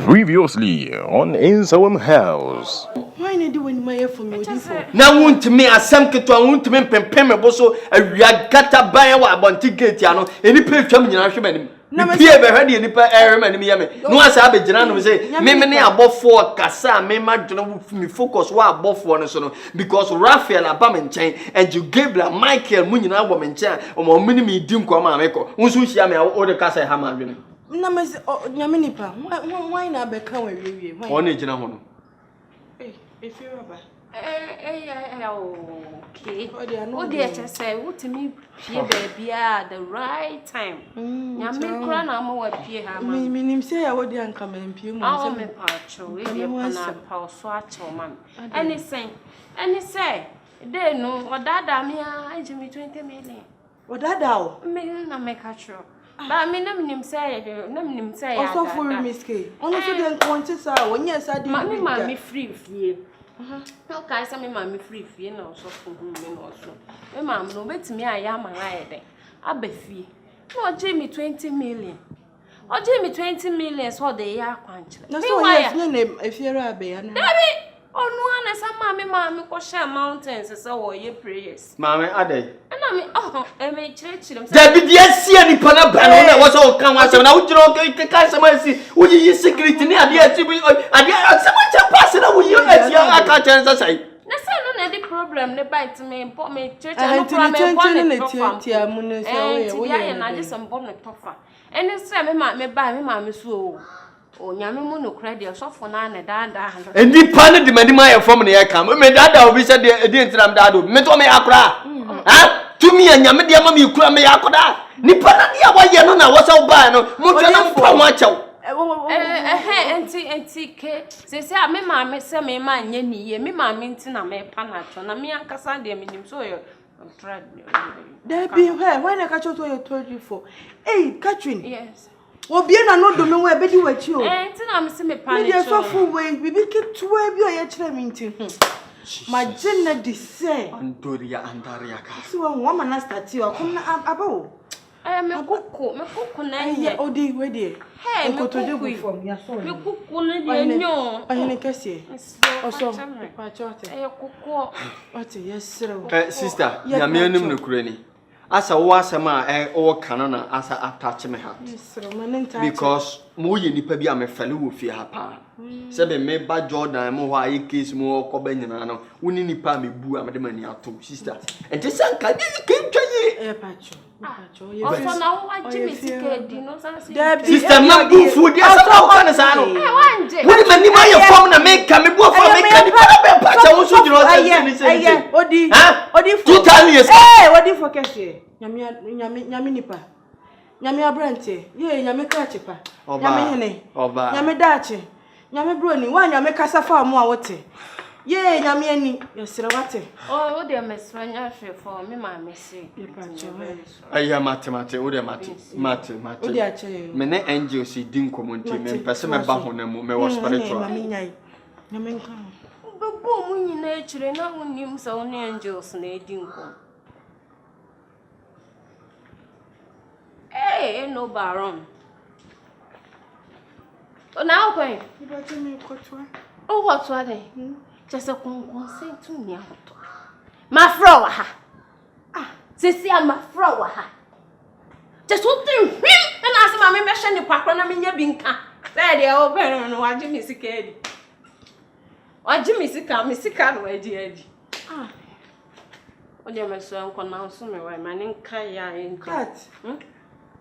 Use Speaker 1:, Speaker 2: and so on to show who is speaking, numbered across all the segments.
Speaker 1: Previously on Nsawam House.
Speaker 2: Why need you when my for me?
Speaker 3: Now want to me a sam to want to me pempem so a reagata buy a bonti gate yano any pay coming in our human. No, I be ready any per air and me. No, as I be general say, me above 4 cassa, me me focus what above 4 so because Raphael Abamen chain and you gave la Michael Munina woman chain or more minimum dim come make unsu share me all the cassa hammer.
Speaker 2: No, Miss Yaminipa, why not become a review?
Speaker 3: One age and a home.
Speaker 2: If you're about.
Speaker 4: Okay. Oh, dear, just say, what to me, baby, at the right time. Yamin crown, I'm more appear.
Speaker 2: Meaning, say, I would young come and pew.
Speaker 4: I'll make part of it. Power swatch or man. And he say, they know what that me, I give me 20 million. What that thou? Me, I make a true. But I mean, I'm say,
Speaker 2: also for Miss K. Only for the conscious hour, when yes, I did.
Speaker 4: Mammy free. No, guys, I'm mammy free, you know, so for whom also. My mom, no bet to me, I am a rider. I be fee. No, Jimmy 20 million. Or Jimmy 20 million, so they are quench. No, so why name if you're a bear. Oh, no one is a mammy, go share mountains, so your prayers.
Speaker 3: Mammy, are they?
Speaker 4: And I mean, oh, I may church them.
Speaker 3: There be yes, see any panabana was all come out, and I would drop someone see, would you secret in the idea to be someone passing over you at your account say.
Speaker 4: That's not the problem, they bite me, bought me church,
Speaker 2: and
Speaker 4: I just some bonnet toffer. And it's me buy me, mammy, so. Oh, Yamimu no credit, so for 9 and
Speaker 3: and the panel demanding my from the air come. Me that will be said the didn't dado. Me to me akra. Ah, to me and Yamadia mammy, you cry me akra. Nipana, why you know what's out by no more for watch out.
Speaker 4: Antique, say, me mammy, say me man, ye, me mammy, Tina, me panacho, and me and Cassandra, meaning so you're
Speaker 2: there be where when I catch what I told you for. Hey, Catherine.
Speaker 4: Yes.
Speaker 2: Well, be no domain where Betty were you.
Speaker 4: And I'm saying, Penny,
Speaker 2: so full way, we be kept to where you are traveling. My general descent.
Speaker 3: Antoria and Dariaka.
Speaker 2: So a woman has that you are coming above. I am a cook, my cook, and oh, dear, where dear. Hey, go to do from your son. You cook, I know. I ain't a cassie. Also, what a yes, sir.
Speaker 3: Sister, Yamianum no cranny. As a wasama or canona as I attach my heart. Because Moody Nipabi am a fellow with your pa. Seven made by Jordan, more I kiss more Cobenano, winning Nipa me boo a madamania to sister. And the son can came to ye.
Speaker 4: Also, now I Jimmy
Speaker 3: sister, not good food. Yes, I know. What is any way of forming a make coming for me?
Speaker 2: What do you focus here? Yaminipa. Yamia Brente, ye, Yamikachipa. Yamine, Yamidachi, Yamibruni, one Yamicasa more water. Yea, Yamiani, your Siravate.
Speaker 4: Oh, dear Miss Ranya for me, my missy.
Speaker 3: I am mathematics, or the mathematics. Many angels see dinkum when Tim Passima Bahon me was spiritual.
Speaker 2: Yaminka.
Speaker 4: But boom in nature, and now when you saw angels and a dinkum. Hey, no baron. Oh, now, going. Oh, what's what they? Just a consent to me. My frower. Ah, Sissy, I'm my frower. Just what thing, and ask my mission to pack on a minion binka. There they are open and watch Jimmy Sickady. Why Jimmy Sicka, Miss Sicka, where dear. Ah, oh, dear, my son, pronounce me why my name Kaya in cat.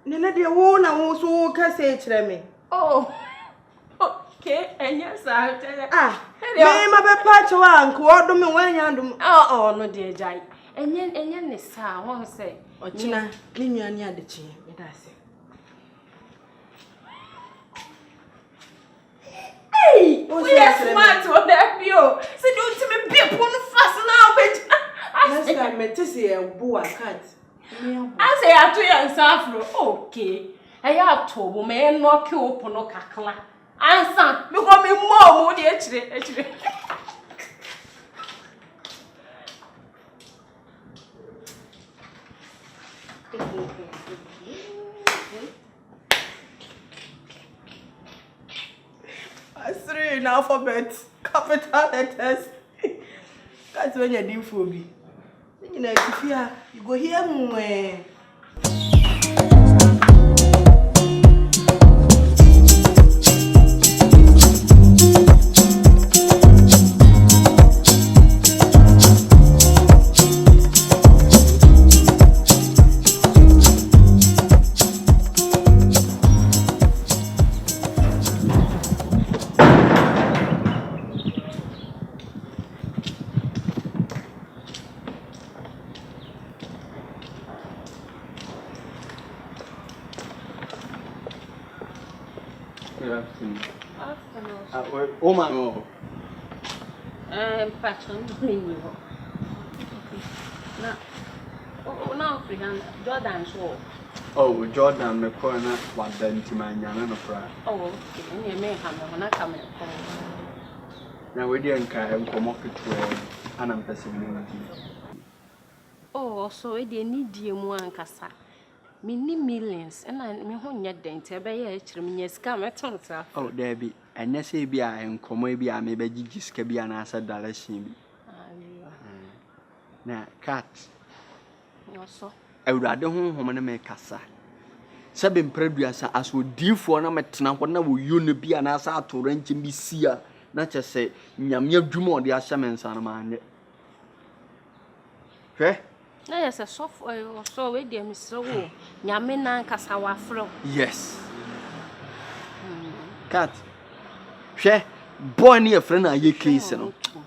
Speaker 2: Nene de wona wo so ka say kire me.
Speaker 4: Oh. Okay, and yes I tell you.
Speaker 2: Ah. Me ma be pa chewa anko odo me wan yandum.
Speaker 4: Oh no dear jai. Enye ne sa won say.
Speaker 2: Ochina ni nuani adechi me da say.
Speaker 4: Hey, we are smart on that bio. Say don't me be pon fast now be.
Speaker 2: Yes, I met say e bu cat.
Speaker 4: I say I to your Safro. Okay. I have to me no ki open no kakla. Answer because me more the actually.
Speaker 2: 3 in alphabet, capital letters. That's when you're doing for me. You know, if you go here,
Speaker 3: Oh my God.
Speaker 4: Patron, now, Jordan show.
Speaker 3: Oh, Jordan, my corner, what then to my young friend.
Speaker 4: Oh, okay, you may have when I come in.
Speaker 3: Now we didn't come up to an impossibility.
Speaker 4: Oh, so it need you one cassa. Many millions, and I may hold your dent, by a tremendous scam at all.
Speaker 3: Oh, Debbie, and yes, be I am come maybe I may be just be an answer that shame. Now, cat.
Speaker 4: Also,
Speaker 3: I would rather home and make cassa. Sabin previous as would deal for no matter what now will you be an answer to rent in Bissia, not just say, Yamia Jumo, the Assamans on a man. Eh?
Speaker 4: Yes, a soft or so, dear Miss So, Yamina Cassawa flow.
Speaker 3: Yes. Cat. She, boy near friend, are ye case?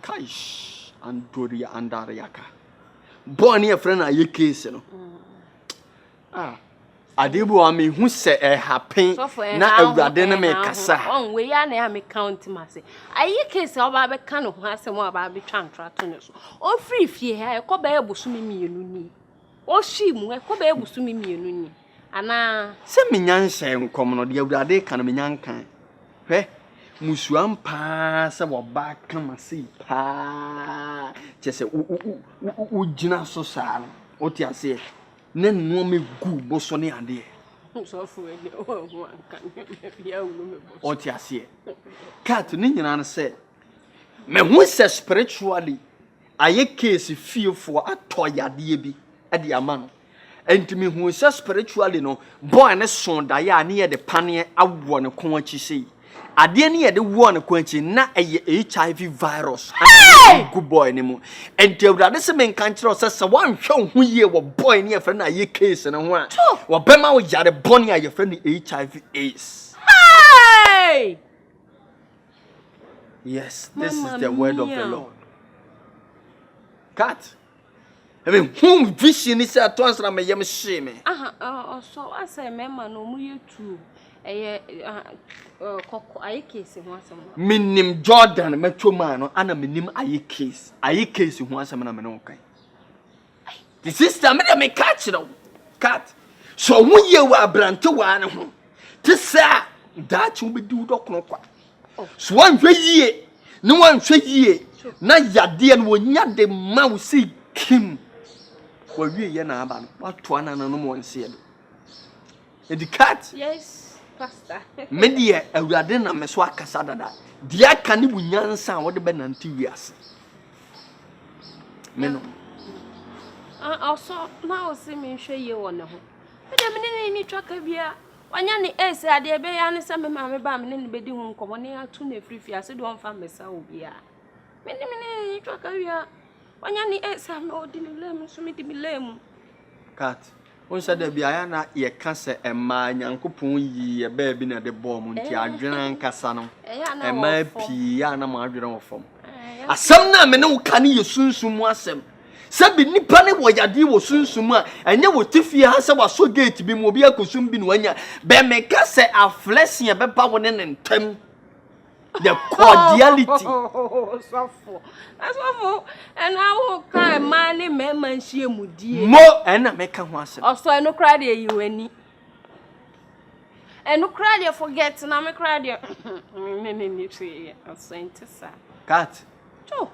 Speaker 3: Kaish, and Doria and Dariaka. Boy near friend, are ye case? Ah, I did want me who said a happy, not a dynamic cassa.
Speaker 4: Oh, we are near me county, Massy. I ye case of Baba Cano, who has some more about the Chantratonus. Oh, free fee, I could be able to me, you need. Oh, she, I could be able to me, you need. And I
Speaker 3: send me young saying, common or the other day, can be young kind. Eh? Nsawam pass our back, come and see. Pa, just say, Ujina so sad. What you say? Nen no me good, Bosoni and dear.
Speaker 4: so for one can
Speaker 3: What you say? Cat, Ninian said, me who says spiritually, I case feel for a toy at the at the amount. And to me, who says spiritually, no, boy and a son, Dia near the panier, I want to come what you say. I didn't hear the one quenching not a HIV virus. Good boy anymore. And till that is a man country says one show who ye were boy near friend a case and a one. What Bema was a bonny your friend HIV AIDS.
Speaker 4: Hey!
Speaker 3: Yes, this is the word of the Lord. Cat. I mean, whom vision is at once I may yam shame.
Speaker 4: So I say, Mamma, no, you too. I case once a month.
Speaker 3: Minim Jordan, Metro man, and a minim I case. I case once a man. Okay. The sister made me catch it. Cat. So when you were brand to one, to say that you be do doc no quack. So one ye, no one say ye, not ya dear when ya the mouse see Kim. Well, we are now, what one and no one said. The cat?
Speaker 4: Yes, Pastor.
Speaker 3: Media, a radena meswaka sadada. Dia can you yansa what the benantivias? Meno.
Speaker 4: Also, now see me show you one. But I mean, any truck of ya. When you're the ace, I dare be an some mamma bam in the bedroom, come on here to the free fear, so don't find myself here. Many truck of ya. When you're the ace, I'm not in the lemon, so me to be lame.
Speaker 3: Cat. Once I be I ye cancer and my young coupon ye a baby at the bomb until I drink Cassano. And my piano margin of them. A some name no can you soon was them. Sabi ni pane wo yade wo sunsumu a enye wo tifie ha se waso gate bi mo bi akosum bi no anya be me ka se aflesh ye be pa wo ne ntem the cordiality
Speaker 4: sofo and I will cry money man shie mudie
Speaker 3: mo ena me ka ho asem
Speaker 4: also eno cry dey you ani eno cry dey forget na me cry dey me say asentisa
Speaker 3: cat
Speaker 4: cho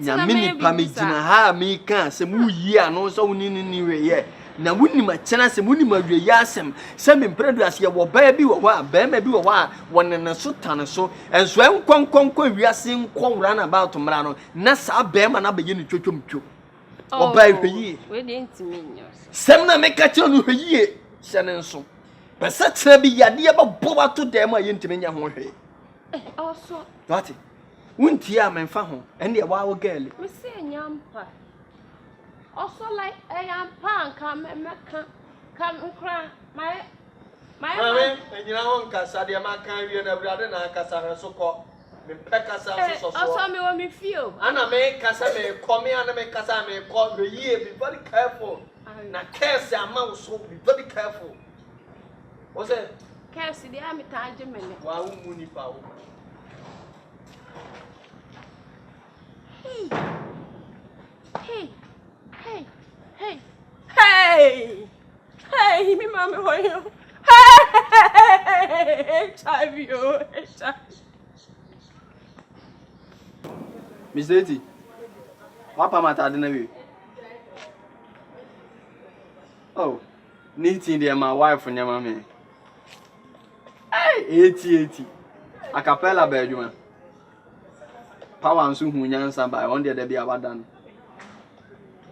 Speaker 3: ya mini pa me gina ha me kan se mu yi ano so woni ni we ye na wuni ma chena se wuni ma wie yasem se me mpredu ase ye wo ba bi wo wa ba ma bi wo wa wonene so tane so enso enkonkon wiase nkonwra na about mra no na sa ba ma na be ye ni twotwomtwo wo ba hweyi
Speaker 4: we dey ntimi nyos
Speaker 3: sem na me ka che no hweyi hyene nso pese tira bi yade ba bo ba to dem a ye ntimi nya ho hwe
Speaker 4: also
Speaker 3: what wunti a menfa ho ene ye wa wo girl
Speaker 4: me say nyampa also like am pan come cry my
Speaker 3: enyina ho nkasa de ma kan wie na brade na nkasa he so ko me pekasa so
Speaker 4: also me wo me feel
Speaker 3: ana me kasa me come ana me kasa me ko be be very careful na curse amount so be very careful what's it
Speaker 4: curse dey am tanje mene
Speaker 3: wa wu muni pa wo
Speaker 2: Hey, me mama hoyo. Hey, chavio.
Speaker 3: Miss Lady, papa matade na we. Oh, neating there my wife and your mommy. Hey, 80. A cappella bedroom. Power and soon nyansa by one day there be about done.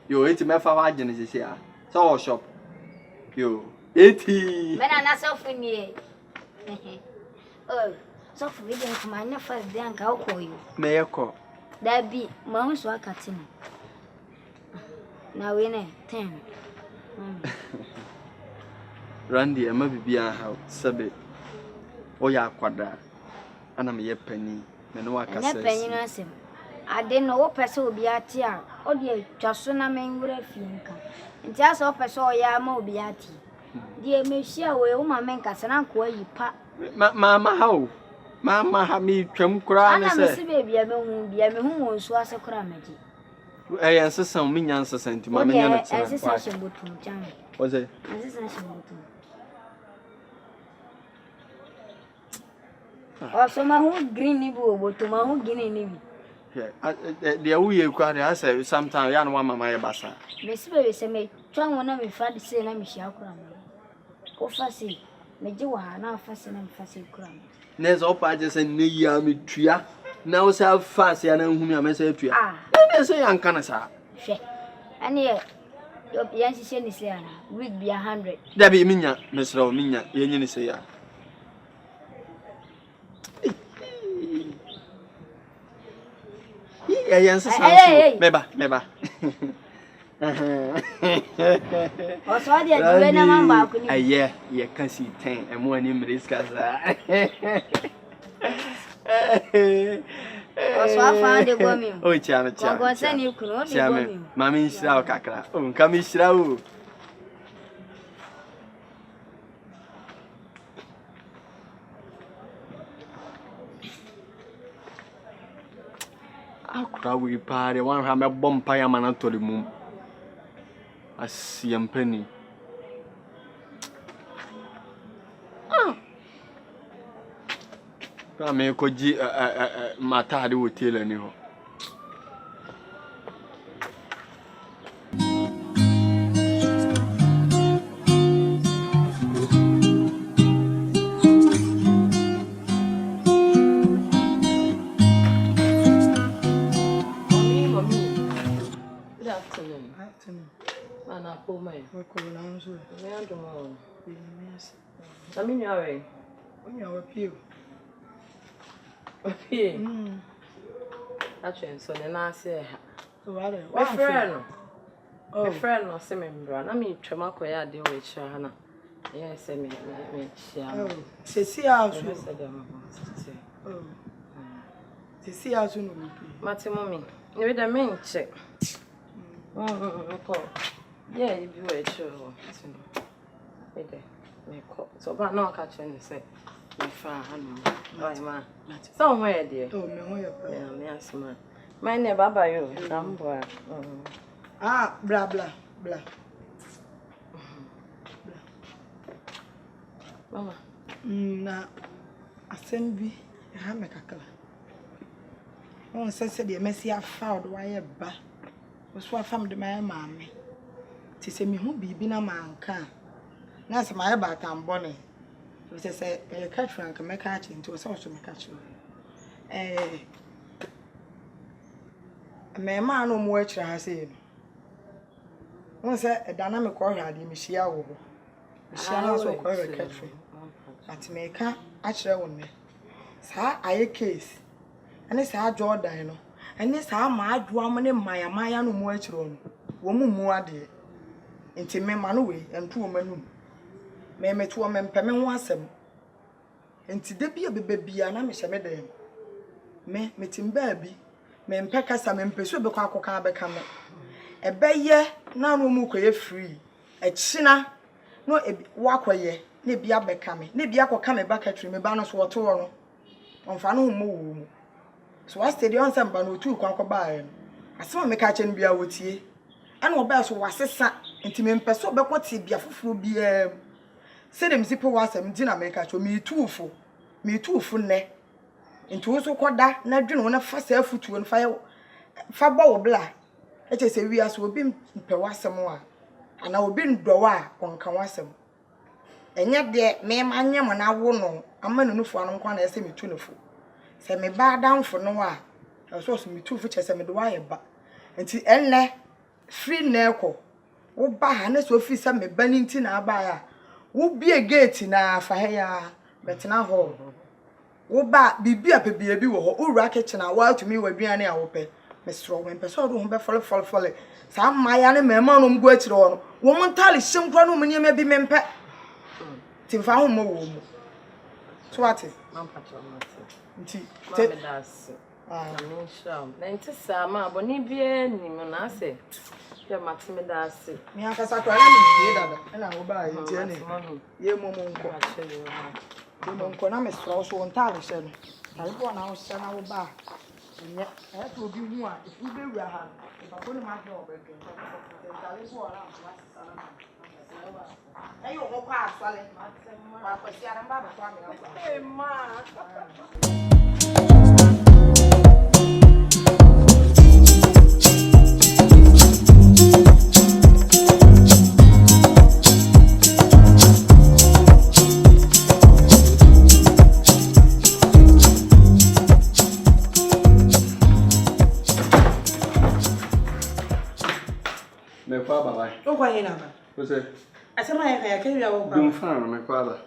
Speaker 3: You 80 me for Genesis here. So shop. Yo, 80.
Speaker 5: Men are not so funny. Oh, so for reading for my first day and go call you.
Speaker 3: May I call?
Speaker 5: That be Mamma's work at him. Now we know 10.
Speaker 3: Randy, I may be a house, Sabe. Oh, ya quadra. And I'm a penny. And what can I say?
Speaker 5: I didn't know what person will be at here. Oh, dear, just so I mean, would have think. And just up a saw ya mo be at you. Dear, may share where my men can uncle you pat.
Speaker 3: Mamma, how? Mamma, have me trim crying.
Speaker 5: I say, baby, I won't be a whom was a cramage.
Speaker 3: I answer some minions sent my
Speaker 5: as a session would from
Speaker 3: was it?
Speaker 5: As a session would. Also, my whole green nibble to my whole guinea.
Speaker 3: The away quite I say sometimes young one my bassa.
Speaker 5: Miss Baby say, me try one of me Friday say, I'm Michelle Cram. Oh, fussy, me do now fussing and fussy cram.
Speaker 3: There's all parties and me yammy tria. Now, so fast, and whom I may say to you. Ah, say, Uncle Canasa.
Speaker 5: And here, your Yancy Shenny Siana, we'd be 100.
Speaker 3: There be Minya, Miss Rominia, Yen say. Yes, Meba.
Speaker 5: Also, I didn't know
Speaker 3: a year, you can see 10 and more in Riscas.
Speaker 5: Also, I found the woman.
Speaker 3: Oh, Chama,
Speaker 5: send you could
Speaker 3: Mammy Shrao Cacra. Oh, come in, Shrao. We party one have a bomb piaman to the moon. I see a penny. I may could Matadi would tell anyhow.
Speaker 2: I mean, you're right. You're a pew. That's so then I say, my friend. Oh, my friend, no, semi brand. I mean, Tremaco, I deal with Shana. Yes, I mean, oh, see how soon. Oh, see how soon. Matty, you the main check. Yeah, you do it, sure. So, but no catching the say, my father, my somewhere, dear. Oh, no, yes, man. My name, Baba, you, somewhere. Ah, blah, blah, blah. Mama, na, I send me a hammer. Oh, says the messy I found why a ba was what from the my mammy.
Speaker 6: Ti se me hu bibi na manka. Na se my ba tambone. We say catch Frank me catch into so me catch. Me ma no mo akira ha say. Won say dana me ko hwade me hia wo. Me hia na so ko catch. At me ka akira won me. Sa aye case. Ane sa Jordan no. Ane sa ma adwo am ne maya no mo akira no. Wo mu ade. Enti me ma no we entu o manum. Me metu o mempe me ho asem. Enti de bia bebia na me hye me dem. Me metimba bi. Me mpe kasa me mpe so be kwa akoka be ka me. Ebeye na no mu koye free. Echina no wakoye na bia be ka me. Na bia akoka me bakatri me ba no so woto wo no. Onfa no mo wo mu. So wa steady on sem ba no tu kwa akoba e. Asema me ka che no bia wotie. Ana oba so wasesa enti me mpe so be kwoti bia foforo bia. Se dem sipo wasem di na me ka cho me tuufo ne enti wo so koda na dwene wo na fa sa afutuo no fa ba wo bla e che se wi aso obi mpe wasem a ana obi ndwo a onka wasem enye de me ma nyem na wo no ama no nufu anu kwa na ese me tu nufu se me ba danfo no a so so me tuufo che se me do wa ye ba enti enne free na ekọ wo ba ha na so fi se me ba ni nti na aba ya wo bie gate na fa he ya betena ho wo ba bibia pebia bi wo ho owura kitchen a wa tumi wa duane a wo pe mesro wo mpe so do ho be fole sa maya ne mema no mgo akire wo no wo montale hyem kwa no mni ma bi mempe ti fa ho mo wo mu so ate
Speaker 7: mampacho mate
Speaker 6: nti
Speaker 7: te das no sham na nti sama aboni bia ni mo na ase ya mate me das
Speaker 6: mi akasa kwa na mi die dada na wo ba ye tie ne ye mo nko ye mo nko na mesro so ntale hye no tale bo na wo hye na wo ba nye to obi hu a ifu be wura ha ba ko ni ma do obeke tale bo na wo asana na ayo mo kwa asale ma Akwasi ara mba ba kwa me na ma
Speaker 3: Me kwa baba.
Speaker 2: O kwa hina ba.
Speaker 3: What's
Speaker 2: Asema ya kenya wo ba.
Speaker 3: Dum fan me kwa ba.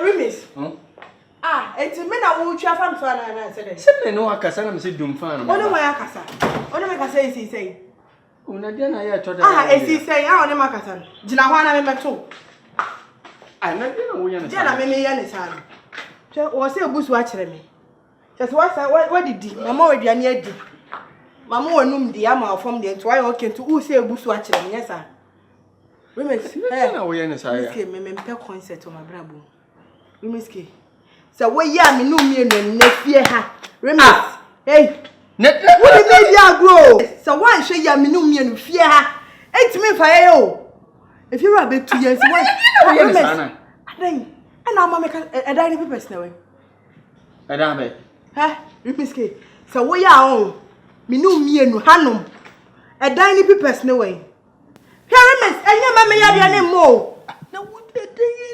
Speaker 2: Remis. Enti me na wo twa fam so na se de.
Speaker 3: Se me no akasa na me se dum fan no.
Speaker 2: Ono wa akasa. Ono me kasa esi sei.
Speaker 3: Una dia na ya choda.
Speaker 2: Esi sei ono me kasa. Gina ho na me meto.
Speaker 3: Na dia na wo ya na.
Speaker 2: Dia na me ya ne sa. Che wo se ebusu a kire me. Che se wa didi, mama we duane adi. Mama wonum di ama ofom de nto ayo okay to u se ebusu a kire me yesa. Remis.
Speaker 3: Na wo ya ne sa ya.
Speaker 2: Miski me mpe concert o mabrabo. Remiski. Se wo ya me no mienu na fie ha. Remis. Hey. Wo di me dia agro. Se wo anhwe ya me no mienu fie ha. Entimi fa ye o. If you are bet 2 years why?
Speaker 3: Remis.
Speaker 2: Adan. Na mama me ka edan ni papers na we.
Speaker 3: Edan be.
Speaker 2: Remiski. Se wo ya o. Me no mienu hanom. Edan ni papers na we. Remis, enye mama ya dia ne mo.
Speaker 3: Na wo de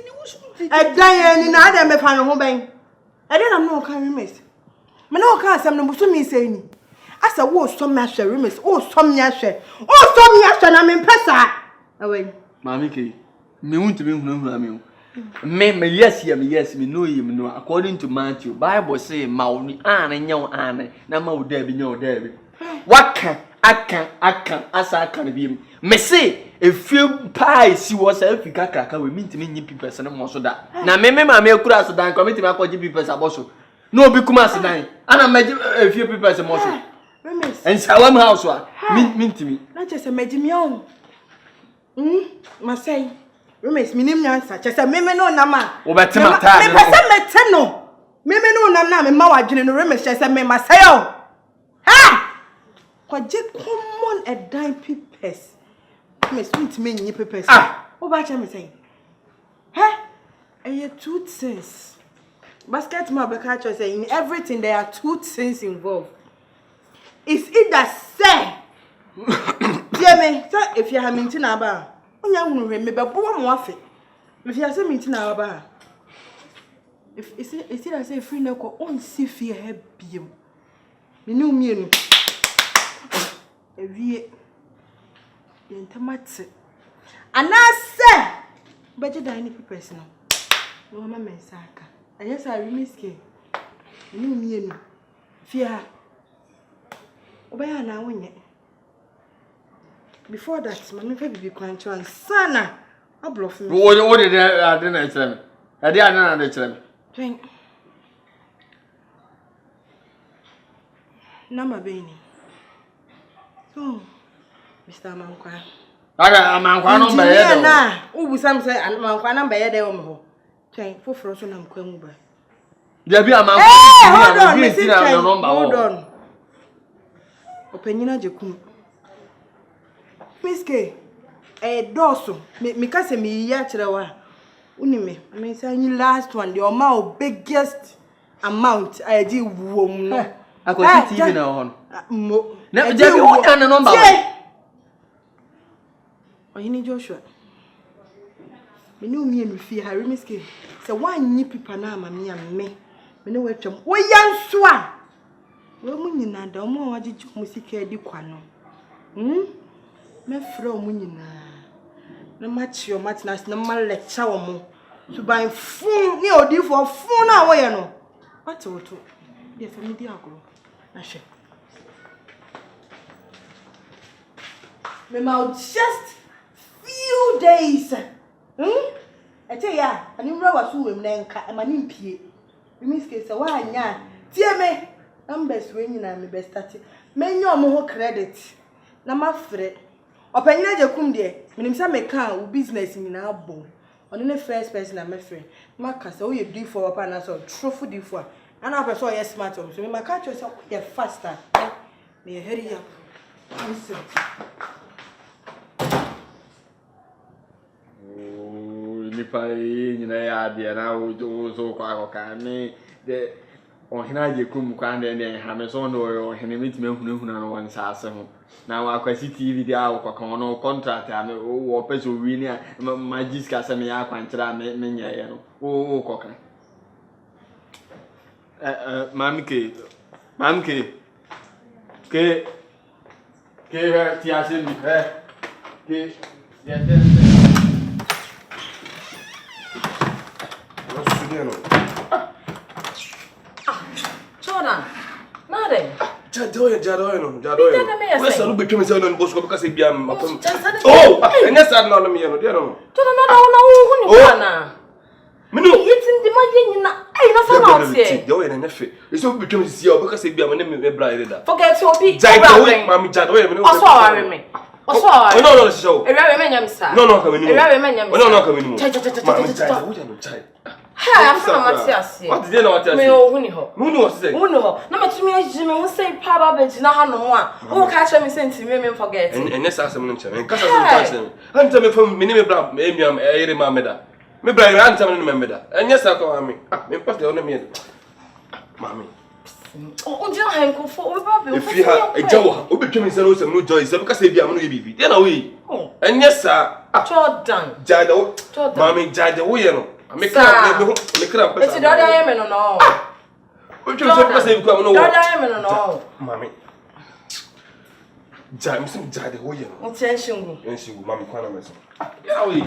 Speaker 3: ni wo so.
Speaker 2: Edan ni na ada me fa no ho ben. Edan na no kan Remis. Me na o kan asem no buso mi sei ni. Asa wo so me ahwe Remis, o so me ahwe. O so me ahwe na me mpesa. Awen.
Speaker 3: Mami ke. Me wunti me hunu me. Me yes me no according to Matthew Bible say ma oni ane nyaw ane na ma woda bi nyaw da bi. Waka aka asa aka na bi me say efie pie si wo sa afika kaka we mintimi nyi pipes na mo so da na me ma me akura so dan committee ma kwaji pipes aboso no obi kuma so dan ana ma efie pipes mo so
Speaker 2: Remis
Speaker 3: Nsawam House wa mintimi
Speaker 2: na chese magimi on ma say Remis minim nyansa chese me no na ma
Speaker 3: wo betima ta
Speaker 2: me pese mete no me no na me ma wadwene no Remis chese me ma say o kwaje common edan pipes me sweet me nyi papers. What about you saying? And you two things. Basket ma be catch say in everything there are two things involved. It's either say me, sir, if you have mintin aba. Onya wunu me be bo mo afe. If you have say mintin aba. If is it I say free na ko on si fie ha biem. Me no mienu. Ewie. Yentamate. Anase. Beje dan ni pepes no. No mama mensaka. Ayesa remiske. Me no mienu. Fie ha. Obaya na wonye. Before that, mama fe bibi kwancho an sana. Ablof me.
Speaker 3: What did I didn't tell me? I didn't tell me.
Speaker 2: Twen. Number Beni. So, Mr. Mankwa.
Speaker 3: Aga Mankwa no be here.
Speaker 2: Na, ubu sam say Mankwa na be here dey o me ho. Twen, foforo so na mkwa mu ba.
Speaker 3: There be a Mankwa.
Speaker 2: Hold on, hold on. Openyina jekum. Miske, doso, me ka se me ya kire wa. Unime, I mean say you last one, the amount biggest amount I did wom no.
Speaker 3: Akwasi TV na hon.
Speaker 2: Mo.
Speaker 3: Na je bi wo kan number. Oh, you need Joshua. Me no me no fie Harry Miske. Say one yi pipa na ama me am me. Me no wetwam. Wo yanso a. Wo mu nyina da mo wagege musika edi kwa no. Me frɛ mo nyina. Na match your match na ma lecture wo mo. To buy fun ni odi for fun na wo ye no. What wo to? Dey for me di agro. Na hwe. Me ma just few days. Ete ya, ani mra waso wem na nka, e ma ni mpie. Me miske se wa anya. Tie me. Numbers we nyina me be start. Me nya omo ho credit. Na ma frɛ. Opanyina je kum de. Minim say me kan wo business nyina abo. Ono ne first person na me frɛ. Ma ka say wo ye do for papa na so trofo do for. Ana person ye smart so me ma ka say ye faster. Me hurry up. Listen. Nipa nyina ya de na wo so kwa ka me de ohina je kum kwa de ha me so no ohina mitime hunahuna no won saase ho na wa Akwasi TV de a wo kwa no contract a me wo pese wi ni magis ka se me ya kwankyera me nya ye no wo koka mamke ke ti ase ni ke ya
Speaker 7: Jordan, nada.
Speaker 8: Jadoy no. Where's the look between me and Bosco because he be am. Oh, and that's not no me no.
Speaker 7: Jordan, no. Me no. It's in the money na. Hey, no some house here.
Speaker 8: Jadoy na nefe. It's so between me see because he be am name me bra here da.
Speaker 7: Forget to be.
Speaker 8: Jadoy, mami Jadoy me no.
Speaker 7: Oso aware me.
Speaker 8: No, show.
Speaker 7: Ewa me nyam sa.
Speaker 8: No, come in.
Speaker 7: Ewa me nyam sa.
Speaker 8: No, come in.
Speaker 7: Mami
Speaker 8: Jadoy no chai.
Speaker 7: Ha, I'm from Matias.
Speaker 8: What did you know what I
Speaker 7: Me o huni ho.
Speaker 8: Who was say?
Speaker 7: Who know? Na matumi agye me who say papa be gina ha no mo a. Who ka che me senti me forget.
Speaker 8: And that's asem no nche. En kasa so chance. Anta me fam me bra me emiam eyere ma meda. Me bra anta me no meda. Enya sa ko ami. Me pass de ona me. Mami.
Speaker 7: O gina ha nkofo we ba be.
Speaker 8: If you ha ejawo, obetwa me se no sem no joy se because e bia me no ye bibi. Dey na we. Enya sa.
Speaker 7: Jordan.
Speaker 8: Jada. Mami jada wo ye no. Me kra pesa.
Speaker 7: It's the other me no.
Speaker 8: What you say because you come no.
Speaker 7: The other me no.
Speaker 8: Mami. Jada, me sim jada wo ye no.
Speaker 7: Attention.
Speaker 8: Enshi mami kwana me so. Ya we.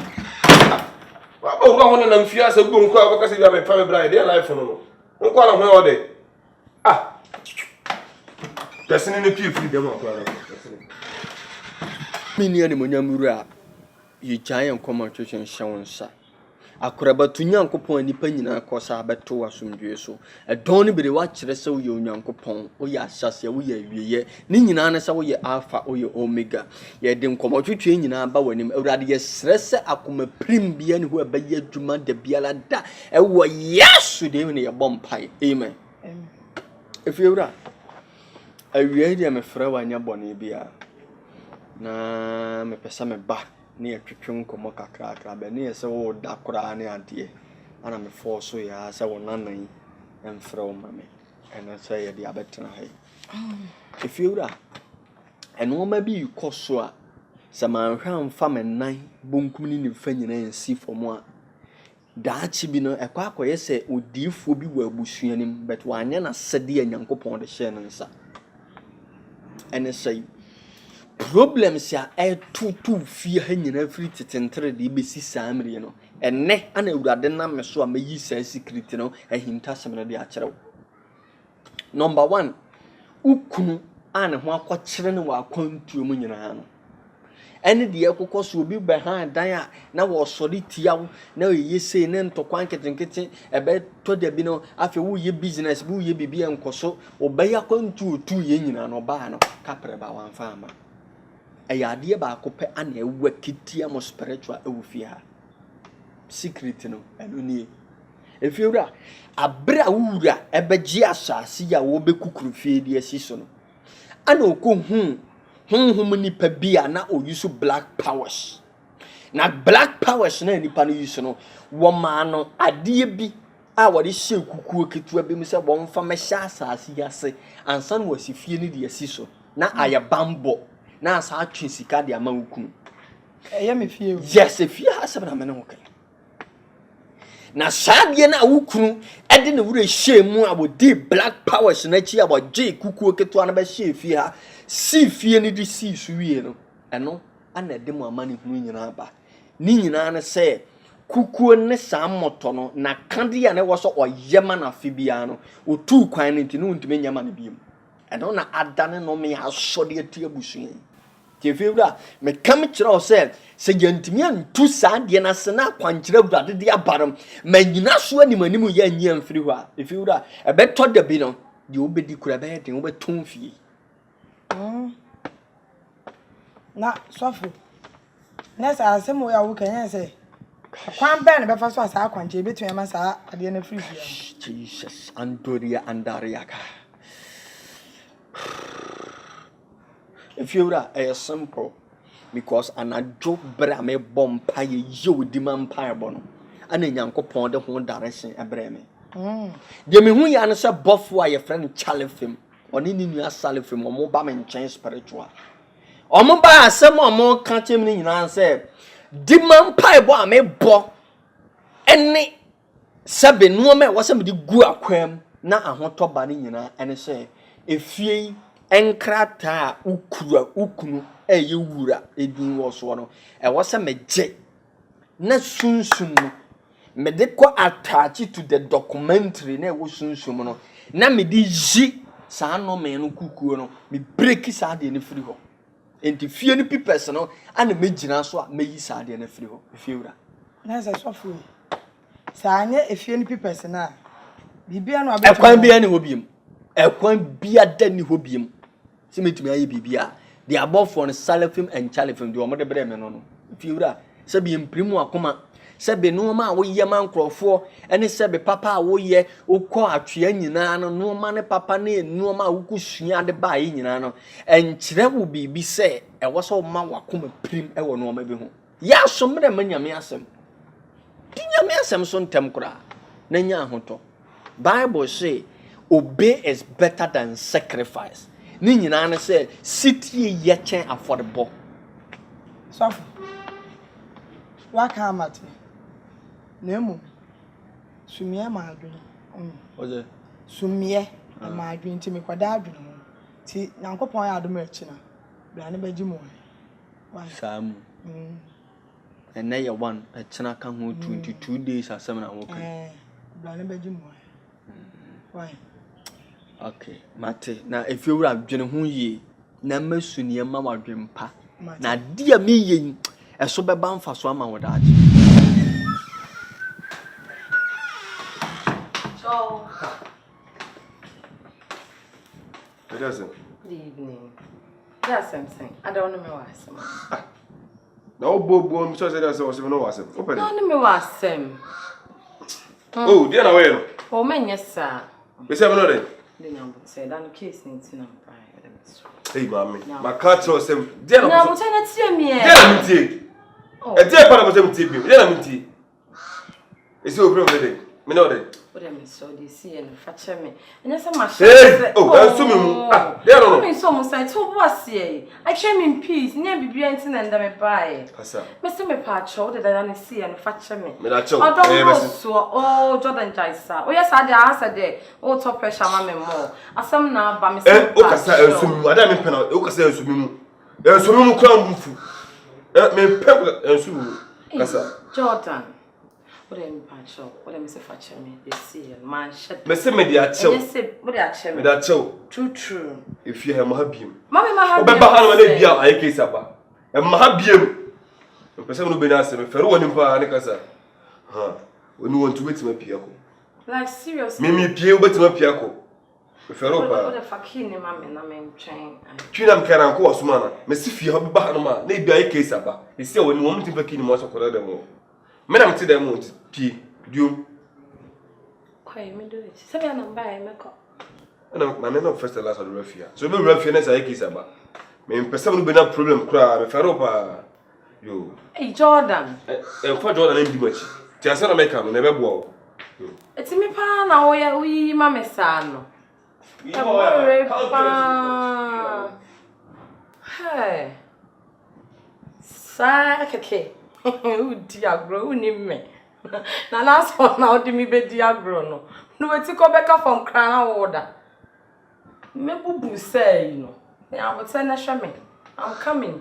Speaker 8: Wa ba wo na mfia se bu nko because you me fa me bride dey life no. Nko na ho ode. Person ni pie free dem akwa.
Speaker 3: Mini ani monyamuru a ye giant common twetwen hyewonsa akoraba tu nyankopon nipa nyina kosa abeto asomdwe so edon ne bere wa kire se wo ye nyankopon wo ye asase wo ye awieye ni nyina na se wo ye alpha wo ye omega ye de nkomo twetwen nyina ba wanim awurade ye srese akoma prim bia ne ho abaye adwuma da biala da ewo yesu de ne ye bompai amen if you ra awieye de me frɛ wa nya bone bia na me pesa me ba ni atwetwe nkomo kakra be ni se wo da kora ne ade ana me force ya se wo nanan emfrɛ wo mame ena se ye de abetena hai if you ra eno ma bi koso a Saman Ram Famine 9, Bunkum in Fenny and see for more. Dachi be no a quack or yes, would dear be well bushing, but one yana said the young upon the Shannon, sir. And I say, problems ya air too fear hanging every tenter the BC Sam, you know, and ne, and I would have done so I may use secret, you know, and him tasman of the archer. Number 1, Ukunu and what children were going to Munyan. Any the equals will be behind Dia, now was solitiao, now ye say name to quanket and kitchen, a bed to the bino, after who ye business, who ye be and coso, or bay a con to 2 yen and obano, capre about one farmer. A idea about cope and a wicked most spiritual fear. Secret, no, and uni. If you're a braura, a begiasa, see a wobe cook feed the season. I know come many pebia na o use black powers. Na black powers na nipa no use no wo ma no ade bi a wo de hye kukuo ketua bi mu se wo mfa me hya asase yase ansan wo sifie ni de asiso na aye bambo na asa atwe sika de ama wukunu
Speaker 6: eye me fie
Speaker 3: yes fie ha se na me no kai na saade na wukunu ede ne wure hye mu a wo de black powers na chi a wo je kukuo ketua na ba hye fie ha si fie ni di si suwie no eno ana de mu amane hunu nyina ba ni nyina na se kukuo ne samoto no na kande ya ne wo so oyema na fibia no otu kwan ne ntino ntime nyama ne biem eno na adane no me asode atia busuye ti fewura me kam kire o se yantimi antu saade na se na kwankire wurade de abaram ma nyina so animanimu ya nyia mfiri ho a fewura ebeto da bi no de obedi kura be de obeton fie
Speaker 6: na sofu nessa asemo ya wo kan say kwan ben be fa so asa kwanje betu ya masa ade na free fia
Speaker 3: Jesus andoria andariaka if you are simple because anajo bra me bompa ye yodi man paibo no ana nyankopon de ho direction ebre me de me hu ya no se bofo a ye friend chalefim oni ni nua salefim o mo ba me nchen spiritual o mo ba asem o mo ka chem ni nyina se di man paibo a me bo ene sabe no me wo se me di gu akwam na ahoto ba ni nyina ene se efie enkrata ukunu eye wura edin wo so no e wo se meje na sunsun no me de ko attach to the documentary na wo sunsun no na me di ji sa no me no kukuo no me break sa de ne free ho enti fie ni pipes no ana me gina so a me yi sa de ne free ho fie wura
Speaker 6: na se so fu sa anye efie ni pipes na bibia no abeto
Speaker 3: ekwan bia ne ho biem ekwan bia da ni ho biem se metumi aye bibia the above for salafim and chalifim de omode bre me no fie wura se bi imprimu akoma sebe no ma wo ye man krofo ene sebe papa wo ye ukọ atwe nyina no ma ne papa ne no ma wo kusua de ba yi nyina no enkire wo bibi se e wo so ma wakoma prim e wo no ma bi ho ya so mre manyame asem tinyame asem so ntem kura na nya ahoto Bible say obey is better than sacrifice ni nyina ne se sitie ye chen affordable
Speaker 6: so waka amate nemu sumie ma adwene
Speaker 3: oje
Speaker 6: sumie ma adwene ti me kwada adwene mo ti nyankopon ya adom achi na bra ne baji mo
Speaker 3: Sam and nay one a china kan ho 22 days or 7 hours
Speaker 6: bra ne baji mo why
Speaker 3: okay mate na if you were adwene ho yi na masu ne ma wadwene pa na dia me yin eso beba mfa so ama wodaje
Speaker 7: so
Speaker 8: Good
Speaker 7: evening. That's something. I don't know me wasem.
Speaker 8: No bobo mi so say that's was no wasem. Open it.
Speaker 7: No me wasem.
Speaker 8: Oh, dia na we no.
Speaker 7: O menye sa.
Speaker 8: We say no dey.
Speaker 7: The number say that case ni tin am pa.
Speaker 8: Hey mami, my cat so say dia na.
Speaker 7: Na mo tell na tie me e.
Speaker 8: Dia na mi tie. E tie pa na mo say mi tie bi. Dia na mi tie. E say o problem dey. Me no dey.
Speaker 7: me so they see and fetch me. And yes, I'm
Speaker 8: assuming. There are no
Speaker 7: so much. I told was here. I came in peace, near be and I buy. Mr. Me patcho that I see and fetch me. I don't know so. Oh, Jordan Jaisa. Oh, yes, I answered there. Oh, top pressure, mamma more. As some now by Mr.
Speaker 8: Okasa, I don't mean Okasa, assuming. There's no crown. Me pepper and soon.
Speaker 7: Jordan. What am I patcho? What am I say fetch me? They see and man shut.
Speaker 8: Mr. Media chill.
Speaker 7: Yes, what they are me.
Speaker 8: That chill.
Speaker 7: True.
Speaker 8: If you have Mahabium.
Speaker 7: Mamma, my
Speaker 8: husband, I case up. And Mahabium. The person will be nice and fair one in Panicasa. When you want to wait to my Piaco.
Speaker 7: Like seriously.
Speaker 8: Mimi Pio, but to my Piaco. If you're over
Speaker 7: the fucking mamma, and I'm trained.
Speaker 8: Trinam can uncle Osmana. Missy, you have a Bahama, maybe I case up. It's still when one to the king was for the more. Madame to them won't P. Do
Speaker 7: Quite me do it. 7 and buy my cup.
Speaker 8: and my name of first and last of the refugee. So, no refuge I case about. May person will be no problem. Cry, if I rope you.
Speaker 7: Hey, Jordan.
Speaker 8: And for Jordan ain't much. Just an American, never walk.
Speaker 7: It's me, pa, now we, mamma, son. Hey, Sakake. Oh, dear, grow me. Now, last one now, do me be dear grown. No, it's a go back from crown order. Maybe say, you know. I will send a shaman. I'm coming.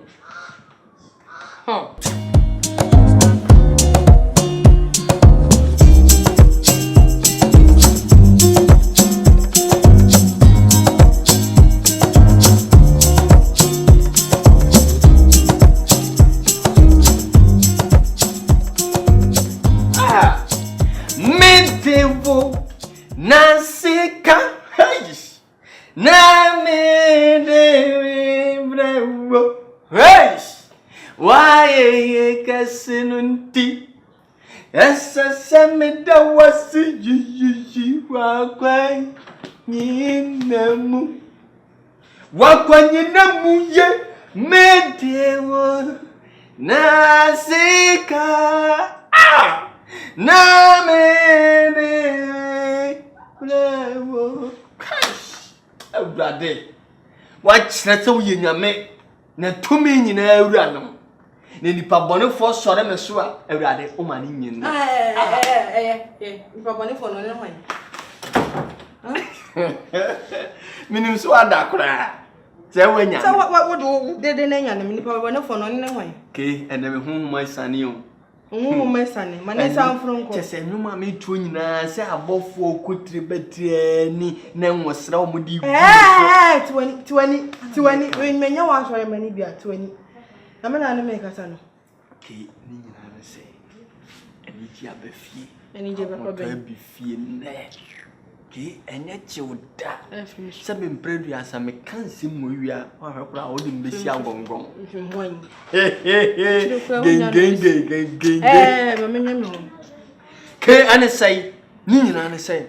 Speaker 3: Nasika, hey, na me de bravo, hey, why casinunti? Essa semida was you wakwa nyinamu, wakwa nyinamu ye me dewo nasika, na me de bravo. Brother, what let's all you me? Na to me in a random. Nipa bone for sore me so a awurade o mane nyin no
Speaker 2: nipa bone for no ne hwan
Speaker 3: minim so ada kura se wanya
Speaker 2: so what do de na nya ne nipa bone for no ne hwan
Speaker 3: ke ene me honhom asane o
Speaker 2: honhom asane mane san fronko
Speaker 3: tese nyuma me tuo nyina se abofo okotire betrani na nwosra omudi gu
Speaker 2: 20 when menya wa sore mani bia 20 na me na ne me kasa no
Speaker 3: ke ni nyina na se eni ji abafie
Speaker 2: eni je ba
Speaker 3: be fie ne ke enye chiuda se be mpredu asa me kanse mowia wa hwekura wo de mbesi agongon
Speaker 2: nhwan
Speaker 3: geng
Speaker 2: mama nyame
Speaker 3: ke ane sai ni nyina na se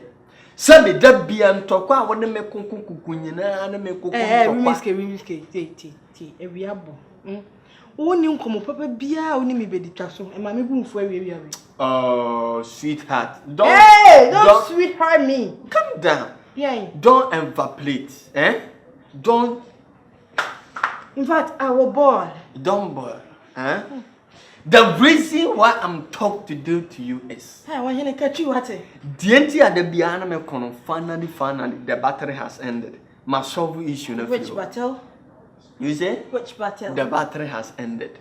Speaker 3: sabe da bia ntokwa a wo ne me kunkunkuku nyina na me kokon
Speaker 2: miske ti ewiabo Oni nkomo papa bia oni me bedi twaso e ma me bunfu awie.
Speaker 3: Oh, sweetheart.
Speaker 2: Don't sweetheart me.
Speaker 3: Calm down.
Speaker 2: Yeah.
Speaker 3: Don't evaporate, eh? Don't.
Speaker 2: In fact, I will boil.
Speaker 3: Don't boil, eh? The reason why I'm talking to do to you is.
Speaker 2: Hey, when you catch you what?
Speaker 3: The entire the biana me kono finally the battery has ended. My solve issue na.
Speaker 2: Which battle?
Speaker 3: You say?
Speaker 2: Which battle?
Speaker 3: The battery has ended.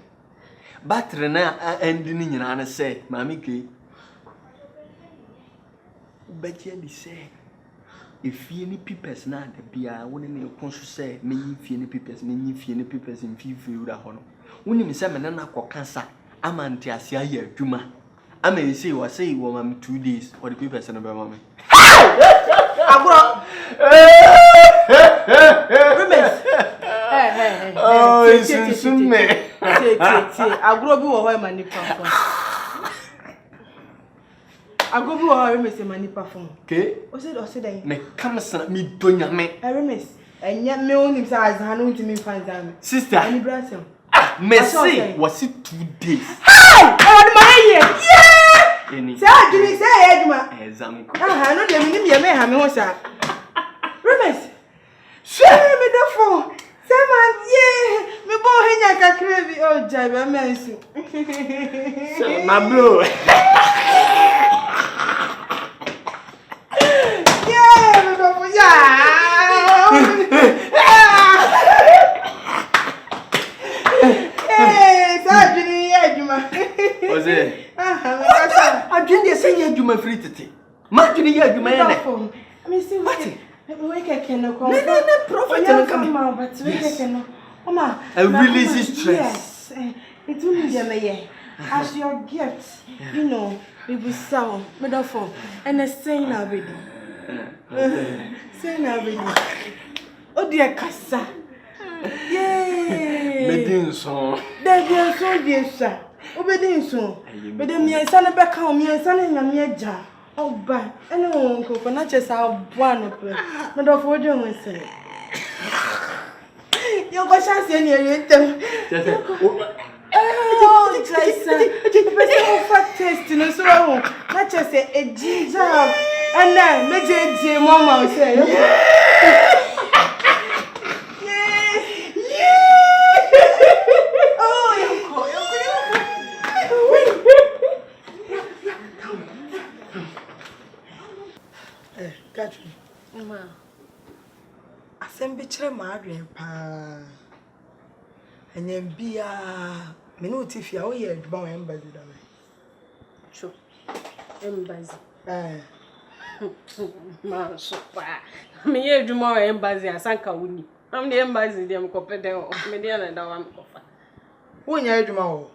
Speaker 3: Battery na ending nyina na say, mami ke. Betia di say. If you any papers na the bia, woni me konso say, me yi any papers, me yi papers in fifi ura hono. Woni me say me na akokansa, ama nti ase aye adwuma. Ama you say we say wo mam 2 days or the papers na be mama.
Speaker 2: Agro. Remember. Hey.
Speaker 3: Oh, it's me.
Speaker 2: Agro bi wo ho ma nipa fo. Agro bi wo ho me se ma nipa fo.
Speaker 3: Okay?
Speaker 2: O se dan.
Speaker 3: Me come sana me donya me.
Speaker 2: Remes. Enya me onim sa azan no ntimi fan zan.
Speaker 3: Sister.
Speaker 2: Ani brasom.
Speaker 3: Merci. Was it 2 days?
Speaker 2: Hey! Oh, my yeah. Say, do you say, Edma?
Speaker 3: Exam.
Speaker 2: I know the minimum you may have no sir. Rubens, share me the phone. Seman, yeah, me boy, I can crave oh, Jabba Messi.
Speaker 3: My blue. Was it? I didn't say you my free today. Much in you, man.
Speaker 2: I mean, see what? We can no
Speaker 3: prophet
Speaker 2: come out, but we can no.
Speaker 3: I release stress.
Speaker 2: Yes, it's only the as your gift, you know, we will sell, middle phone, and a saying already. Saying already. Oh, dear Cassa. Yay!
Speaker 3: Medin so.
Speaker 2: There be so dear, sir. Obedient so. But then, me, son, back home, me, son, and me, jar. Oh, but anyone could not just our one of them. But of what you say. You go chance in your oh, Jason, fat taste in a so not just a ginger and then make a mama say. Catherine,
Speaker 6: Ma, assemble my dream pa. And then be a minute if you are here, boy, embassy.
Speaker 4: True. Embassy. Man, so far. Me here tomorrow embassy and Sanka Winnie. I'm the embassy, them competitor of Median and Nsawam offer.
Speaker 6: When you are tomorrow,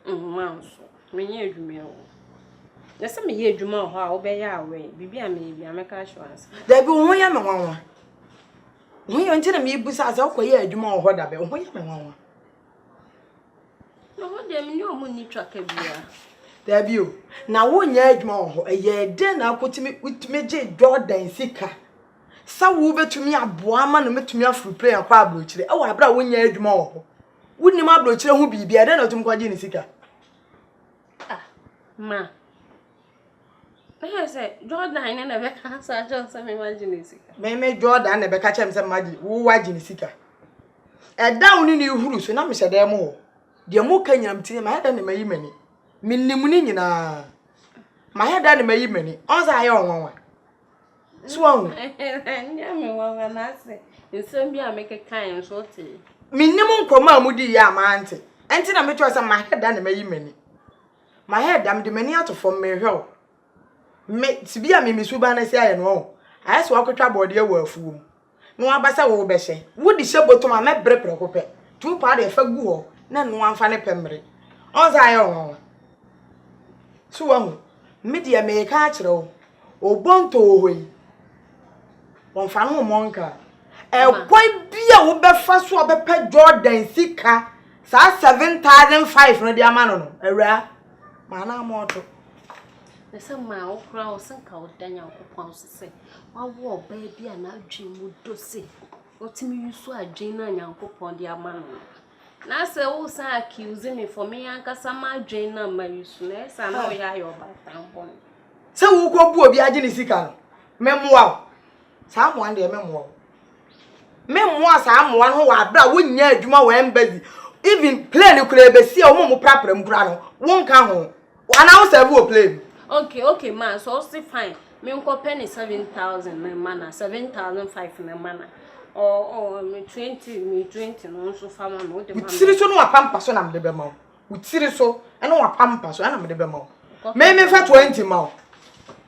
Speaker 4: man, so me here tomorrow. There's some here tomorrow, how obey our way. Bibi, I may be a make assurance.
Speaker 6: There be one young one. When you enter me, besides, I'll call you tomorrow, what about one young one.
Speaker 4: No, there no money track a beer.
Speaker 6: There be you. Now, 1 year more, a year then I'll put me with me, Jordan Sika. Some over to me a boaman and met to me a free play a crab which they oh, I brought 1 year more. Wouldn't my brother who be I don't know to Quadini Sika?
Speaker 4: Ah, ma. I said, Jordan, I never can't such some imagination.
Speaker 6: May Jordan never catch him some magic, who watching Sika. And down in you who so now, Mr. Demo. The more can you tell my head and my many. Minimuna. My head and my many. As I own one. Swan.
Speaker 4: Yammy, one when I say, in some year make a kind shorty.
Speaker 6: Minimum comma moody ya, my auntie. Until I met you my head and my many. My head, I'm the many out of from me hill. To be a Mimi Subana say, I know. I asked what trouble dear were fool. No, Abassa will be say. Would the shabo to my map breakfast? 2 party of a go. None one funny pembery. As I own. So, media may catch row. Or bond to away. One family monka. A quite be a woman first swap a pet Jordan Sika. Sa 7,500 no dear man. A rare man, mortal.
Speaker 4: The some my old crowd sunk out Daniel Pounds to say, "One war baby and now dream would do say. What to me you saw a Jane and Uncle Pondia man. Now, say, all say accusing me for me, Uncle Sama Jane and my useless, and now you are your background.
Speaker 6: So, who go be a Genesika? Memoir. Someone dear memoir. Memoirs, I'm one who are brought 1 year, Juma, when busy. Even plain you could be see a woman proper and brown. Won't come home. 1 hour will play.
Speaker 4: Okay, man, so still fine. Me uncle penny 7,000 my manner, 7,500 my manner. Oh, me 20, no so far man. What the man?
Speaker 6: Seriously, no a pampas on am the bemo. With seriously, and no a pampas on am the bemo. Me for 20 mile.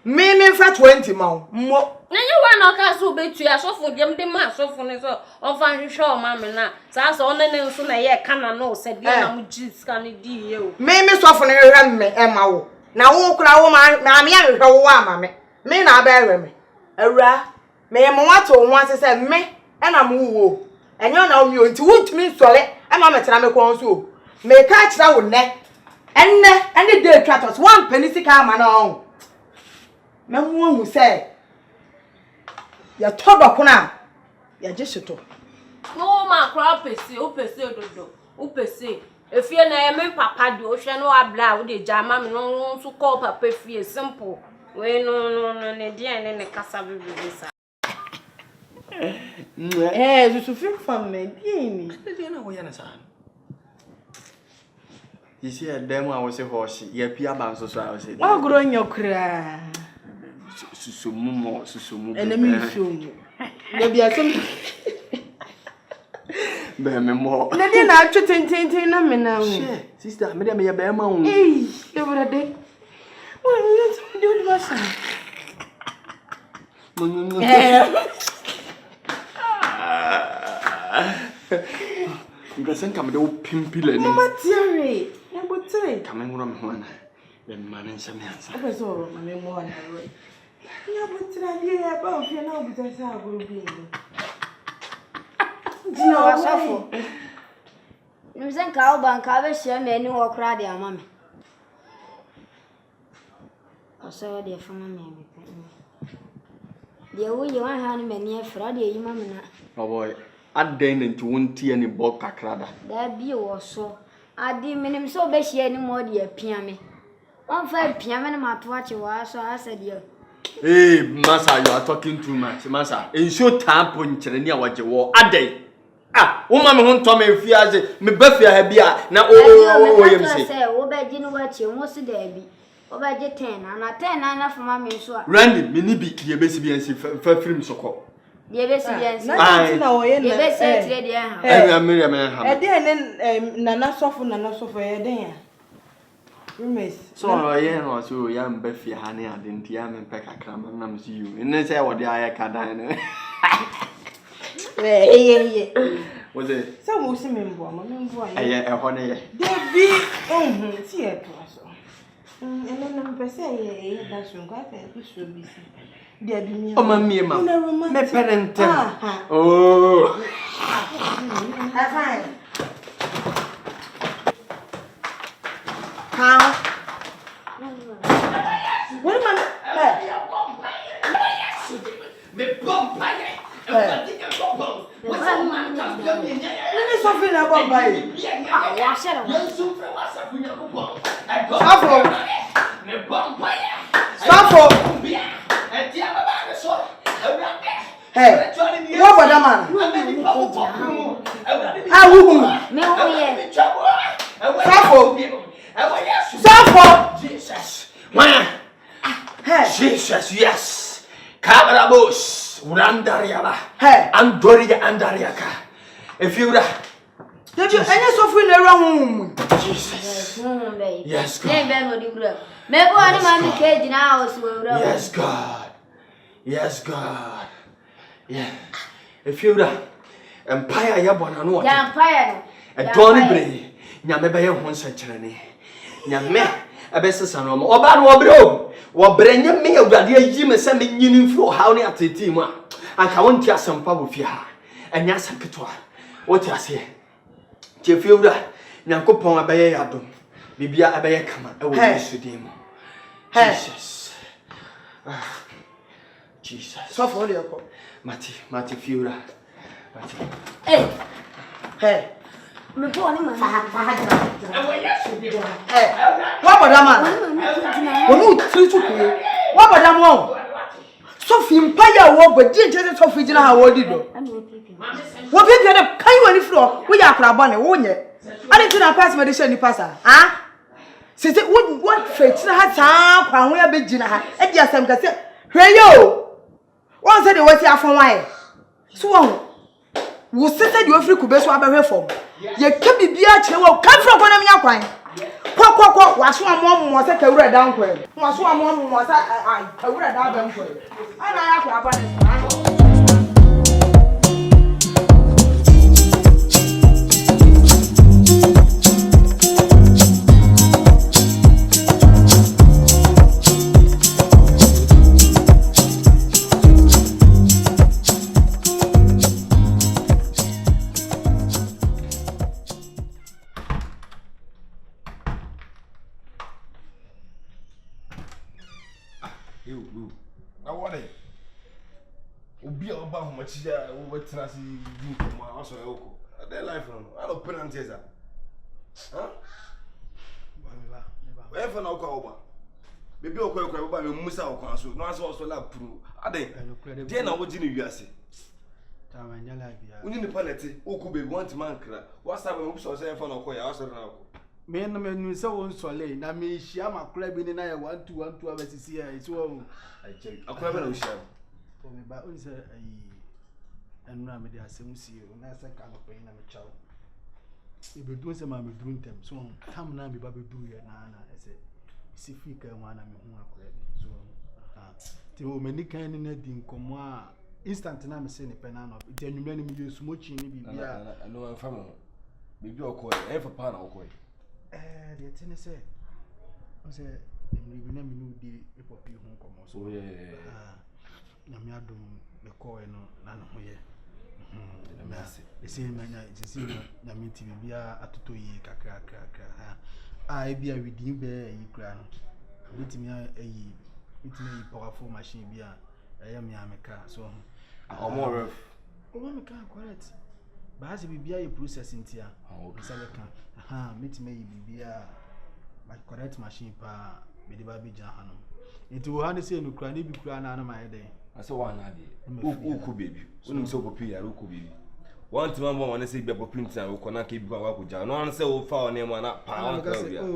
Speaker 6: Me for 20 mile. Mo.
Speaker 4: Na you want no caso be to so for dem the man so for so on fan show man na. Sa so on na so na ye kana no se dia na mo gis kan di ye o.
Speaker 6: Me so for na hwe me e ma wo. Na wo kura wo ma me ya hwe wo ama me. Me na ba hwe me. Awura me mo wato ho asese me e na mo wo. Enyo na wo nti wutumi sole e ma me tena me kon so. Me ka kira wo ne. Enne dey tratos one penny sika ma na on. Me ho hu say ya toba kuna ya jesito.
Speaker 4: No ma crop pese o pese dodo. O pese If you na papa do hwe no abla wo de jama me no so call papa fie simple. We no ne dia ne kasa bebe sa.
Speaker 2: So feel from me, Dini.
Speaker 3: Na wo ya na sa. You see a demo I was a horse, ye pia ban so I was.
Speaker 2: Oh, growing your cry.
Speaker 3: Susumu.
Speaker 2: Enemy show. There be a some.
Speaker 3: Be me more.
Speaker 2: Na dey na atwe tenten na me na.
Speaker 3: Sister, me dey me be ma wo.
Speaker 2: Eh, dey bra dey. Wo you do the massa.
Speaker 3: Ngase nka me dey pimpile ni.
Speaker 2: Mama tiare. Na botre.
Speaker 3: Ka me ngoro me ho na. Be ma ne nsa me ansa.
Speaker 2: Obe so ma me mo na ro. Ya botre dey e ba ofie na obuta sa agoro bi ni.
Speaker 5: Dino wasafo. Nimzen ka obanka be hye me ni wo kra de ama me. Oso de fama me be pe. De wo ye wan ha ni me ni afra de yi ma me na.
Speaker 3: Oh boy. Aden nti wontie ni bo kakrada.
Speaker 5: Da bi wo so. Adi minim so be hye ni mo de apia me. On fa apia me na mato ache wa so asade.
Speaker 3: Hey, Masa, you are talking too much. Masa, in show time punch ni awaje wo aden. Ah, woman me ho to me fiaze, me ba fia ha bia na o yem say.
Speaker 5: Wo ba gi no wa che mo se da bi. Wo ba gi 10 na 10 na fama me so a.
Speaker 3: Randy, me ni bi ye besi bi ansi fa film soko.
Speaker 5: Ye besi bi ansi.
Speaker 2: Na wo ye na.
Speaker 5: Ye besi tire de ha.
Speaker 3: Me ha.
Speaker 2: E dey ne nana sofo ye den ya.
Speaker 3: So ye no so ya mba fia ha ne adenti ya me peka krama na me see you. Ne say wo de aye kadan ne.
Speaker 2: Ye.
Speaker 3: Was it?
Speaker 2: So mo si me mbo ya.
Speaker 3: Eh ho ne ye.
Speaker 2: Debi, ti e to so. Ene na mpese ye da so nka fa ku so bi si. Debi mi.
Speaker 3: O ma mi ma. Me parentem. Oh.
Speaker 2: Fine. How? What man?
Speaker 3: Me bomba ye.
Speaker 2: Let me suffer na bomba ye.
Speaker 5: Ah, wa shara.
Speaker 2: Safo.
Speaker 3: Me bomba ye.
Speaker 2: Safo. Hey. What about that man? Ah, who?
Speaker 5: Me wo ye.
Speaker 2: Safo. Safo.
Speaker 3: Jesus. Why?
Speaker 2: Hey.
Speaker 3: Jesus, yes. Kabarabos. Urandariaba.
Speaker 2: Hey.
Speaker 3: Andoria andariaka. If you
Speaker 2: Did you any suffer in the wrong?
Speaker 3: Jesus. Yes, God.
Speaker 5: Ne be no di bro. Me go ani ma mi ke jina house we bro.
Speaker 3: Yes, God. Yes, God. Yeah. If you empire ya bona no.
Speaker 5: Ya empire no.
Speaker 3: E doni bre. Nyame be ye ho nsakyerene. Nyame abesesa no oba no obro. Wo brenya me awurade ayi me se me nyini mfiri hawo ne ateti mu a. Anka wonti asempa wo fi ha. Anya saketo a. Woti ase. Che fiura nyankopon abaye yadom. Bibia abaye kama e wo Yesu din mu. Jesus. Jesus.
Speaker 2: So for the yako.
Speaker 3: Mati fiura. Mati.
Speaker 2: Hey.
Speaker 5: Me po ani ma.
Speaker 2: Hey. What about that man? Onu tritu what about that one? So fi empire wo go di je so fi jina ha wo di do. Wo bi de kan you any floor. Wo ya akra bone wo nye. Ade ti na pass medication ni passa. Ah? Sisi what faith na ha ta kwa ho ya be jina ha. E di asem ka se hwe yo. Won say de what afon wan. So wo sese de ofri kube so abehwe fom. Ye ke bibia kire wo kan fro kwana mnya kwan. Kwa waso amom se kawura dan kwan. Waso amom se ai kawura dan ban kwan. Ana ya kwa aba ne.
Speaker 8: Obi oba ho machiya wo wetina si du ko ma aso e oko. That life no. I don't penalty za. Huh? Where for now, Coba? Baby, okay, by me, Musa or Council, no answer also lab proof. Are they? Then I would you see. We need the penalty, who could be one man. What's up? Oops, or say for no coy, I now.
Speaker 9: Men knew so on Soleil. Now, me, Shama club in I 1 to 1 to hours here. It's all
Speaker 8: I check. A clever sham.
Speaker 9: For me, but was and Ramadi has some see, and that's a kind of pain and a child. If you do some, I'm doing them. So come now, be Baby do your Nana. I said, see, Fika one, I'm so. The woman, the kind in a ding come instant, and I'm saying a penano. Genuinely, you smooching, I know I'm family. Maybe you're coy, ever pan or coy. The Tennessee was a remember the epoch home come also. Namiadum, the coy, no, none of here. The same man, it's a Namiti be a to ye, crack. I be a redeem bear, ye crown. With me a powerful machine beer. I am Yamaka, so or more of Omaka, correct. But as it be a processing tier, meet me be a correct machine pa Baby Jahanum. It will hardly say no cranny be crown on my day. I saw one idea. Who could baby? Wouldn't so be a who be. One to one want to say Bebo Prince and Okona keep going with John. No one say far name one up. Oh,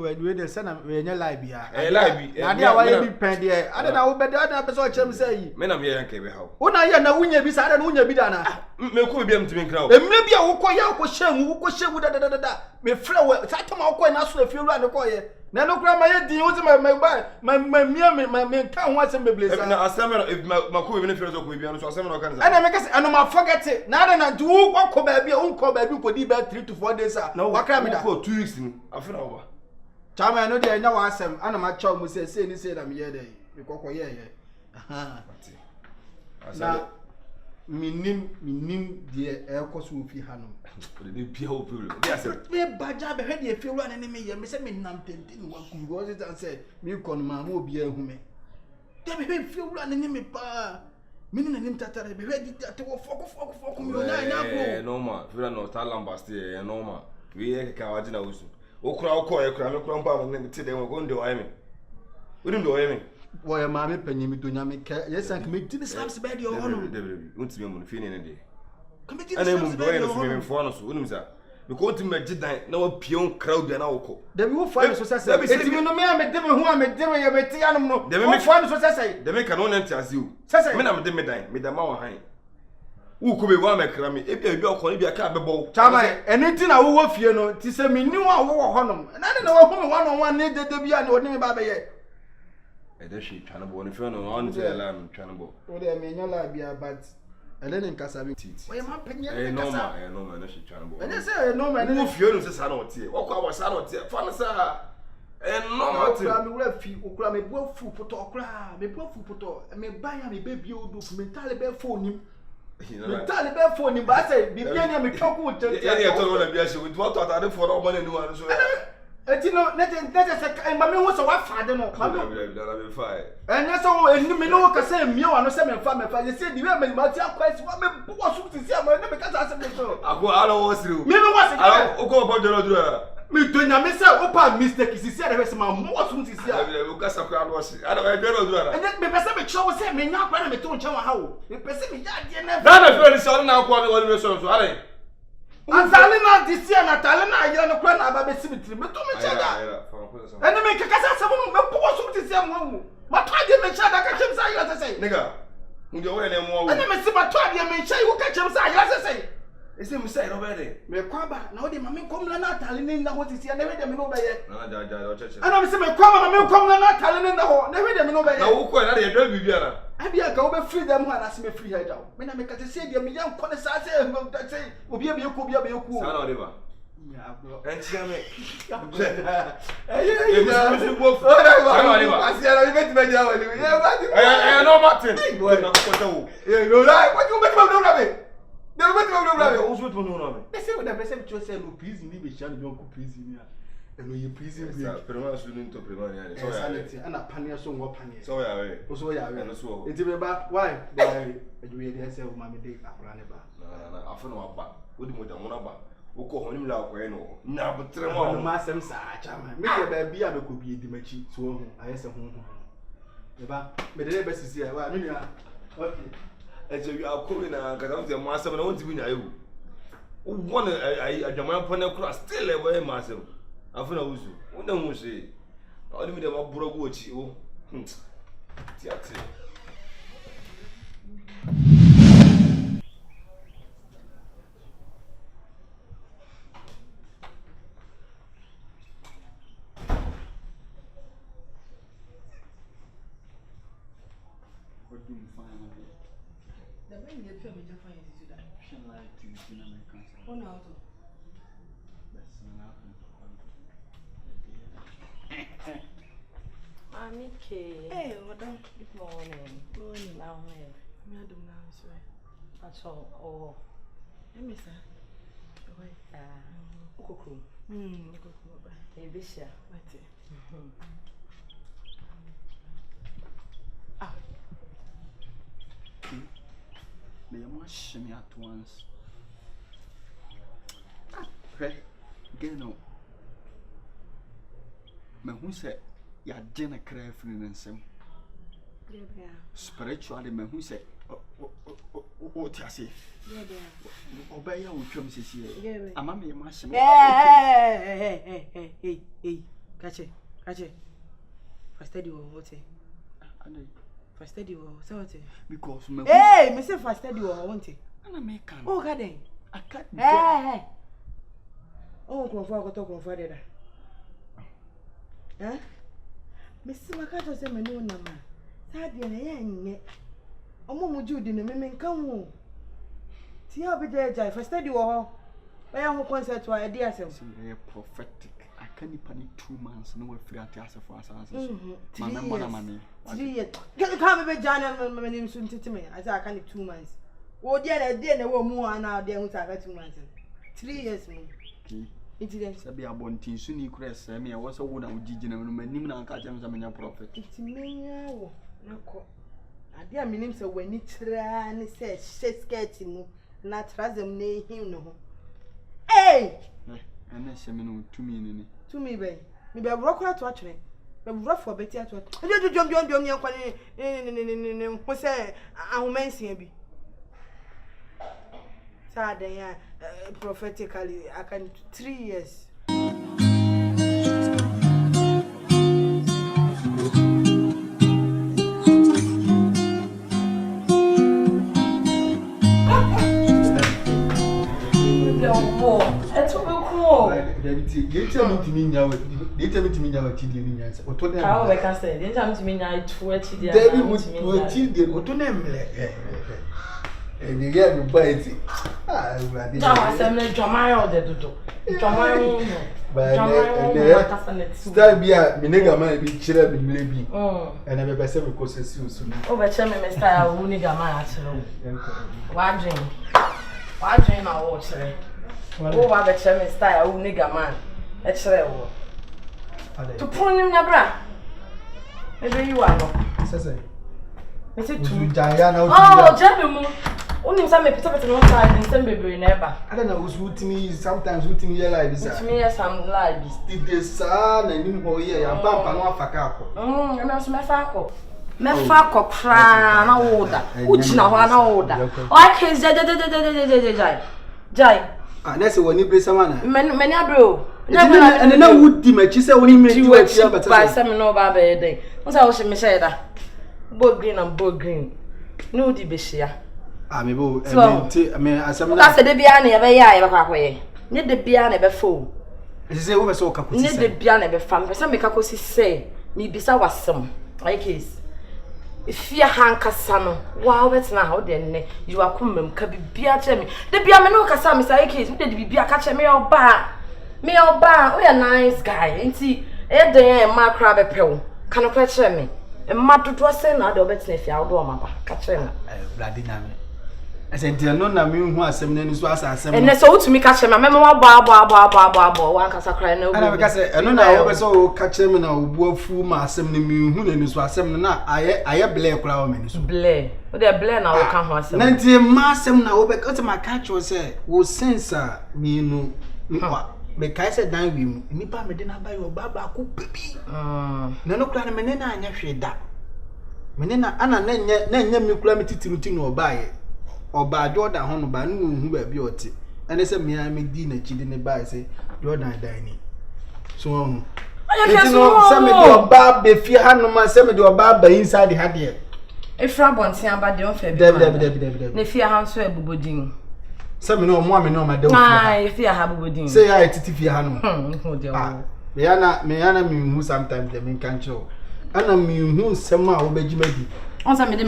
Speaker 9: and the son of Rena Libya. A Libya. I don't be pendy. I don't know better than episode say. Men of your cave how. When I know when you be sad and when you be done. May could be to me crowd. Maybe I will call you shame who could share with that. Me flower, Satom coin as if you run the coy. Nano grandma, the use my town was in the place. I summon if my cool even if you're so quick, so several kinds. And I guess I know my forget it. Now I do what could be uncle baby could be back 3 to 4 days. No, what can I go 2 weeks? I feel over. Charm, I know they know I am. And my child will say, he said, I'm here. Because, yeah. Now, minim the air course will be Hanum. The pure people. Yes, Baja had a few run enemy. Miss Minamton didn't want to go and say, you con my will be a woman. There be few run enemy pa. Meaning him tatter be ready to walk. No more. We are not Talambasti and no more. We are Kawajina also. O crowd call a crown of crump and tell them we're going to Amy. We don't do Amy. Why, mammy, penny me to Yamika? Yes, I can make this house bed your honor. Won't be on the feeling in a day. And I will go in for us, wouldn't say. Because to make it no peon crowd and alcohol. They will find success. Let me say, you know me, I'm a devil who I'm a devil, I'm a tiano. They make fun success. They make an enter as you. Says I mean, I'm a demedine, made a mouth high. Who could be one make crammy if you're going to be a cabable? Tama, anything I will fear no, tis a me new honor. And I don't know who 1 needed to be an ordinary baby yet. She Chanabo, if you're on the alarm, Chanabo. Oh, they may not like but and then in Casavi. Why am I paying a no man, she Chanabo. And I say, no man, if you're not a not here. What was I not here? Fanasa. And no, I'm a few, me both food for talk, me both food for talk, me buy me baby, you do me Taliban phone him. Taliban phone him, but I say, be me talk with what I did for all money. You know, let us say, Mammy was a wife, I don't know. And that's all, and you know, I say, you are not saying, family, you said, you have made my quest. What was to see, I because I said, I go out of through. Me, I'll go about the road. Me, do not miss out upon mistake. He said, I was my most soon to see. Because I crowd was, I don't know. And then, me, show was saying, me, not when I don't show how. You perceive me, that is very sorry now, quite one resource, are they? I'm telling you this year, I'm telling you, you're not going to have a cemetery. But don't mention that. And they make a cassa, someone will pause with the same one. But I didn't mention that I catch him, I say, nigga. You're wearing more. And I see my 12 year mention you catch him, I say. It's him say already. Me kwaba na odi mama kom na atale na ho tisi na we dem no be ye. Na church. And I say me kwaba mama kom na atale na ho na we dem no be ye. Na wo ko na de do bibia na. Abia ka wo be free dem ho na se me free head down. Me na me ka say dem me yan ko ne sa say obi e be yoku obi e be yoku. Sa na odi ba. Ya bro. Entia me. Eh you go for. Sa na odi ba. Asia na be ti ja wali. Eh no Martin. Na ko ta wo. Eh no right. What you make me do na me? They went to the also to know. They say with the person to say no prison, be shan don't go prison. And no you prison be. Prema student to prema ya. So ya. And a pania so go pania. So ya we. So ya we. And so. It be ba why? Why? You dey say o ma me dey akura ne ba. Na afa no aba. Odi mo da mo na ba.
Speaker 8: Uko honi mla ko eno. Na butre mo.
Speaker 9: Oh ma sem sa chama. Me ke ba bia be ko bi di machi so ho ayese ho ho. E ba me de be sisi e wa me nua. Okay.
Speaker 8: Eje wi akori na ka tam se mo asem na wonti bi nya ewu. Won adwaman pone kura still e boy ma asem. Afuna wusu. Wona hu se. Oni mi de ma burogu ochi o. Tiate.
Speaker 2: The way you feel me just fine is that. Oh no. Hey, what on? Good morning. Morning. Now, me do now, sir. That's all. Oh, let me say. Wait, Coco. Coco. Hey, Bishia. Wait. Ah.
Speaker 9: They must me at once. Okay. Get no. Me who said ya dinner crave in Nsawam.
Speaker 2: Yeah.
Speaker 9: Spiritually, me who said what I say. Yeah. Obey your chum says here. Yeah. I'm a mere master.
Speaker 2: Hey. Catch it. First study what? First study what?
Speaker 9: Because me.
Speaker 2: Hey, me say first study what?
Speaker 9: And I make can.
Speaker 2: Oh, God, I
Speaker 9: can't.
Speaker 2: Hey. Oh, come for that. Huh? Mr. Makato say me no nama. Sadia na ye. Omo muju di ne me nkan wo. Ti abi dey jai for study wo ho. Why ho concert wa e dey asem.
Speaker 9: Prophetic. I can't pani 2 months no we free at as for us. Mama.
Speaker 2: 3 years. Can me be jana me nim so ntiti me. I say I can't 2 months. Wo dey na wo mu ana dey hu say 2 months. 3 years me.
Speaker 9: Okay. Sabi abontin so ni kura se me wo so wo na ugigi na manim na nka jam zamanya prophet
Speaker 2: itimenya wo nako ade a menim se wani tira ne se skirt mu na trazem na ehim no ho
Speaker 9: ana se me no tumi
Speaker 2: be me be bro kura to atwere be bro fo beti ato jom yan kwani ne ho se ahomansia bi Sadia prophetically I can 3 years.
Speaker 9: You get me buy it. Ah,
Speaker 7: I said, "No, Jamaica, the do. Jamaica,
Speaker 9: Star be a nigga man be chiller be maybe. And I be say because it's you soon.
Speaker 7: Over Chemi, Mr. Nigga man, actually. Why dream I watch it? Over the Chemi style, nigga man, actually. To pull him your bra. Maybe you are not.
Speaker 9: Say,
Speaker 7: oh, Jemmy. Only some people put on side and send baby never.
Speaker 9: I don't know who's with me, sometimes with me like this.
Speaker 7: With me, some lives.
Speaker 9: Did the sun and him go here and papa no fakako.
Speaker 7: And that's my fako. My fako cry na order. Which na wana order. I can't jai.
Speaker 9: Ah, that's when you play someone.
Speaker 7: Many bro.
Speaker 9: And now would the match say when he made you a
Speaker 7: by some no baba day. What's I was me say that? Both green and both green. No di besia.
Speaker 9: I mean, as I'm
Speaker 7: not the Biane ever ya, need the Biane ever fool.
Speaker 9: Say over so capu.
Speaker 7: Need the Biane ever fam. Some make a say, me bisa was some. Like is. If you hanka sano, wow, it's now then you are come, can be beer me. The Biamano Cassam is like case, did be a catcher me or bar. Me or bar, we a nice guy, ain't he? Day, my crab a pill. Can catch me. And Matu to a send out of it if you are catching.
Speaker 9: Bloody name. I said, no, na me who has some names was as some.
Speaker 7: And so to me catch him, I remember one cast a cry. No,
Speaker 9: and I said, I don't know, I saw catch him and I will fool my assembly who is was some. Now I blare clown.
Speaker 7: Blare, but they're blare now. Come on,
Speaker 9: 90 massam now because my catch was will censor me no. Because I dine with me, Nipa Medina by your Baba cook baby. No clan menena and yashi that. Menena Anna Nanya Muclamity routine or buy it. Or by Jordan Hon by noon who were beauty. And they said, me, I make dinner, she didn't buy, say, Jordan dining. So, some of your barb, if you had no man, some of your barb inside the head yet.
Speaker 7: A frabon, say about the unfair, the fear house where Bubodin.
Speaker 9: Some no more, no, my dog.
Speaker 7: If you have Bubodin,
Speaker 9: say I titify Hanu. Mayana, me who sometimes the main control. And I mean, who somehow will be Jimmy. I believe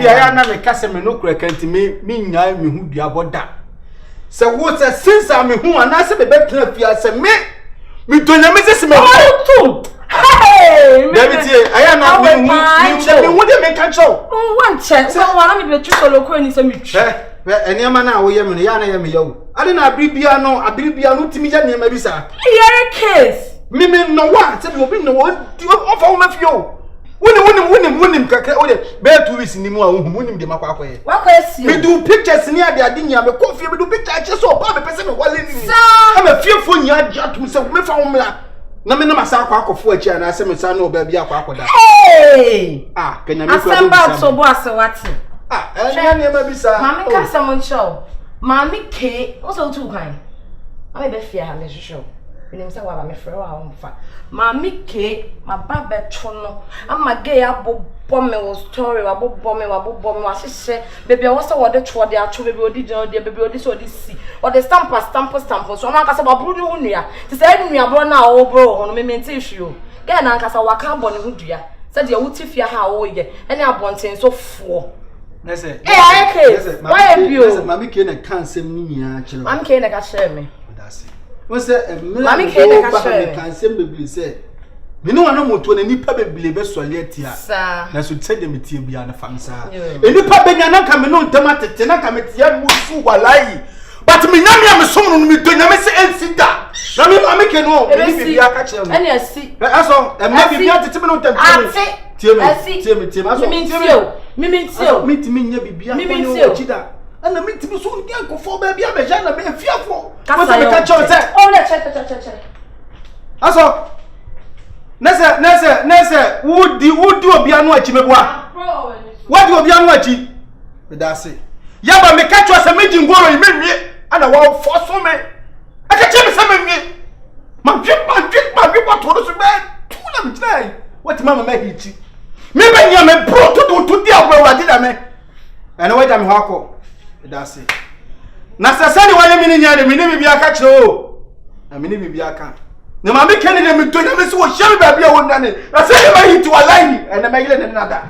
Speaker 9: I am not a customer no crack to me, I mean who be about that. So what's a sense I mean who and I said the better if you say me don't know Mrs. Too. Hey, I am not going to make control.
Speaker 7: One chance, I want to be a local in some much.
Speaker 9: And Yamana, we am Yana yo. I didn't agree piano, I believe piano to me, maybe, sir.
Speaker 7: You're a case.
Speaker 9: Mimi no one, said you be no one, you offer one of you. Win him, bear 2 weeks in the morning, win him the Macquarie. What question? We do pictures near the Adinia, but coffee, we do pictures just so bad, person of one. I'm a fearful young judge who said, me found me. No, me no, my son, quack of 4 chair, and I said, my son, no baby, I quack. Hey! Ah, can you make a so boss? What's it? Ah, and maybe, sir. Mammy, can someone show? Mammy K, also too kind. I may be fear, I show. I'm a friend. Mammy K, my baba chono. I'm a gay abo bomb story about bomb, as she said, baby, I was so what the trod they are true, baby, baby, this or this see, or the stamper, so I'm not about Bruno Unia. To say, me, I brought now, oh, bro, on me maintain you. Get an Ankasa Wakambon Hudia, said you would if you how old ye, and I want so four. That's it. Why have you? Mammy can't say me, I'm can't share me. That's it. What's that? Mammy can't simply say, you know, I know what any public believer so yet here. That's what said them to be on a fan, sir. Any public are not coming on tomato, Tenaka, young Musu, Walai. But me, I'm a son of me, don't you say anything that? I make it all. Maybe I catch them. And yes, see, that's all. And maybe you have to tell me, and the meat to soon get for baby. I'm a jana, be fearful. What's the catch on that? Oh, let's check. That's all. Nessa, would do a piano at Chimabua? What do a piano at? That's it. Yaba me catch us a meeting war in me, and I won't force for me. I can tell you something. My people told us about 2 of them. What Mamma may hit you? Maybe I'm a bro to deal where I did. I mean, and wait, I'm Hako. That's it. Nasa sani wale mini bi aka chiro. Na mini bi aka. Na mama kene na mito na mesi wo shame ba bia won nane. Na say ma hit wallahi and na yile na nada.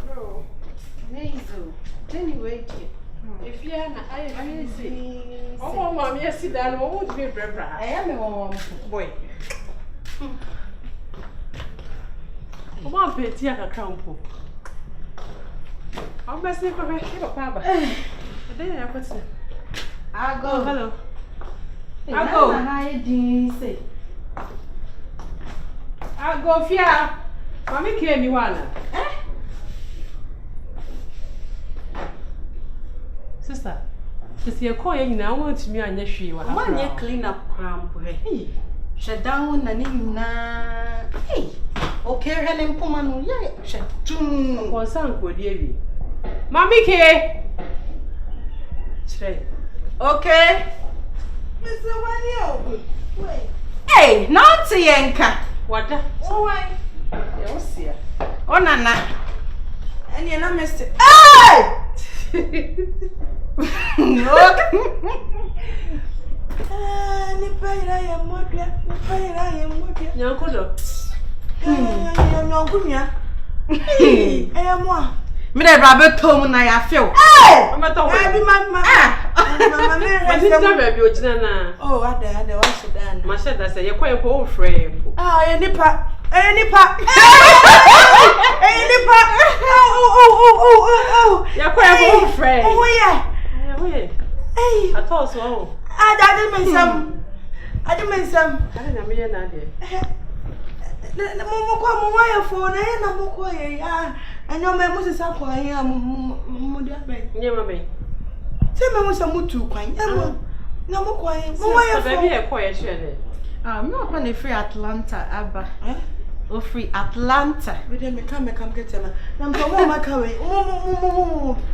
Speaker 2: Bro. Nezo. Anyway, if you na I see. Oh mama, me sit down. What would be bra? I am a boy. Come on, Betty, I can't. I'm going to see if I can keep a papa. I go. Hello. I go. I go, Fia. Mommy came, you want sister. Just your coin now. Want me on your shoe. I want you clean up cramp. Hey, shut down and in. Hey, okay, Helen Puman. Yeah, shut down. Was Uncle Davy. Mommy K. Okay. Mr. Wanyo. Wait. Hey, not to Yanka. What? Oh, why? You'll see. Oh, Nana. And you're not Mr. Hey! Look. Nipaira ya modya. Nyankodo. Nyankunya. Hey, moi. Me dey brabe tom na ya feel. Hey! Mama tom. Eh bi mama. Mama me. What is that baby ogina na? Oh, ade wa shedan. Ma sheda say ye kwen ko o frame. Ah, ye nipa. Nipa. Nipa. Oh.
Speaker 7: You're quite a friend.
Speaker 2: Oh, yeah.
Speaker 7: Hey. I told so.
Speaker 2: I didn't mean some. I didn't mean some.
Speaker 7: I didn't mean that.
Speaker 2: The Momo wire phone, and I'm quiet. And your man was a quiet. Never me. Tell me what's a mood to quiet. No more quiet.
Speaker 7: Maybe a quiet share.
Speaker 2: I'm not going to free Atlanta, Abba. Oh, free Atlanta. We didn't come get them. I'm going to carry.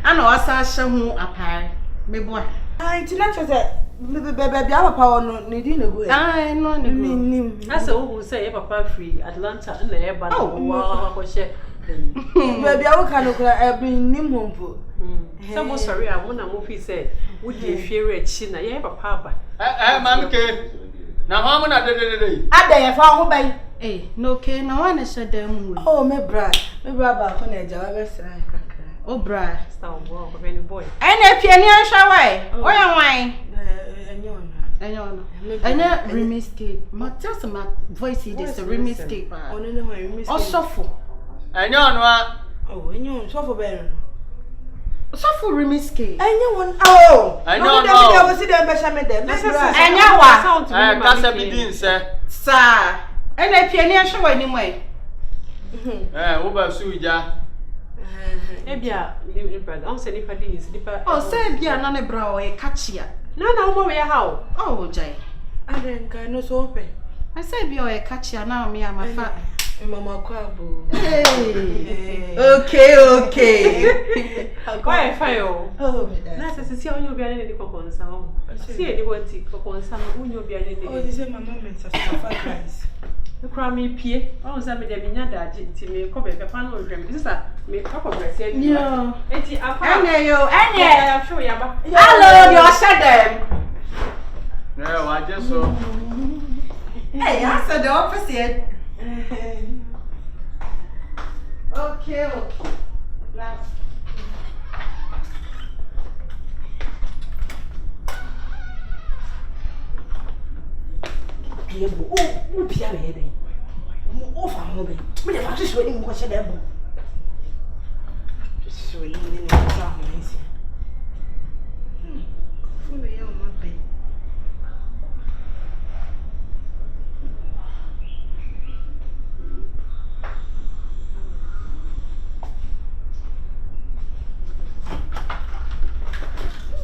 Speaker 2: I know I saw who a pie. Maybe boy. I did not say, baby, our power needing a good. I know.
Speaker 7: That's all who say Papa free Atlanta and the air, but oh, share.
Speaker 2: Baby, I can't bring him home.
Speaker 7: Some sorry, I want to move. He said, would you fear it? China, you have a papa.
Speaker 3: Mamke. Now, how many day?
Speaker 2: I dare found by.
Speaker 6: Eh, no, okay, no one is shut them.
Speaker 2: Oh, my brother, on a job.
Speaker 6: Oh, brad.
Speaker 7: Stop walk of any boy.
Speaker 6: And a piano shower. Where am I? I know, remistake. Just my voice is a remistake. Oh, suffer.
Speaker 3: I know.
Speaker 2: Oh, and you suffer better.
Speaker 6: Suffer remistake.
Speaker 2: I know. Oh,
Speaker 3: I know.
Speaker 2: I was there, but
Speaker 6: I know what.
Speaker 3: I can't be sir.
Speaker 6: Sir, and a piano shower anyway.
Speaker 3: Over Suja.
Speaker 7: Ebia, I'm saying if I didn't.
Speaker 6: Oh, say, be another brow, a catchier.
Speaker 7: No, more how.
Speaker 6: Oh, Jay.
Speaker 2: I didn't know so open.
Speaker 6: I said, be a catchier now, me and my father.
Speaker 2: Mamma Quabo.
Speaker 6: Okay.
Speaker 7: Why I fail?
Speaker 2: Oh,
Speaker 7: that's a see on your behind the cocoon sound. See anyone take cocoon sound when you're behind the.
Speaker 2: Oh, this is my moment of sacrifice.
Speaker 7: You cry me, Pierre. Oh, some of them in your dad, Timmy, Cobbett, the panel dream. This is a make up of it.
Speaker 6: No.
Speaker 7: And
Speaker 6: I'm
Speaker 7: sure you have.
Speaker 6: hello, you're shut them.
Speaker 3: No, I just saw.
Speaker 6: Hey, I said the opposite. Okay. Last.
Speaker 2: Oh, Pierre, oh, family. We have just waiting for them. Just waiting in the families. Fully on my bed.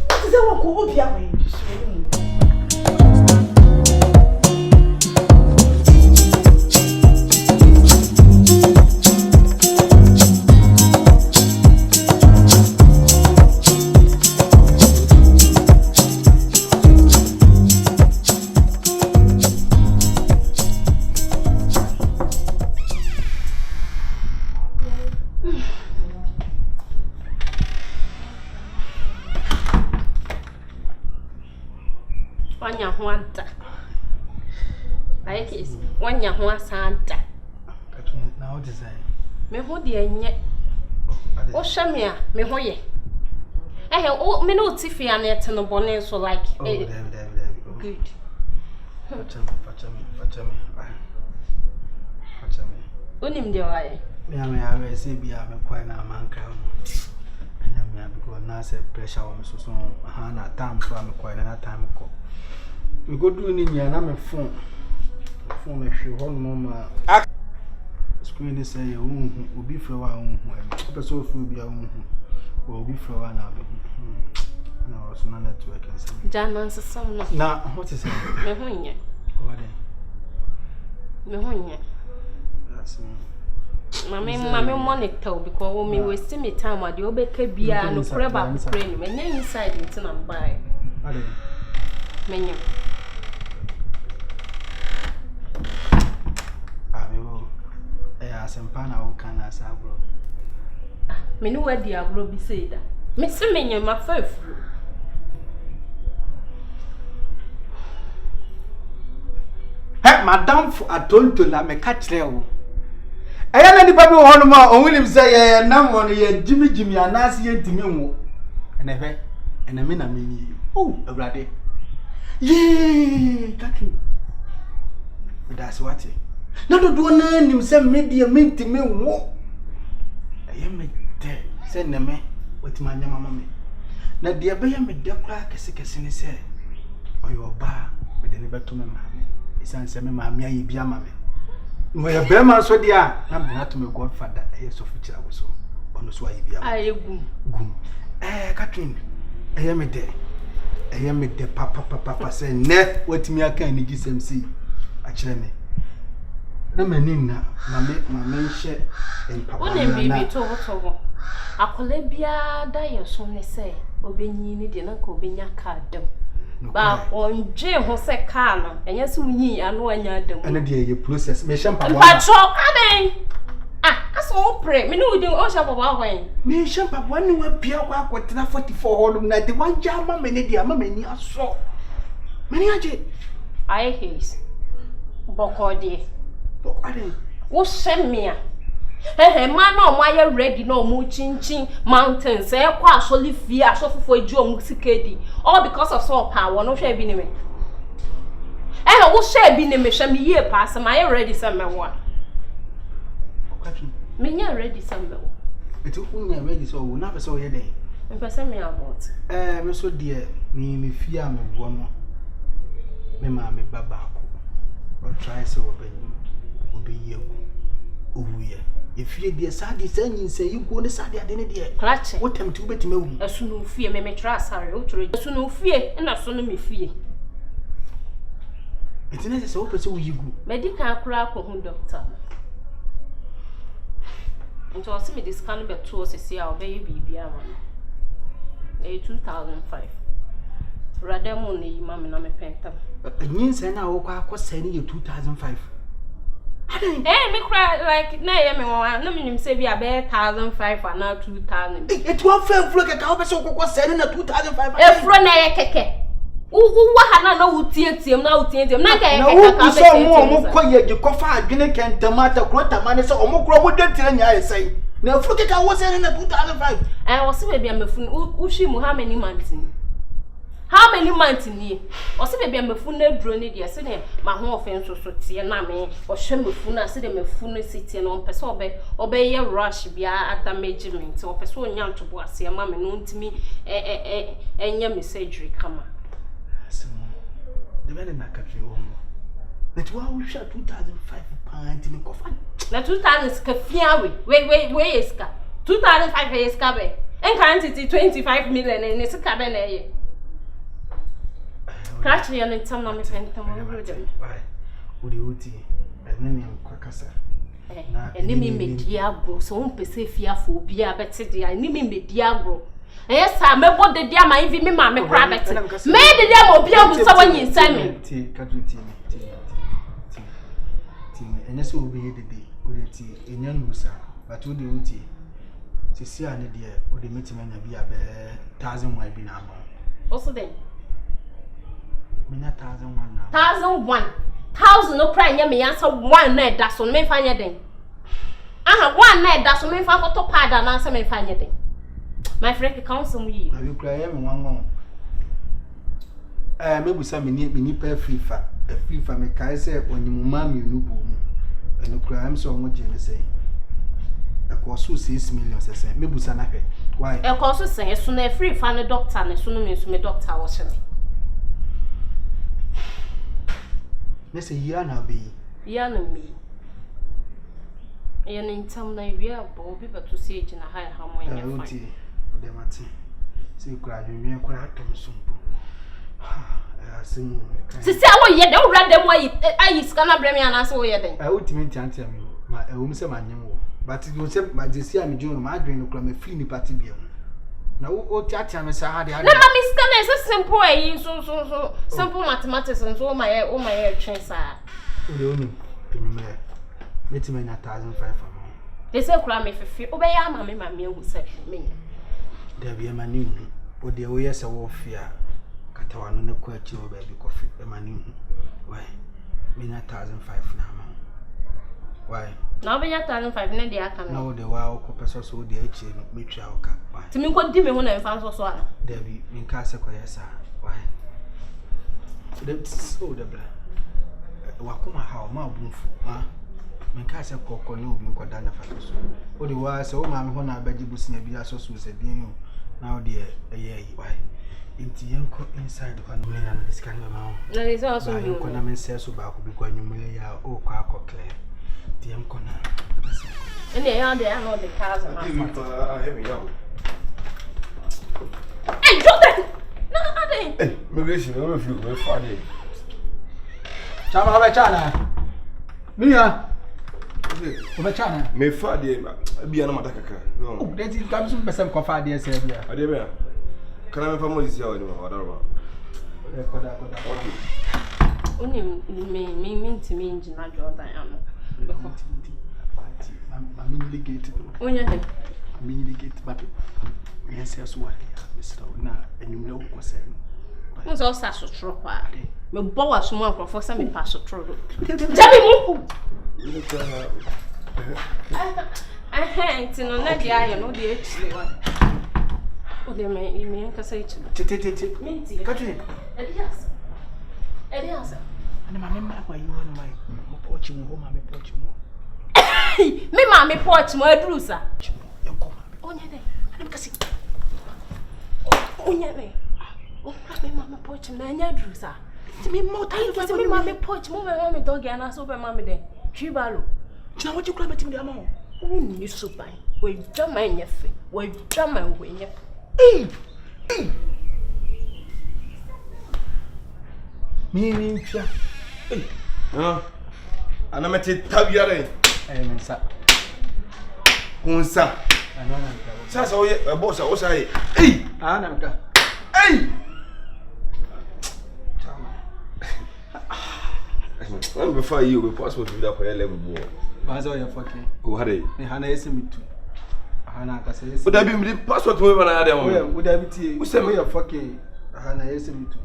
Speaker 2: What is that one called Pierre? Just waiting.
Speaker 4: One young Santa.
Speaker 9: Now design.
Speaker 4: Me who dear yet. Oh, Shamia, me hoye. I have all me no tiffy and yet no bonnet so like.
Speaker 9: Oh,
Speaker 4: good.
Speaker 9: Patch me.
Speaker 4: Unim de eye.
Speaker 9: Me, I will say, be a quite a man crown. And I may because now say pressure on so Hannah time for me quite another time. We go doing in your name phone. Phone if you hold mama. Screen is say, will be for our own. So will be our own. Will be for one hour. No, it's not network.
Speaker 4: Jaman's son.
Speaker 9: Now, what is it?
Speaker 4: Me hoye.
Speaker 9: What
Speaker 4: me hoye.
Speaker 9: That's me.
Speaker 4: Mammy monitor because when we see me time what you obeke bia no creba brain me nya inside into na buy.
Speaker 9: Ade.
Speaker 4: Menyo.
Speaker 9: Abiwo. Asempa na wo kan asa bro.
Speaker 4: Me no wadi agro bi say da. Me se menyo ma fafu.
Speaker 9: Hey, madam for adontola me catch there. Ayana ni papi wo ma ohun nim say ye nam won ye jimi anase ye ntimi nwo ene hwe ene me na meni oh awrade ye kaki that's what Na do na nim se media mentime wo. Aye me de se na me wetima anya mama me. Na de be ye me de kra kese ni se oyo ba me de ne beto me maame. Isan se me maame aye bia mama. Mo ye be ma so dia na me na to me godfather aye so fuchira wo so. Ono so aye bia.
Speaker 7: Aye gum.
Speaker 9: Catherine. Aye me de papa say ne watimi aka ni GSMC a kire me. Na manin na mama nhye empa.
Speaker 7: Wona bibi to ho. Akola bia da yeso ne say obenyi ni de na ka obenya ka adam. Ba onje ho se ka no enye se unyi ano anya adam.
Speaker 9: Ana de ye process me shampa wa.
Speaker 7: Pacho aden. Aso pre me no di o shampa wa hwan.
Speaker 9: Me shampa wa ni wa bia kwa akotena 44 holum na de wan jama me ne de ama me ni aso. Me ni aje.
Speaker 7: I hate. Bokodi.
Speaker 9: Bokodi.
Speaker 7: Wo shemia. Man no my ready no mu chinchin mountains e kwa asoli fie asofofo eju omu sikedi all because of so power no hwe bi ni me wo share bi ni me hwe me ye pass my ready some me wo me nya ready some me wo
Speaker 9: eti unya ready so wo na pese wo ye den
Speaker 7: me pese me about
Speaker 9: me so de me fie am wo no me ma me baba ko o try so obeyi owuye if you dear Sadi saying say you go to Sadi at any dear
Speaker 7: clutch
Speaker 9: what time to bet me
Speaker 7: as soon as fear me trust sorry as soon as fear and as soon me fear
Speaker 9: it's not so person you go
Speaker 7: medical crack or doctor and also me this can be to see our baby 2005 rather money mammy na me penta
Speaker 9: means now I sending you 2005
Speaker 7: me cry like na me one no me say be about 1,500 and now 2,000
Speaker 9: it won't fail flock a cow person go sending a 2,500
Speaker 7: e fro na ye keke wo ha na na wutientem na wutientem na ka ye
Speaker 9: keke ka so mo koye je kofa adwene kentamata krota mane so omokro mo dentire nya yesai na flock ka wo sending a 2,500
Speaker 7: wo se be bia mafun ushi mu how many months ni o se be bia mafun na duro ni de se ne ma ho offense so tie na me o hwe mafun na se de mafun city no pese obe ye rush bia damagement o pese onya ntobo ase ma me no ntimi enya message kama
Speaker 9: the man na country home that wa we share 2,500 pound ni kofa
Speaker 7: na 2,000 ska fiawe we eska 2,500 eska be en kan titi 25 million ni ska be na ye Crash me on some of my friends.
Speaker 9: Why? Would you tea? And then you quackasa.
Speaker 7: And name me diablo, so won't be safe fearful, be a better dear, name me diablo. Yes, I may what the dear my even me, mamma, rabbit. May the devil be able to someone in Simon.
Speaker 9: Tea, and this will be the day, would it tea, in young Musa, but would you tea? To see an idea, would the meeting be a 1,000 might be now.
Speaker 7: Also then.
Speaker 9: 1,001 now.
Speaker 7: 1,000 no cry me answer one night that's on me find den. One night that's on me find for top pad and answer me find den. My friend counsel me.
Speaker 9: Have you cry me one maybe some me pay free fa. A free fa me kai say when you mammy no boom. And no cry am so much you say. Akwasi 6 million say maybe sana pe. Why?
Speaker 7: Akwasi say so na free fa no doctor na so no me so me doctor wo hye.
Speaker 9: Let's say year now be.
Speaker 7: Year no me. Yen in time na we are Bobby but to say in a high how much you find.
Speaker 9: The mati. See cry you cry atom sumpo. Sing.
Speaker 7: Se I wo ye dey read them why I scanner bring me and answer ye den.
Speaker 9: I ultimate answer me. My wo say my nyem wo. But you say my this year me join my dream no kra me free ni party bia. Na wo tiatia me say ha dey. Na
Speaker 7: ma me scanner is simple so simple mathematics and so my train sir.
Speaker 9: Oni me metima na 1,500 for me.
Speaker 7: They say kra me fefe obeya ma me ehu say me.
Speaker 9: There be mani o de wo yesa wo fia katawa no ne ko achi wo ba bi kofi e mani why me na 1,500 na ma why
Speaker 7: na be ya 1,500 na de aka
Speaker 9: na wo de wa o ko peso so de achi me twa o ka why
Speaker 7: ti mi ko di me ho na mfa so ana
Speaker 9: there be me ka se ko yesa why the so the bla wa kuma ha o ma bunfu ha menka se kokko no obi nkoda na fa so o de wa se o ma me ho na abaji busina bi aso so se din o na o de eyi why inti yanko inside one no ya me scan ma
Speaker 4: na is also
Speaker 9: you ko na me se so ba ko bi kwa nyumule ya o kwa ko clear ti yanko na
Speaker 4: and they are there no the cars and hey Jordan no ade
Speaker 8: hey migration we feel we Friday
Speaker 9: chama ha ba chana Mia o chana
Speaker 8: me Friday bia na mataka ka
Speaker 9: oh that is come some person ko Friday say bia
Speaker 8: ade bia kana me family sia o ni ma wadaro
Speaker 9: koda
Speaker 4: okay oni me ntimi njina Jordan ano
Speaker 9: Mami ligate.
Speaker 4: Onya de.
Speaker 9: Mami ligate but yes yes what Mr. Na enyum na ko se.
Speaker 4: Nzo sa sotro kwa. Me bo wa so mo akrofo se me pa sotro. Jabi mu. Ntino na dia ayo no dia echi wa. O de me nka sa echi.
Speaker 9: Tete.
Speaker 4: Minti.
Speaker 9: Katwe.
Speaker 4: Elias.
Speaker 9: Ana mama ma kwa yiwo na mai. Mo pochi mo ma me pochi mo.
Speaker 4: Me ma me pochi mo aduru sa.
Speaker 9: Yanko ma.
Speaker 4: Onya de. Ana kasi. Onya de. Me ma me pochi na nya aduru sa. Ti me mo ta yi me ma me pochi mo me ma me dog ana so be ma me de. Twibalo.
Speaker 9: Tina wo jikura metim de ama wo.
Speaker 4: Uni suban. We drama nyefe. We drama we nyefe.
Speaker 9: Mini pia.
Speaker 8: Ana meti tabiare.
Speaker 9: Mensa.
Speaker 8: Kunsa.
Speaker 9: Anana.
Speaker 8: Sasa oye bossa o sai.
Speaker 9: Ana mka.
Speaker 8: When before you we passport with that level boy.
Speaker 9: Bazo ya fucking.
Speaker 8: O hare.
Speaker 9: Me hana esimitu. Hana ka se.
Speaker 8: O da bi mi passport mo na ya dem.
Speaker 9: O da bi tie. O se me ya fucking. Hana esimitu.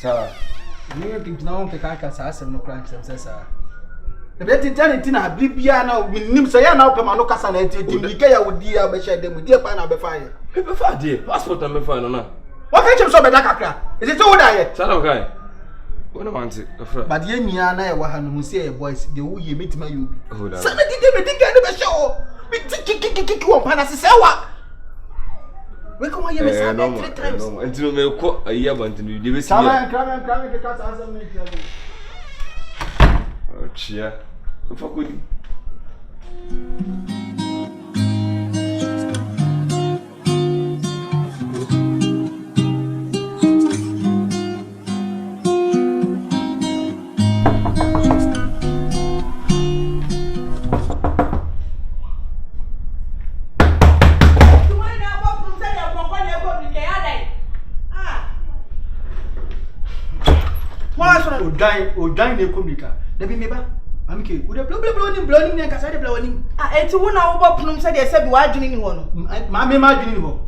Speaker 8: Sa.
Speaker 9: Ni ke na won ke ka sa asem no kran sem sa. E be tintin na bibia na nim se ya na opema no kasa na enti mi ke ya wodi ya be shede mu die pa na be fa ye.
Speaker 8: Be fa die passport na be fa no na.
Speaker 9: Wa ka chem so be da kakra. Is it wo da ye?
Speaker 8: Sa na kai. Wona wanti afra.
Speaker 9: But ye mia na ye wa ha no mu se ye boys de wo ye metima you bi.
Speaker 8: Hold on.
Speaker 9: Sa na dide me dinga ne be show. Bi tiki won pa na se wa. We come here me say 3 times.
Speaker 8: No, until me ko ayi abantu ni de be see.
Speaker 9: Come ke ka sa asem ni tell.
Speaker 8: Oh chia. Fakudi.
Speaker 9: Odan ne komika. Da bi me ba. Amke, wo de blo ni nka sa de blo ni.
Speaker 2: Enti wo na wo bopnum se de se bi wa adwene ni ho no.
Speaker 9: Ma me ma adwene ni ho.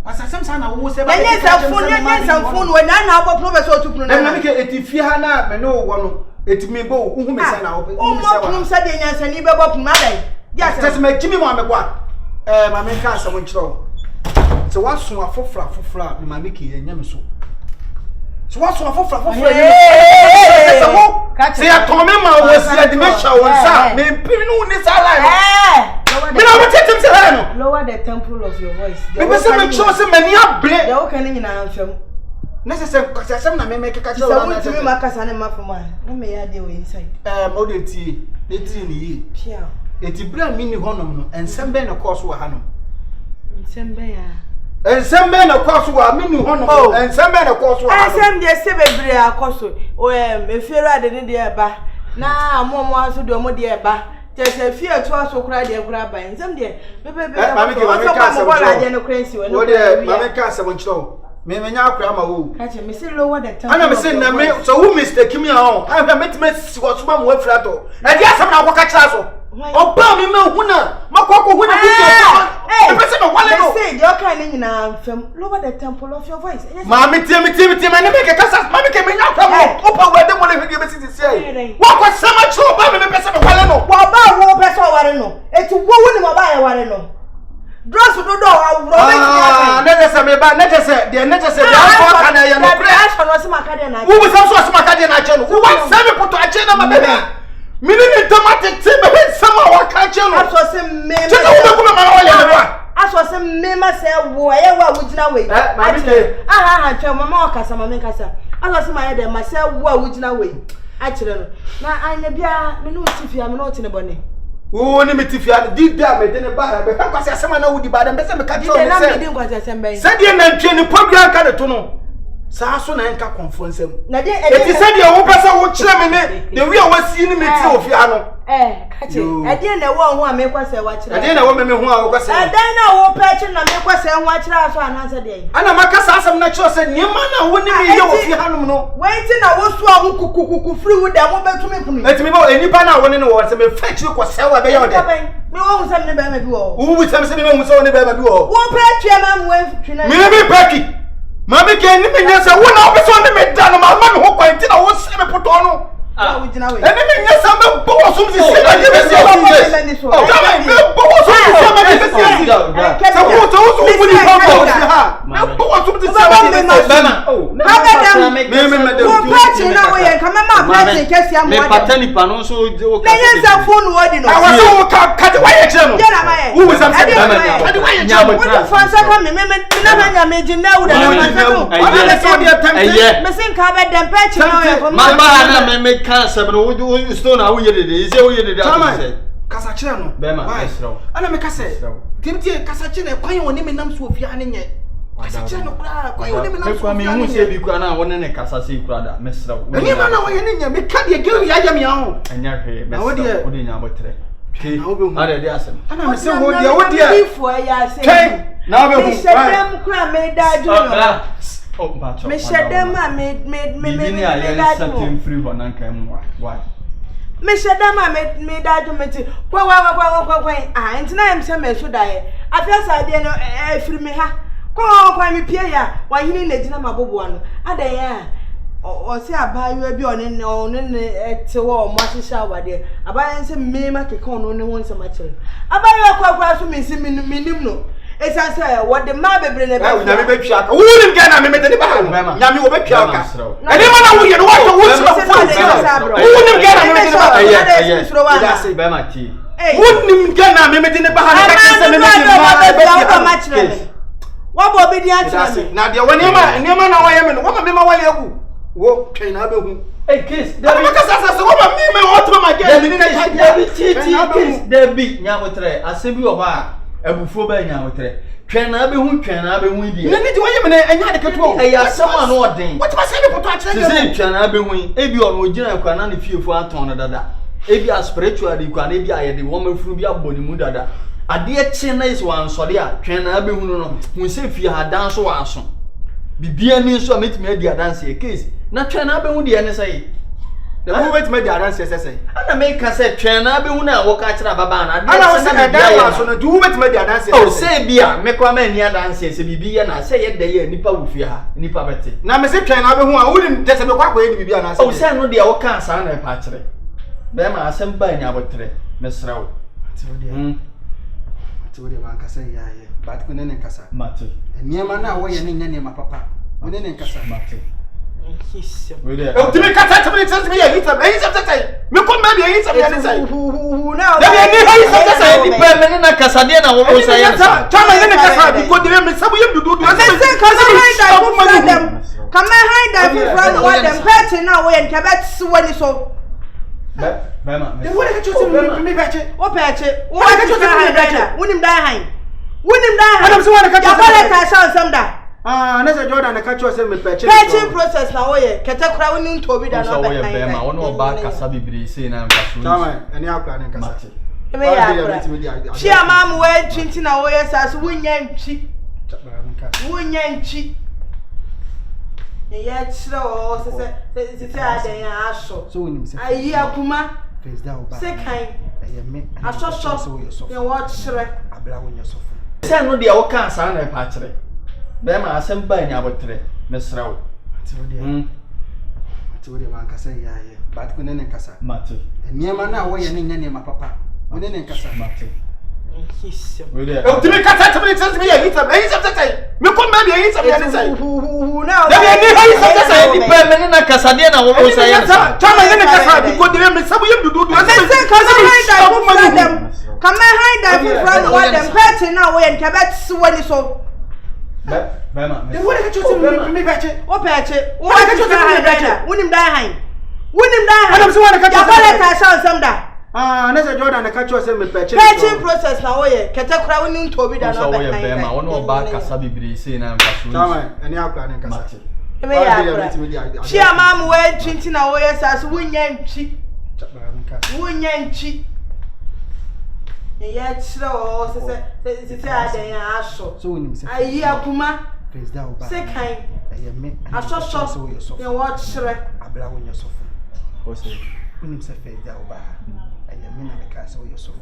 Speaker 9: Kwasasem sa na wo se ba.
Speaker 2: Enye sa phone we na bopnum be se otupunu na.
Speaker 9: Na amke eti fie ha na me no wo no. Eti me bo wo hu me se na wo.
Speaker 2: O bopnum se de nyansa ni be bopnum adai.
Speaker 9: Ya se me kimi mo amegwa. Ma me nka sa mo nkyiro. Se waso afofra ma me ki enya me so. So what's so for say ya come ma wo si admission won sa me pinu ni sa life me na what tell say no
Speaker 2: lower the tempo of your voice
Speaker 9: me say me show say mani able
Speaker 2: dey o kan ni na amfam
Speaker 9: necessary kwasasem na me make ka
Speaker 2: tell una na me makasa na mafama na me ya dey we inside
Speaker 9: o dey tie ni yi
Speaker 2: pia
Speaker 9: eti bra mi ni honom no ensem be na course wo hanom
Speaker 2: ensem be ya
Speaker 9: ensem be na course wo mi ni honom ensem be na course wo hanom
Speaker 2: ensem dey se bebre akoso o efiero ade ne dey ba na amomo aso dey omo dey ba tese fie to aso kura dey kura ba ensem dey bebe
Speaker 9: mami ka se
Speaker 2: wo
Speaker 9: dey mami ka se wo nchiro me nya akura ma wo
Speaker 2: kache me say lower the tempo
Speaker 9: ana me say na me so who mistake me on I have met me si wo suma mo afira to e dia asem na akwa kira so oba mi me hu na makoko hu na
Speaker 2: hey me say me wale no say dey okay ni nyina mfam lower the tempo of your voice
Speaker 9: mami tie me na me ke kasa mami ke me nya akura mo opa we de mo le hwede be sisi sei wa kwa sama chi oba me pese me wale no
Speaker 2: wa ba wo pese o ware no eti wo wu ni mo ba ye ware no dress do awuro
Speaker 9: na just me ba na just dey afọ kana ye no
Speaker 2: kure action no se makade na
Speaker 9: wo bi so makade na che no wo wa se me poto ache na mabebe Minute tomatic timber, some of our catcher.
Speaker 2: I saw some men.
Speaker 9: I
Speaker 2: saw some men myself, where would you way? I tell Mamma Cassama Mincassa. I lost my head myself, where would you way? Actually, now I never know if you am not in a bonnet.
Speaker 9: Oh, if you had did damage in a bar, because someone know the bad and better catch you. Said you mentioned the program Canatono. Sasso and conference. If you said your own person would chairman, the real was seeing me too, Fiano.
Speaker 2: Catch you. I didn't know one make us a watch.
Speaker 9: I didn't know women who are was.
Speaker 2: I don't know what patch and make us a watch last one another day.
Speaker 9: And a Macassa, some natural said, your man, wouldn't be here.
Speaker 2: Waiting, I was one who flew with them over to me.
Speaker 9: Let me know any panel when it was a fetch you was so about it.
Speaker 2: No one was having a baby.
Speaker 9: Who would have seen him was only baby?
Speaker 2: What patch your man went?
Speaker 9: Maybe Becky. Mammy came in and said, "One of us only made done my man who pointed out what Sam put on." And then yes, I'm a boss who said, "I give us your cancer, but who stone how you did it? You did it. Casachano, Bema, I don't make a say. Timothy Casachino, quite on him in Namswafia. Casachano, quite on him in Namswafia. You said you can't want any Casasi, brother, Mister. And you know, I can't get you, Yayamiao. And you're here, my dear, putting your butter. And I'm so what dear before I say. Now, them cram made that. Oh, but Mister Dema made something free for Nanka. Why? Mister Dema made argument. Why, and tonight I'm so die. I feel I didn't free me. Come me Pierre, why you need a dinner one. Ada or say I buy you a beyond on a war, much shower there. I buy some me make a corn only once a match. I buy you a quite minimum. It's answer what the mother bring about. Never shot. Who didn't get a minute in the bar? Yami will be Piaka. I didn't know you watch the woods of who wouldn't get a minute in the bar. Yes, Bema tea. Wouldn't get a minute in the bar. What will be the answer? Now, the one and your man, I am, and what am I? Walk train. Hey, kiss. There is a woman, me, my God. There be Yamotre, a simple of Ebufoba nyawotre twena be hu twena be hu die na nti woyem na anya de keto eya sama no odin what was say be poto akire say twena be hu ebi ono ogina kwa na ne fiefo aton no dada ebi a spiritual kwa na ebi ayede wo mafuru bi aboni mu dada ade eche na is wan sori a twena be hu no hu se fie ha dan so wan so bibia ni so metimi adi adanse e case na twena be hu die ne say the movement made the answer say and I make us say twena be hu na wo ka kira baba na ade say na so no the movement made the answer oh say bia me kwa ma ni adanse say bibia na say ye de ye nipa wo fie ha nipa bete na me say twena be hu a wo ni tese be kwa kwa ye bibia na say oh say no de wo ka sa na pa kire be ma asem ba nya botre me srawo ati wo de man ka say ya ye but ko ne kasa mate niema na wo ye ne nya ma papa wo ne kasa mate oh, to me, cut to me, tell me, I hit him. Me come maybe I hit him. Who now? Let me say, depending on Casadena, what was I? Come in the Casa, because the name is some you do. I say, come hide that from them, patching now when Cabets when it's so. Then what did you say? Me patch it. What patch it? What did you say? Wouldn't him die? Wouldn't him die? I don't want to catch some die. Nessa Jordan na catch us me patching process na oye kete kura woni ntobi da no be kai ma wono ba kasa bibiri sei na nkaso tama eni akura ne kasa me ya akura shi amamu we twinti na oye saso wonya ntwi ye ya chira o se aden ya aso so wonim se ayi akuma face da oba se kan eye me aso so ye wo chire abla wonya so se no de wo kan sa na pa chire Bema asem ba nya botre mesrawo ati wode man kasa ya ye bat ko nene kasa mate niema na wo ye ne ma papa wo nene kasa mate o timi kasa timi timi ya hita me hita tete me ko ma bi hita
Speaker 6: now.
Speaker 3: Let me say the permanent na kasade na wo say ya.
Speaker 9: Chama ene kasa because they me say we do.
Speaker 6: I say come hide that from what them person now we en kabet suwani so.
Speaker 9: Bema. The one that you say me beche.
Speaker 6: O beche. O beche. Wonim die hide. Wonim die hide.
Speaker 9: Adam so one ka
Speaker 6: ya bale ka show some da.
Speaker 9: Na say Jordan na ka show say me beche.
Speaker 6: Beche process na oye. Kete kura woni ntobi da no be
Speaker 3: kan. Bema wono ba kasa bibiri say na nkaso.
Speaker 9: Chama ene akra ne kasa.
Speaker 6: Eme ya akra. Chi ama mu we twinti na oye sa so wonya ntwi. Wonya ntwi. Ya chira o se adan ya aso.
Speaker 9: So wonim say.
Speaker 6: Ayi akuma.
Speaker 9: Face da oba.
Speaker 6: Se kan.
Speaker 9: Eye me.
Speaker 6: Asoso. Ya wo chire.
Speaker 9: Abla wonya sofo.
Speaker 3: O say.
Speaker 9: Wonim say face da oba. Eye me na me ka say wo sofo.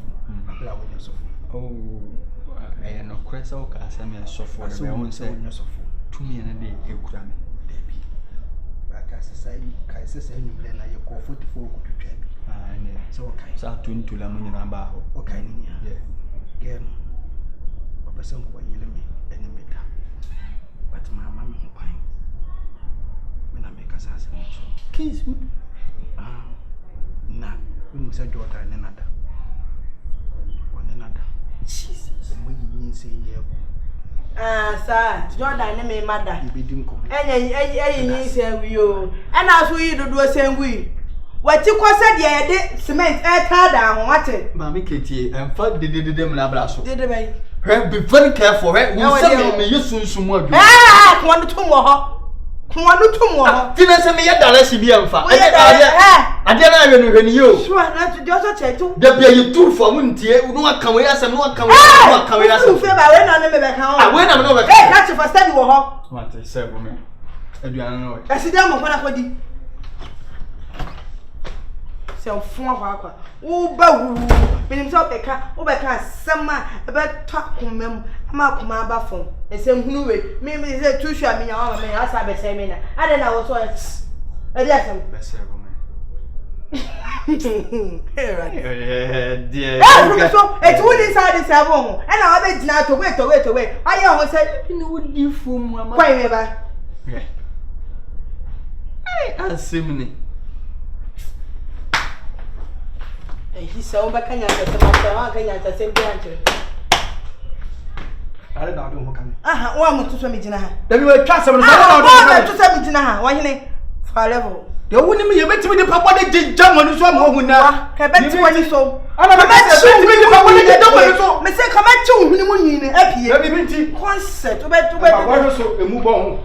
Speaker 9: Abla wonya sofo.
Speaker 3: Oh. Eye no kwesa o ka say me sofo. Me won say
Speaker 9: sofo.
Speaker 3: Tumi na de ekura me.
Speaker 9: Debi. Ba ka say kai say nyumle na ye ko 44 ko twetwa bi.
Speaker 3: Ne.
Speaker 9: So kai.
Speaker 3: Sa tuntula mu nyina ba ho.
Speaker 9: O kai ni ya. Gen. O person ko yele me ene me da. But my mama me kwan. Me na me ka say say.
Speaker 3: Kiss me.
Speaker 9: Na. We say Jordan ne nada. One nada.
Speaker 3: Jesus.
Speaker 9: We yin say ye.
Speaker 6: Sir, Jordan ne me mada.
Speaker 9: You be dim ko.
Speaker 6: Enye yin say we o. And as we do say we. Wati kwasa de ye de cement ta da ho wate.
Speaker 3: Mama ketie emfa de na bra so.
Speaker 6: De bai.
Speaker 3: Be very careful. We say me yesunsun mu adu.
Speaker 6: Ko no tum wo ho.
Speaker 3: Tina se me ya direction bi emfa. Ade na awe no hwani yo.
Speaker 6: Sure, na to just check to.
Speaker 3: Da bia you tool for muntie, no aka we asem, no aka we asem.
Speaker 6: You feel ba we na me be kan ho.
Speaker 3: Ah, we na me no be kan.
Speaker 6: Eh, catch for study wo ho.
Speaker 3: What say for me? Aduana no.
Speaker 6: Esida mo kona kodi. Se o fun akwa. Wo ba wu. Minim se o be ka sema, e be ta komam. Ma kuma ba fon. Esem hunu we. Me se tu hwa me nya wa me asa be se me na. Ade na wo so e. Ade asem.
Speaker 3: Be se for me.
Speaker 6: Dear. So it's wood inside the seven. And I bet now to wait. I almost said, you know, you fool, Mamma. Quite never.
Speaker 3: I see.
Speaker 6: He saw back and I the same branch.
Speaker 9: I don't know who can.
Speaker 6: One to some dinner.
Speaker 9: Then we will trust them
Speaker 6: to some dinner. Why, for level.
Speaker 9: The woman you met me the papa did jump on his one woman now.
Speaker 6: Come back to when you saw.
Speaker 9: I'm about to say to me the papa did jump on.
Speaker 6: Me say come back to when you happy.
Speaker 9: Let me meet
Speaker 6: concert to bed to bed.
Speaker 9: So move on.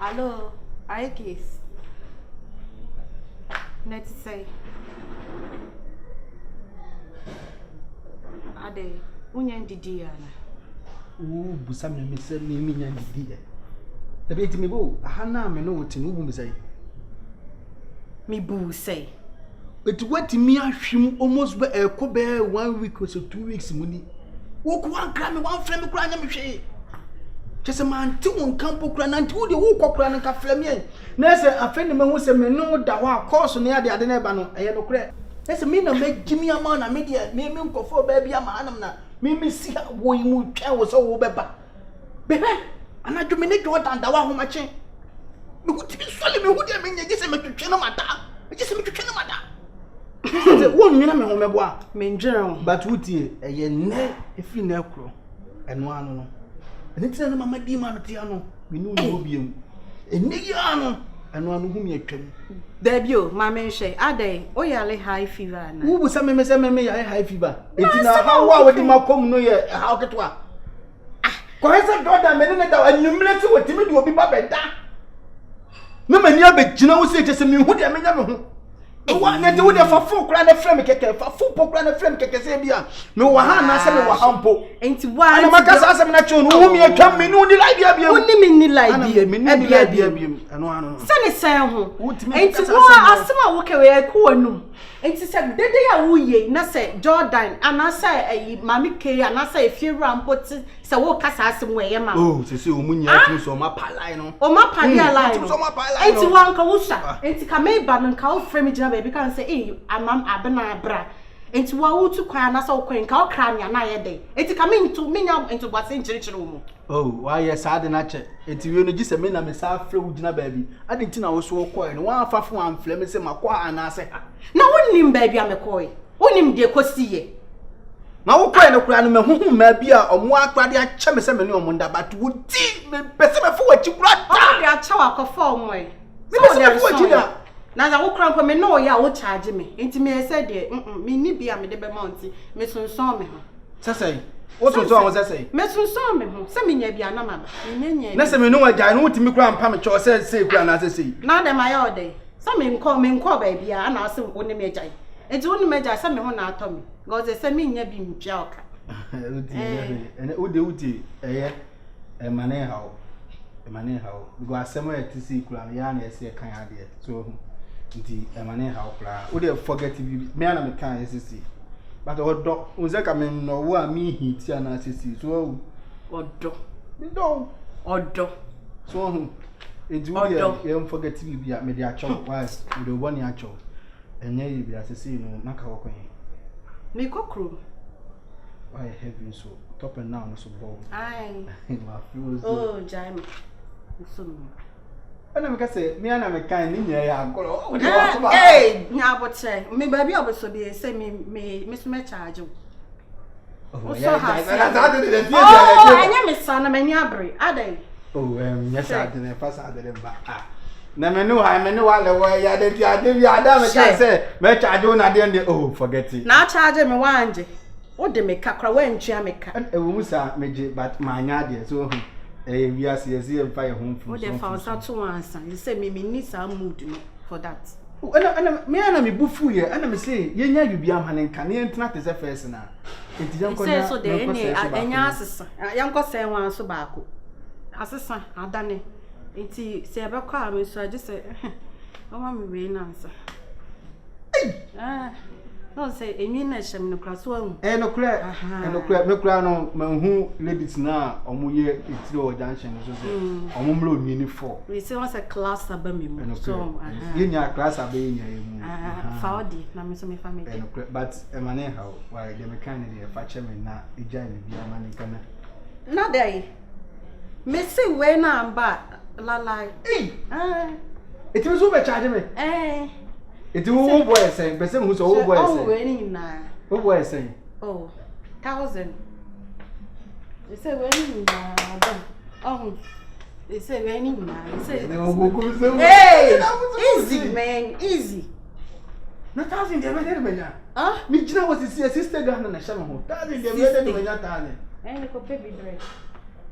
Speaker 2: Hello, Akwasi. Let's say. Ade, unyan didi ana.
Speaker 9: Busa me say me nyan didi. Da be ti me bo, aha na me no wotin wo bu me say.
Speaker 2: Me bu say.
Speaker 9: It what me ahwim almost be ekọ be 1 week or so 2 weeks muni. Wo ko wan kra me wan frame kra nya me hwe. Chese man ti won campo kra na nti wo de wo kokra na ka frame ye. Na se afeni me hu se me no da wa course no ya de ade na ba no eye no kra. Na se me na me gimi ama na me de me nkofo ba bia ma anam na me si wo yi mu twa wo so wo be ba. Bebe anadwo me ne Jordan da wa ho ma che. Me hu ti sole me hu de me nya gese me twetwe no mata. Gese me twetwe no mata. Se won nyina me ho mebo a
Speaker 2: me ndwere
Speaker 9: but wutie eye ne efi na ekro eno anu no ene tira no mama di ma no tia no me nu no biem ene ya no eno anu hu me atwam
Speaker 2: debio ma me nhwe ade oyale high fever na
Speaker 9: wo bu se me ya high fever eti na ha wa wodi makom no ye ha oketwa ko hesa Jordan me ne da anumle ti wotimi de obi ba beda na mani abegina wo se je se me hu de me nya me ho What na do dey for full kra na frame keke for full pokra na frame keke say bia me wa ha na say me wa hampo
Speaker 2: enti wa
Speaker 9: ana makasa asem na cho no hu me atwa me no ni lie bia bia
Speaker 2: woni me ni lie bia
Speaker 9: me ni lie bia bia ano
Speaker 2: se ne san ho enti wa asem a wo kewe ku anum enti se dede ya wo ye na se Jordan ana se ayi mami ke ana se efie rampoti se wo kasa asem we ye ma
Speaker 9: oh se o munya tu so ma palai no
Speaker 2: o ma palai lie
Speaker 9: so ma palai
Speaker 2: enti wa nka wo sha enti ka me ba nka wo frame jina baby kan say eh amam abena bra enti wa wo tu kwa na so kwen ka o kra nya na ye de enti ka me ntu menya enti bwase nchirichiri wo mu
Speaker 9: oh why yes ade na che enti we no gise me na me sa frɛ wo jina baby ade nti na wo so ko no wa afafo am frɛ me se makwa ana se
Speaker 2: na wonim baby amekoi wonim de kosiye
Speaker 9: na wo kɔ no kura no me huhu ma bi a ɔmo akrade akyɛ me se me ne ɔmo nda but wo ti me pese me fo wachi kura ta
Speaker 2: de akyɛ akɔfa ɔmo e
Speaker 9: me pese me fo wachi da
Speaker 2: na za wo kura mpo me no ya wo charge me enti me say de me ni bia me de be monti me sonson me ho
Speaker 9: sasai wo sonson wo sasai
Speaker 2: me sonson me ho se me nya bia na maba me nya
Speaker 9: na se me no agya no wotimi kura mpa me kyɛ sɛ kura na sasai
Speaker 2: na de ma ya ode se me nkɔ ba bia ana ase wo ne me agya enti wo ne me agya se me ho na atɔ me go se me nya bi mpia oka
Speaker 9: udi emane how because asemo e tisi kura na ya na ese kan ade so nti emane how kura udi forget bi me na me kan ese but odo unze ka me no wo a me hit ya na ese so
Speaker 2: odo
Speaker 9: me do
Speaker 2: odo
Speaker 9: so edi udi e forget bi a me dey acho why we do boni acho enye yi bi asese no maka wo kwen
Speaker 2: me kokro
Speaker 9: why heavy so top and down so bold
Speaker 2: ai
Speaker 9: my feels
Speaker 2: oh jaim so
Speaker 9: ana me ka say me ana me kan ni nya ya agoro
Speaker 2: eh nya boche me baby oboso bi say me so me charge oh so ha anya me sana me nya abre adai
Speaker 9: oh yes I didn't pass I didn't ba na me no ha me no wale wo ya de ti ade bi ada me ka say me charge una de oh forget it
Speaker 2: na charge me wanje o de me kakra wa ntwa me ka
Speaker 9: e wo musa meje but ma nya de so we are see empa ye home from
Speaker 2: o de fa sa to ansa you say me need some mood no for that
Speaker 9: ana me bufu ye ana me say ye nya yubi amane nka ne ntena te se first na enti yanko na
Speaker 2: so de ene anya asesa yanko se wan so baako asesa adane enti se be kwa me so age se mama me we na ansa no say enyi na shem no kraso ahu
Speaker 9: no kra me kra no manhu ladies na omoye itiro o junction so so omomro ni 4
Speaker 2: we say what's a class aba me mu so
Speaker 9: yenya class aba yenya mu
Speaker 2: faudi na me so me family
Speaker 9: but emane how why the mechanic dey fache me na ejai me bia mane kana
Speaker 2: na dai me say we na amba la
Speaker 9: it was over charge me it who boy saying person who so boy saying
Speaker 2: oh we na
Speaker 9: who boy saying
Speaker 2: oh 1000 they say we na oh they say we na they say hey easy man easy
Speaker 9: na 1000 dey better me ya me jina was sister Ghana na shama ho 1000 dey better me ya tane
Speaker 2: ko baby dress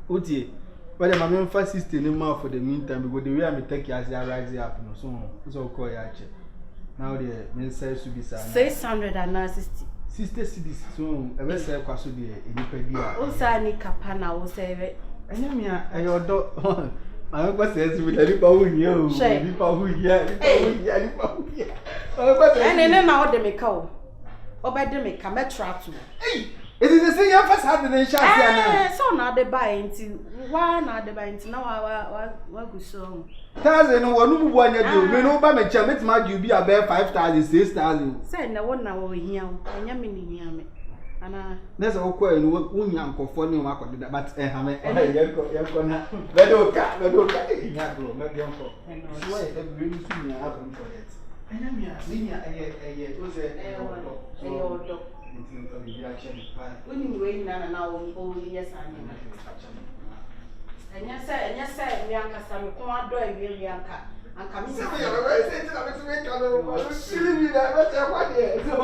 Speaker 9: otie but my main first sister in mouth for the meantime because the way I take you as I rise up no so call ya che now the men say to be
Speaker 2: 660
Speaker 9: sister cities so e be say kwaso de enipa bia
Speaker 2: o sa ni kapa na o say be
Speaker 9: enya me ayodo ma me kwa say to be enipa hu ye o enipa hu ye enipa hu ye o kwa say
Speaker 2: ene na o de me ka o be de me ka metra to
Speaker 9: it is the same first had the chance na
Speaker 2: so na de buy nti why na de buy nti na wa go so
Speaker 9: 1000 no wonu bubu anya bi o me no ba me cha metima ju bi abe 5000 6000
Speaker 2: say na wona wo hia o anya me ni hia me ana
Speaker 9: na so ko enu unya nkofo ni o makode but ha me yenko na bedoka nya bro me yenko so why e be really soon ya happen for that anya me anya eye o se odo
Speaker 2: when you wait na o yes anya enya say me anka sa me ko ado awie anka me say we say na me se me ka no o siri mi na me say kwa de so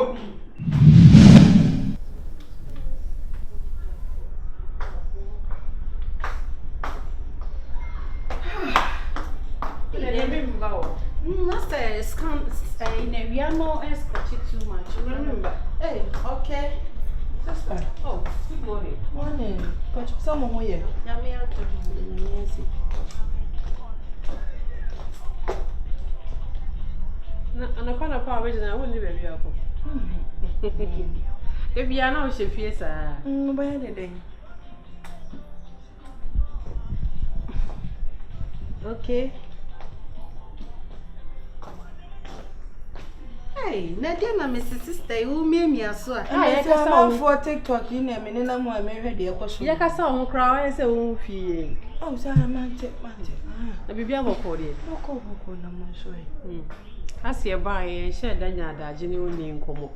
Speaker 2: na say
Speaker 7: scan in a piano and scratch it too much. Remember?
Speaker 2: Hey, okay. Sister.
Speaker 7: Oh, good morning.
Speaker 2: Morning. But someone here.
Speaker 7: Yami out of and a corner of our vision, I won't leave a vehicle. If you are now, she fears,
Speaker 2: by anything. Okay.
Speaker 7: Hey, Nadia, my sister, who made me as well.
Speaker 2: I saw for TikTok in a minute. I'm married. Dear question.
Speaker 7: Yakasa, cry, I say, oh, fee.
Speaker 2: Oh, Sarah, man,
Speaker 7: I be able to call it.
Speaker 2: No, call, no, I'm sorry.
Speaker 7: I see a buy and share Danya, genuinely in Como.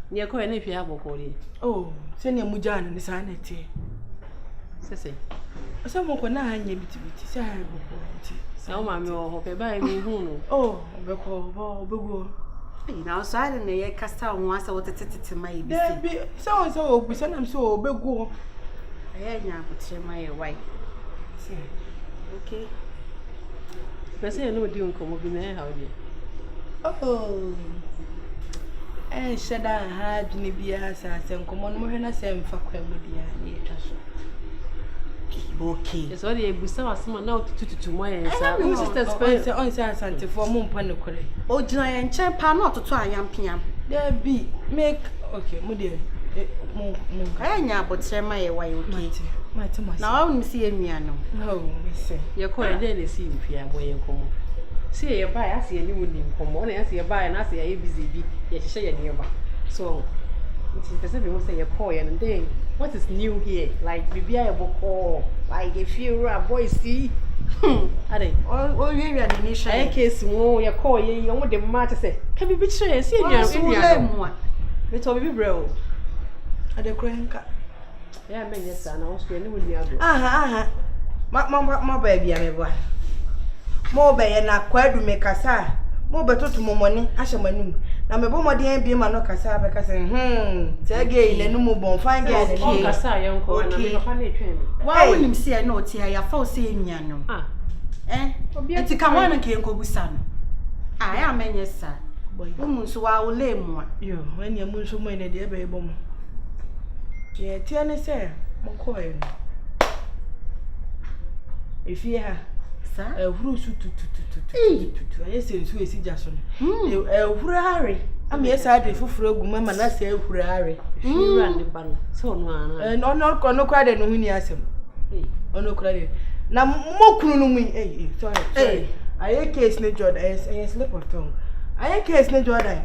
Speaker 7: Near Cohen if you have a call it. Oh, send your Mujan and the sanity. Say, someone can I hang you to be desirable. So, mammy, or hope by me who. Oh, Bego. Now, so I don't know, I cast out once I wanted to my baby. So, we send them so Bego. I ain't put my wife. Okay. But say, I know you come up in there, how do you? Oh, and said I had any beers as and come on more than I say for Quemodia near Tasso. Okay, it's already a busa someone now to my sister's face on Santa for Moon Panicore. Oh, giant champa not to try young piam. There be make okay, Mudia. I ain't but say my wife. Now I won't see me. No, miss. You're quite daily see if you are going come. See you buy, I see a new name come on, I see a buy and I see a busy bee, yet share your nearby. So it's specific, we say a boy and then what is new here? Like maybe I will call, like if you are boy, see. Are they? Oh, you are the nation. I case more, you call you want the matter say, can we betray? See, you're one. It's all be bro. At the crank. Yeah, men, yes, son, I was training with you. My baby, I'm a boy. More by an aquarium make a sa. More better to more money, I shall manu. Now, my bomb, dear, be my no cassa, because again, and no more fine girl, cassa, young call, and a funny train. Why wouldn't you see a note here? I fall saying, Yano. Ah, eh? It's a come on and can't go with son. I am, yes, sir. Woman, so I will lay more. You, when your moon so many, dear baby. Yeah, Tiana, sir, Mocoy. If you have, sir, a roof to I say, to see Jason. Hurry. I'm yes, I did for frog, mamma, and I say, hurry. You ran the bun. So, no, and no credit, no winning as him. Oh, no credit. Now, more crooning, sorry. I case no Jordan, I slip of tongue. I case no Jordan.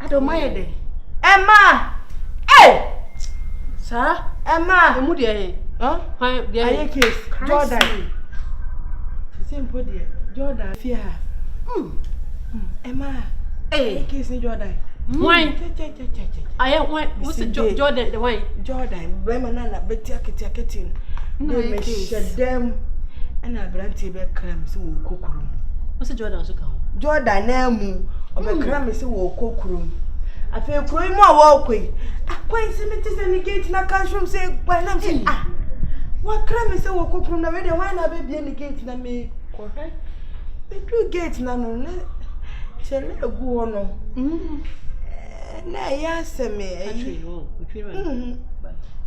Speaker 7: I don't mind it. Emma! Hey! Sir? Emma! The moody, eh? Huh? I case Jordan. Simple, dear. Jordan, fear. Emma. Hey, case in Jordan. Why? I am one. What's the Jordan? The wine? Jordan, Bremanana, but take it in. No, make them. And I brought tea back crumbs who cook room. What's the Jordan? Jordan, Namu, or the crumbs who cook room. I feel crying more walkway. I quite cemeteries and the gate in a classroom say, why not say, ah, what crime is so cook room? Already, why not be in the gate in a me? Correct? The two gates, none. Tell me a go on. Now, yes, me.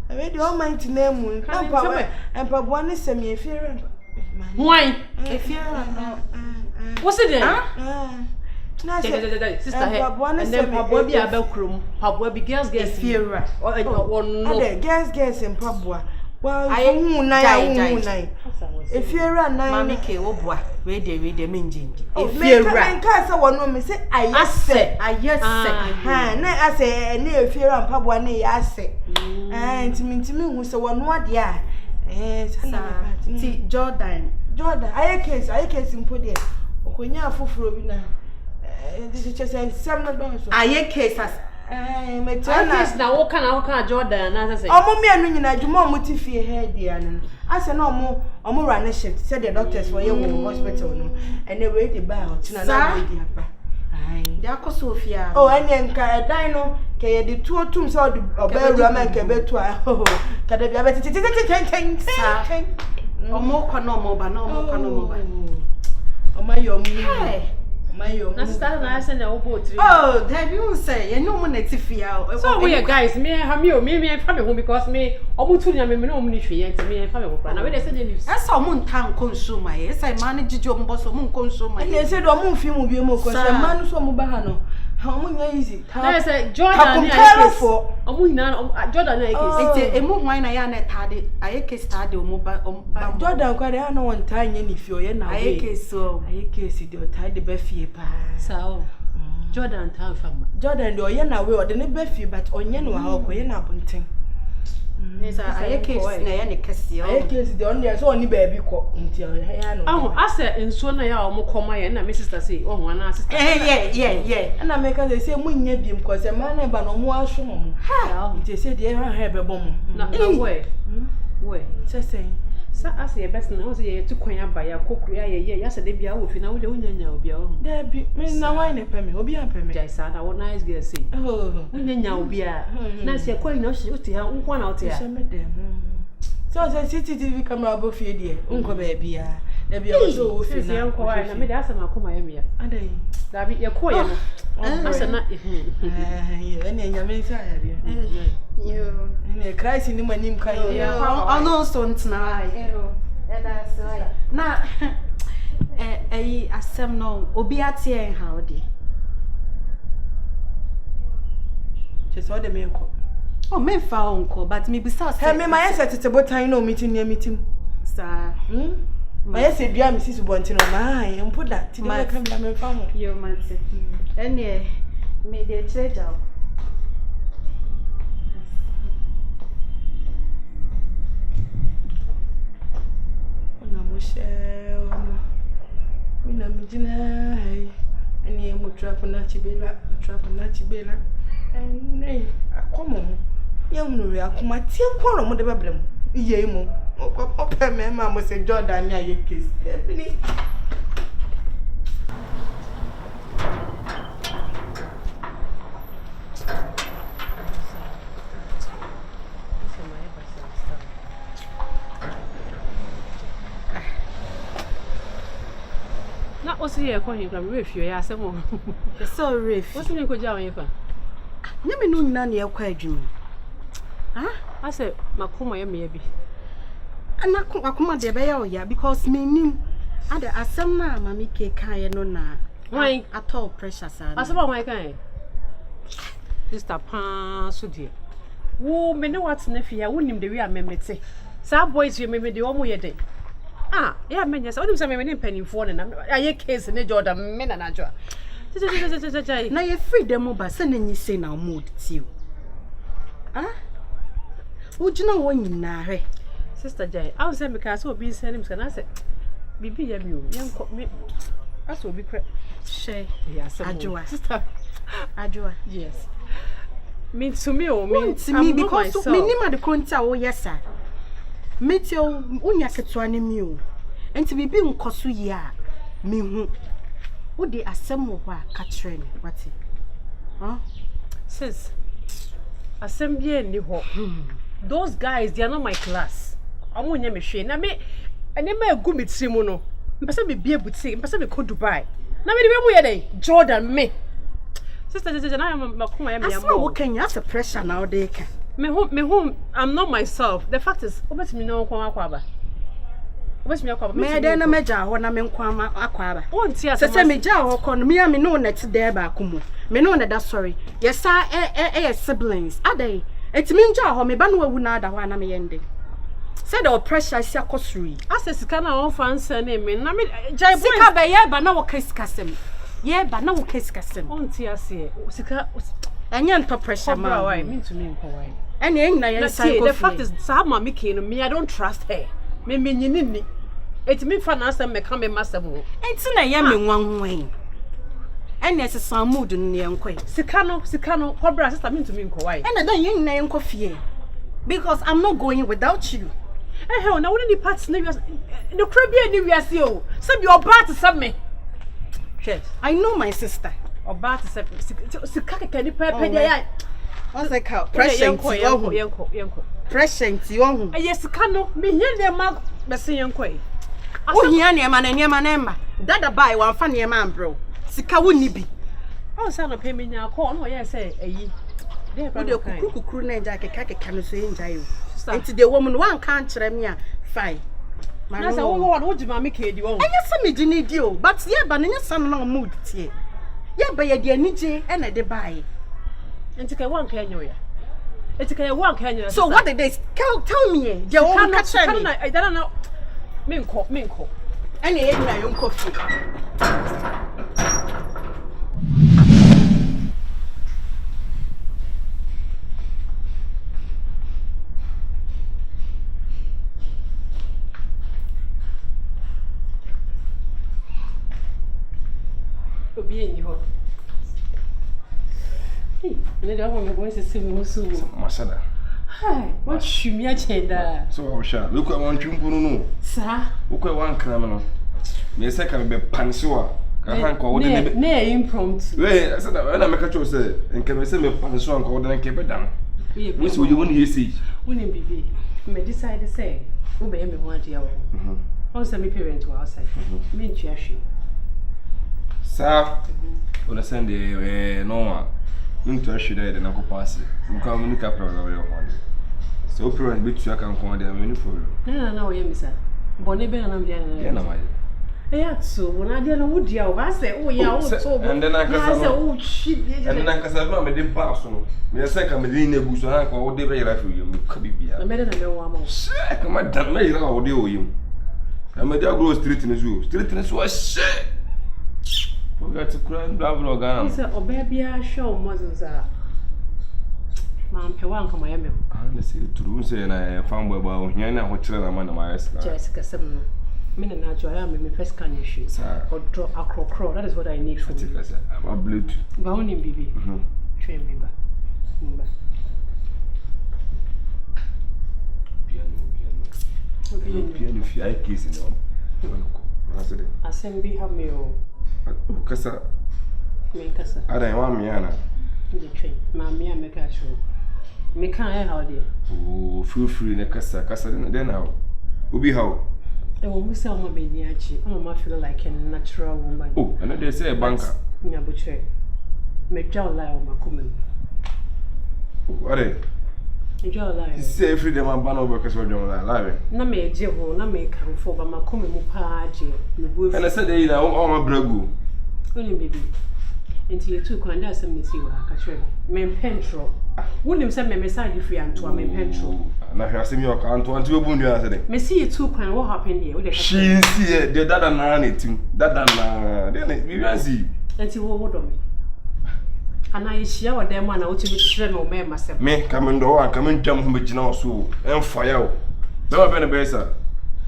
Speaker 7: I read the Almighty name, and Papa is semi if you're why? If you're what's it then? Sister, and then Papa be a belcrum. Papa be girls get fear or no girls in Pabua. Well, I am if you're a nine, Obwa, read the minging. If you're a castle, one woman say, I say, I yes, I say, near fear and Pabua, nay, I say, and to me who's a one word, yeah. Jordan, I case in Pudia. When you are for Frobina, this is just a summer. I case us. I now what kind of Jordan as I say. Oh, mommy, and you more motivate head, dear. I said no more, or more run a shift, said the doctors for your hospital, and they wait about Tina. They are Sophia. Oh, and then Dino, can the 2 tombs out of Belgium and Quebec to a ho. Can they be able to take or more, but no more.
Speaker 2: Na start na say na obo three.
Speaker 6: Oh, that you say, you know when it's fear.
Speaker 2: So we guys, me have me family home because me omo tu nya me no omo ni hwe enti me family home. Na we dey say the news.
Speaker 6: Esa omo ntan consumer. Esa manage jo mbo so omo consumer.
Speaker 2: And say do omo fi mu bi mo ko say man so omo ba ha no. Omo nya easy. Na say Jordan na for omo ina Jordan na case.
Speaker 6: Enti emu hwan na ya na tade. Aye case tade omo ba
Speaker 2: Jordan kwa dey na won tan nya ni fi oye na we.
Speaker 6: Aye case so.
Speaker 2: Aye case dey tade be fie pa.
Speaker 7: Sao. Jordan tan fam.
Speaker 2: Jordan dey oye na we o de ne be fie but onye no ha ko ye na abunten.
Speaker 6: Nesa aye case na ya ne kase o.
Speaker 2: Aye case dey on dey so oni ba bi ko. Nti ya no.
Speaker 7: Aho ase enso na ya omo koma ye na me sister say oh wana sister.
Speaker 2: Yeah. Na me ka say munya biem ko say man na ba no mo ahwo mo. Ha. Nti say dey ha be bom.
Speaker 7: Na we.
Speaker 2: Say
Speaker 7: sa ase ye best na o say ye tu kwan aba ya kokuru ye ya se de bia wo fi na wo de unyanya obi a ho.
Speaker 2: Da bi me na why na peme obi an peme.
Speaker 7: Jai sa na wo nice girl say.
Speaker 2: Oh.
Speaker 7: Unyanya obi a. Na se kwan na o shi o ti ha nkwa na o ti ha.
Speaker 2: So me dem. So say CCTV camera bo fi de nko ba bia. Da bia o so wo fi na.
Speaker 7: Se nko wa na me da asa makoma ye me ya.
Speaker 2: Adai.
Speaker 7: Da bi ye ko ye no. Asa na
Speaker 2: ene nyame sa ya bia.
Speaker 6: Yo.
Speaker 2: Ene Christ ni manim kan
Speaker 6: yo. Ono so ntna ai. Eda so ai. Na asem no obi atie en ha odi.
Speaker 2: Je so de me nko.
Speaker 6: Oh, me fa onko, but me bisa say.
Speaker 2: He me my set botan no meeting near meeting.
Speaker 6: Sa.
Speaker 2: My say bia me sisu bonti no mai, empo da ti ma kan bia me fa mo.
Speaker 6: Yo manse. Ene me de treasure.
Speaker 2: Mina mijina hai ani mu trap na chibela nei akomo ye munuri akoma tie kworo mo de beblem iye mu ope me ma mo se Jordan ya ye case ebini
Speaker 7: na o si ye ko hin gram refio ya asemo.
Speaker 6: So ref.
Speaker 7: O si ni ko ja won fa.
Speaker 6: Nyame no nyina na ye kwa adwuma.
Speaker 7: Ase makoma ye me bi.
Speaker 6: Ana akoma de be ya o ya because me nim ade asem na mama ke kan ye no na.
Speaker 7: Why
Speaker 6: at all pressure sa.
Speaker 7: Asema why kan? Sister pa so die. Wo me ne wat na fia wo nim de wi amemete. Sa boys ye me de o mo ye de. Yeah, men yes. Odim say me ne mpanimfo ne na aye case ne Jordan me na najwa.
Speaker 6: Na ye freedom ba se na nyi say na mood tiu. Wo gina wo nyina hwe.
Speaker 7: Sister Jai, I say me ka so obi say nim say na say bibi ya mi o. Yenko me aso obi kre.
Speaker 6: She
Speaker 7: ya say
Speaker 6: Ajua.
Speaker 7: Sister
Speaker 6: Ajua.
Speaker 7: Yes. Me to me o me
Speaker 6: to me because me nim ade kronta wo yesa. Meti o unya ketua ne mi o. Enti bibi nkoso yi a me hu. Wo de asem wo a ka kire me wati.
Speaker 7: Sis. Asem bi ni ho. Those guys they are not my class. Amu nya me hwe na me ene ma egu me trimu no. Mpese me bie buti, mpese me ko Dubai. Na me de mu ye den Jordan me. Sister na am makoma ya me ya mo.
Speaker 6: Asma wo Kenya as a pressure now dey can.
Speaker 7: Me home I'm not myself. The fact is obetimi no kwa akwa obetimi akwa ba.
Speaker 6: Me dey na meja ho na me nkwa akwa ba.
Speaker 7: Wonti asema.
Speaker 6: Se meja ho ko no me ya me no net there ba komo. Me no na da sorry. Yes siblings. Adai. Etimi nja ho me ba no wawu na ada ho na me yende. Say the pressure sia kosuri.
Speaker 7: Ase sika na won fansa na me na me jai boy.
Speaker 6: Sika ba ye ba na wo kasikasem. Ye ba na wo kasikasem.
Speaker 7: Wonti ase. Sika
Speaker 6: anya nto pressure ma.
Speaker 7: Why me to me nko why.
Speaker 6: And
Speaker 7: the fact is, Sama me, I don't trust her. Me nyini. It's me for answer me come master.
Speaker 6: It's na ya me nwanwen. And there's some mood in the enquay.
Speaker 7: Sikano, cobra sister mean to me nko why.
Speaker 6: And I don't yin na enko fear. Because I'm not going without you.
Speaker 7: Eh hell, now wouldn't the parts no crabby ni we are see oh. Some your bat to sub me. Yes.
Speaker 6: I know my sister.
Speaker 7: Or bat to sub sikaka can you pay
Speaker 6: what's like how present
Speaker 7: yanko
Speaker 6: present you
Speaker 7: yes kano me here dem ma bese yanko
Speaker 2: Aso hia ne ma na ma. Dada bai wan fa ne ma ambro. Sika wonni bi.
Speaker 7: Oh, say no pay me nya call no ye say eyi.
Speaker 2: Dey kukuru na nja keka no so nja yo. Enti the woman wan kan kire me a fine.
Speaker 7: Na say wo jima me ka di wo.
Speaker 2: Enya se me di ni di o, but ye ba nya san na mood tie. Ye ba ye di anije e na de bai.
Speaker 7: Enti ka wan ka enyo ya. Enti ka wan ka enyo.
Speaker 2: So what did they tell me? They won't catch me.
Speaker 7: I don't know. Minko.
Speaker 2: Any na yon coffee.
Speaker 7: Obi enyi ho. Ne da ho me go se me musu.
Speaker 8: Masada.
Speaker 7: Hi, what shumi a chenda.
Speaker 8: So how sha? Look at one chumpunu no.
Speaker 7: Sa.
Speaker 8: Look at one kram no. Me say ka me be panso a. Ka han ko wo de
Speaker 7: ne impromptu.
Speaker 8: Wait, I said that na me ka cho say, enka me say me panso an ko wo de nke be dan. We so you won here see.
Speaker 7: Woni bibi. Me decide say, wo be me ho ade awo. On say me parent wa outside. Me ntua hwe.
Speaker 8: Sa. Ona send no one. Ntua hwe de na ko pass. Nka mo ni ka pra na we ho. So parent be tua kan ko de me for you.
Speaker 7: Na we mi sa. Bone be na me de
Speaker 8: na ma.
Speaker 7: Yeah, so when I didn't would you, I say, oh, yeah,
Speaker 8: and then I
Speaker 7: say, oh, shit,
Speaker 8: and then I can say, no, I didn't pass on. Me, I say, I'm in a bush, and I call the very life of you. I made it a woman. Come on, damn me, I'll do you. I made a grow street in the zoo. Street in the zoo, shit. Forgot to cry, blah, blah, blah. He said, oh, baby, I show Moses. Ma'am, Pewan, come, I am. I say, true, say, and I found where Yana, what children are my eyes. Jessica, 7. Me na I am me first can issue. Or draw a crow. That is what I need from you. I'm Bluetooth. But only baby. Train me back. Piano. If you like kissing on. I send be have me o. Kasa. Me kasa. I don't want me ana. The train. Mammy and make a show. Me can't how dear. Oh, feel free na kasa. Kasa then how? Ubi how? I will sell my baby. I'm feel like a natural woman. Oh, and they say a banker. Yeah, but make jaw lie on my comment. What are they? Jaw lie. Say freedom and ban over because we're doing that live. No, me, Jevo, no, make come for my comment. And I said, they are all my bragu. Only baby. Until you took one, there's some see what I catch. Men petrol. Wouldn't send me message if you are to a men petrol. Now, I see your account to a boon yesterday. Me see you two can what happened here. She's here, the dad and anything. That and we will see. Until what on me. And I share them one out to be trained or me myself. Me come in door and come in jump with you now so and fire. Never been a better.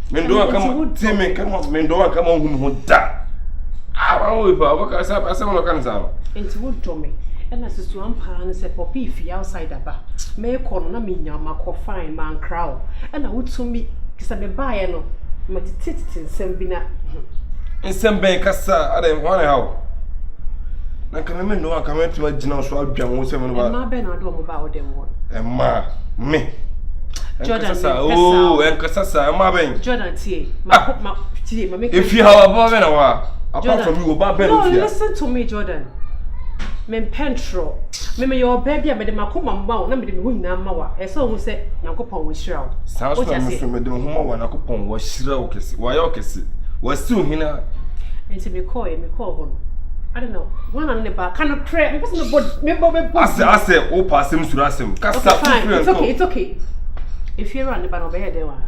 Speaker 8: Men do come to me, come on, men do come on whom that. I will work as I can sound. Into wood to me. And as a swamp pan and said, Poppy, if you outside the bar, may call on a minion, my fine man crowd. And I would soon be because I be buying no, my tits in Sembina. In some bank, I don't want to help. Now, come in, no one come to my general swab, John was 7 about my Ben, I don't about them one. And ma, me. Jordan, oh, and Cassasa, my Ben. Jordan, tea, my tea, if you have above an hour, apart from you, about Ben. No, listen to me, Jordan. Men pentro. Me your baby, I made my common bound, let me win now. I saw who said, Nakopon was shroud. Sounds like Mr. Madame Homa, Nakopon was shroud. Why, okay, was soon here. And to me call one. I don't know. One on the back cannot pray. I say, oh, pass him to ask him. It's okay. If you're on the banner, there, they were.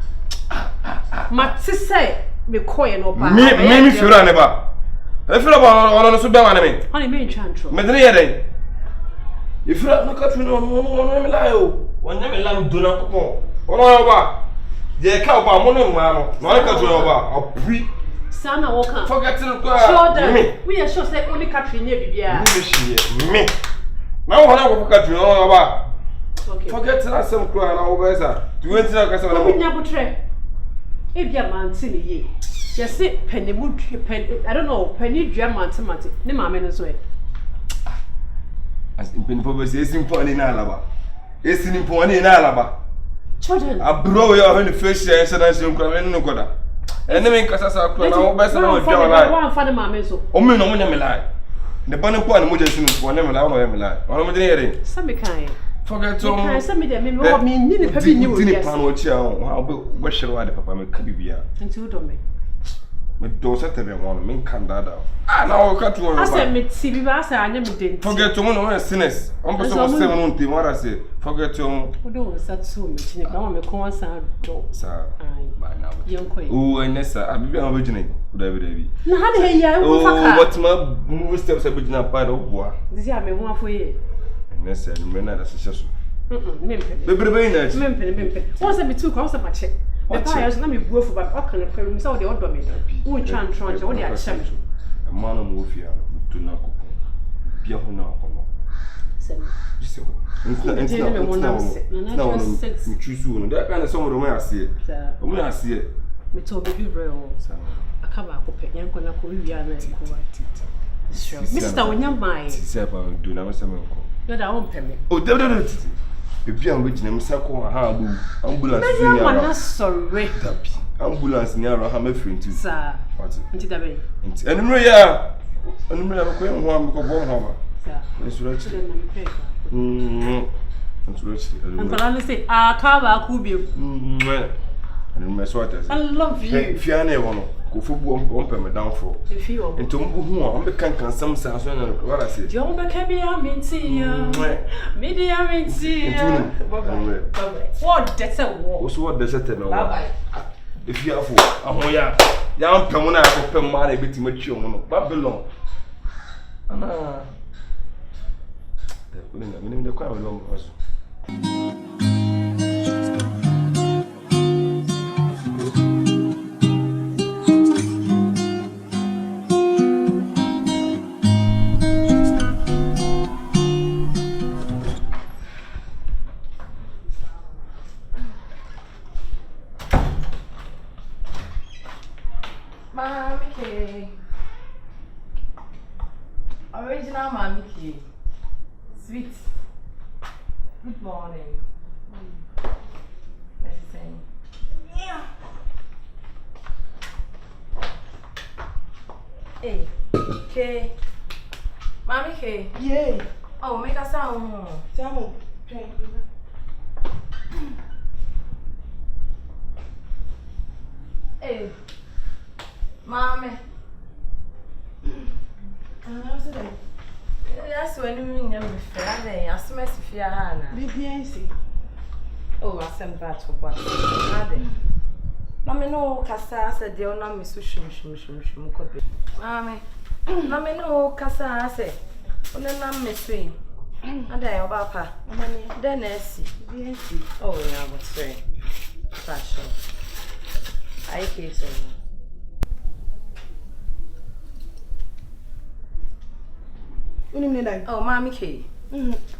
Speaker 8: My sister, me coy no bar. Me, if you're on the bar. I feel about on the enemy. Honey, me chantro. Medria. If you are not catching on one lie, one name lamb do not come. Or the cow by one man, no catching over a pre. Sana walker. Forget to we are sure that only catching near me. Now, when I will catch you over. Forget to ask some cry over. Do you enter a castle? If your man silly ye. Just say penny wood, I don't know, penny German tomato, no mamma's way. As in Pinfo is important in Alaba. It's important in Alaba. Children, I blow your honey fish and said, I shall come in no coda. Enemy Casasa, no better than one
Speaker 7: for the mamma. So,
Speaker 8: only no one lie. The bunny point of Mujas for never lie. All of the hearing.
Speaker 7: Some kind.
Speaker 8: Forget to
Speaker 7: some of them, me, happy new
Speaker 8: plan what you are. What shall I, Papa, make Cabibia?
Speaker 7: And two don't me.
Speaker 8: But those at every one, men can that out. Now, cut one. I
Speaker 7: said, me, see, I never did.
Speaker 8: Forget to one of sinners. Almost 7 what I say. Forget to
Speaker 7: who that so much in a moment, concern,
Speaker 8: sir. By now,
Speaker 7: young queen.
Speaker 8: Oh, and yes, sir, I'll be originating. Whatever they be.
Speaker 7: No, how do you
Speaker 8: what's my movie steps original part of war?
Speaker 7: This year, me one for you.
Speaker 8: And yes, sir, men that's successful.
Speaker 7: Mimpin. Once I be too close to my check. The tires, let me go for my pocket and film so the order me. Who trying to what they are sent.
Speaker 8: A man of Mufia to knock upon. Biahuna. It's choose soon. That kind of some of the way I see it. When I see it,
Speaker 7: we told me real. I come up with young Korea. Mr. When you're mine,
Speaker 8: do not say,
Speaker 7: you're the own permit.
Speaker 8: Oh, definitely. If you are with them, Sako, ambulance,
Speaker 7: sorry.
Speaker 8: Ambulance near a hammer friend too, sir. What's it? And Maria, and Maria, one born over. It's rich. It's rich.
Speaker 7: And for say, I could be.
Speaker 8: And my sweaters.
Speaker 7: I love you.
Speaker 8: Fianna one. Go for one me down for.
Speaker 7: If you are
Speaker 8: into who I can some sense what I say.
Speaker 7: John Bacabia means media means what that's a war. What does it know? If you are for a young Pamona for Pamana bit mature, Babylon. Anna. The crowd long was. Original Mommy K. Sweet. Good morning. Let's sing. Yeah. Hey, K. Mommy K.
Speaker 6: Yay.
Speaker 7: Oh, make a sound.
Speaker 6: Sound.
Speaker 7: Hey, Mommy. That's when you mean Friday. I smash Fiana.
Speaker 6: BBNC.
Speaker 7: Oh, I sent that to one. Mammy, no, Cassa said, they'll not miss shum copy. Mammy, Mammy, no, Cassa said, only not missing. And I about her. Then I see. Oh, yeah, what's say? Fashion. I case on. Oh, Mammy K.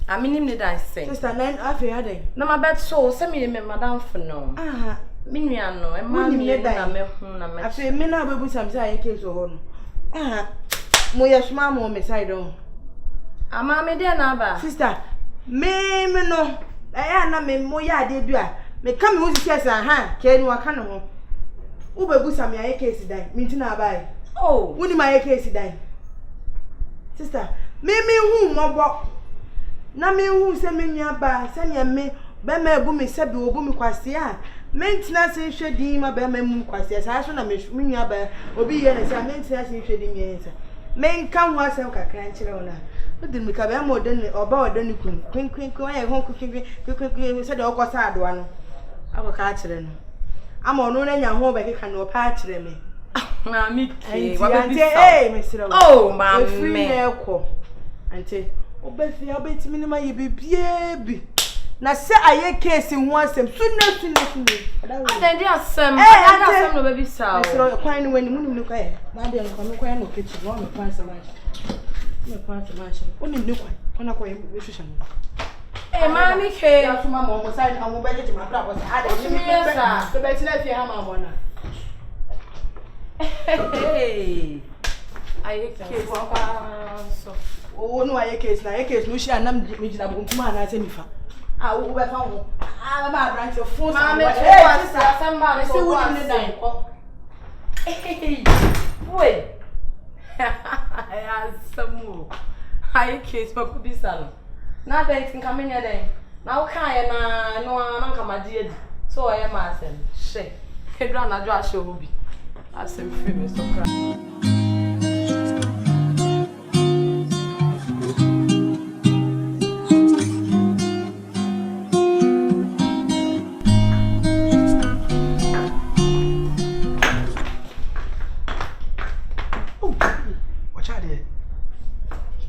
Speaker 7: I mean, him the dance.
Speaker 6: Sister, 9 after your day.
Speaker 7: No, my bed so send me madame for no.
Speaker 6: Ah,
Speaker 7: Miniano, and Mammy,
Speaker 6: I feel me now, baby, some say case or home. Ah, Moya's mamma, Miss I don't.
Speaker 7: Ah, Mammy, dear Naba.
Speaker 6: Sister, me no. I am not me Moya, dear dear. Me come who says, aha, can you a canoe? Uber Busa, my case die, meeting I buy. Oh, wouldn't my case die? Sister, me who mobo. Na me who se me nyaba, se nya me be me bu me se bi obu me kwase a. Maintenance hwedi ma be me mu kwase. Sa so na me nyaba obi ye na se maintenance hwedi me yensa. Me nka ho asem kakra nkire wona. Odi me ka be ma odani oba odani kun aye ho kun se de okosa adoa no. Akoka a kire no. Ama ono na nya ho be keka no pa a kire me.
Speaker 7: Mami ke
Speaker 6: wa be bi eh me sire.
Speaker 7: Oh mami
Speaker 6: me ekọ. Ante obefia obetimi ni ma ye bibie na se aye case hu asem sunna
Speaker 7: adan dia asem no baby saw
Speaker 6: so kwan ni wani munum ni kwae na de nko me kwae no kitchen no me kwan samash me kwan samash onim ni kwae ona kwae me hwehwa no
Speaker 7: eh mami ke
Speaker 6: ya tuma mo mo side amu ba je ma bra bo sa ada ni me yesa so be tina fi ha ma mo na
Speaker 7: hey aye case so
Speaker 6: oh no aye case no shi anam me jina bunkuma na se nifa ah wo be fa wo ah ma branch phone
Speaker 7: ma me sister samba
Speaker 6: so wo ni dan ko
Speaker 7: Hey, wait. I asked some more. I case for Kubisano. Now they can come in here then. Now can no one come at the so I am asking. She, he ran a draw show be. As some famous of crap.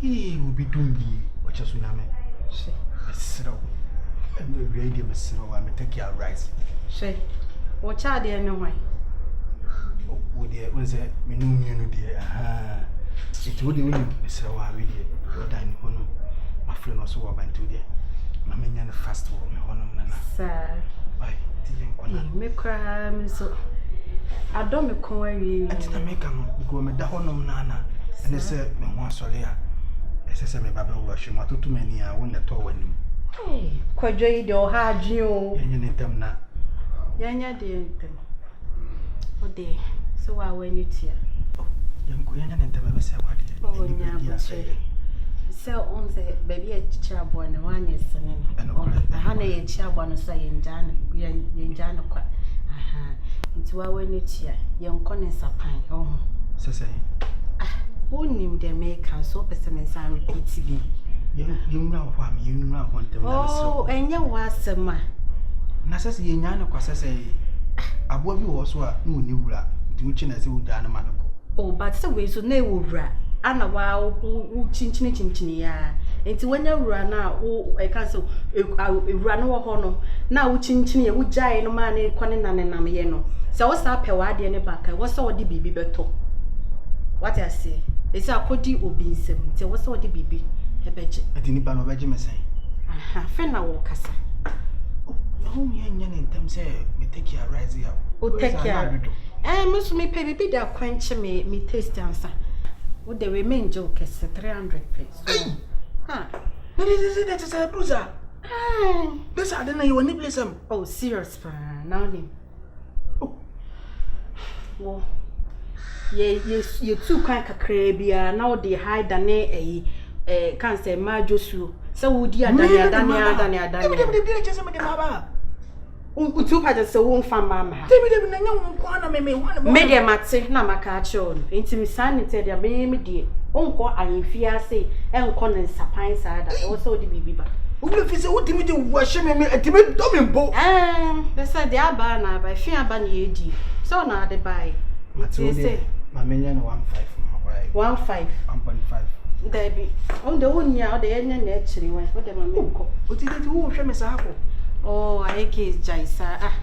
Speaker 9: He will be doing what just when I'm slow. And the radio is slow. I'm taking your rice.
Speaker 2: Say, what are they anyway?
Speaker 9: Oh, dear, was it? Me no, dear. It would only be so. I read it. What I know, my friend was so about to dear. My man, fast walk, my honor,
Speaker 2: sir.
Speaker 9: Why,
Speaker 2: me cry, so I don't make query.
Speaker 9: I didn't make a go me down on Nana. And they said, no one solia. I said, my baby was showing what too many. I won the tour when you.
Speaker 2: Hey, quadri do hard you.
Speaker 9: And you need them now.
Speaker 2: Yanya did them. Oh, dear. So I went it here.
Speaker 9: Young Queen and them say what it.
Speaker 2: Oh, yeah, so on the baby a chair boy and 1 year son. And a honey and chair one say in Jan, in Jan. Aha. Into our went it here. Young Connors are pine. Oh,
Speaker 9: so say.
Speaker 2: Who named the maker so pessimist and repeat TV?
Speaker 9: You know what you know want them.
Speaker 2: Oh, and you was some man.
Speaker 9: Nassas Yana Quasa say, I bought you also no new rat, which as you done a man.
Speaker 2: Oh, but so we so no rat. And a while who chinchini ya. And when you run now, oh, I can't so run over honor. Now, chinchini would giant no man in Quanan and Namiano. So what's up, Pewadi and a backer? What's all the baby better? What I say? It's a cody or being 70. What's all the baby? A betch.
Speaker 9: I didn't ban of regiment say.
Speaker 2: Aha, Fenna Walker.
Speaker 9: Oh, home young in them say, me take your rise here.
Speaker 2: Oh, take care. And Miss me pay me that quench me taste answer. Would the remain joke is 300 pesos? Ah,
Speaker 9: what is it that is a bruiser? Ah, this I don't know you want to play some.
Speaker 2: Oh, serious, now then. Oh, well. Yes, you too kind of crabia now they hide a can't say Majosu. So would you Dania. Two pages so won't find mamma. Media matse, Namakacho, intimate sanity, their baby dear. Uncle, I fear say, and Conan Sapine side, also the baby.
Speaker 9: Who if it's a ultimate washing me a timid domin boat? Ah,
Speaker 2: they said they are banner by fear banny. So now they buy. Say.
Speaker 9: My million 1.5 1.5.
Speaker 2: There be on the one year, the end actually went for them. What did you show Miss Apple? Oh, I case Jaisa. Ah,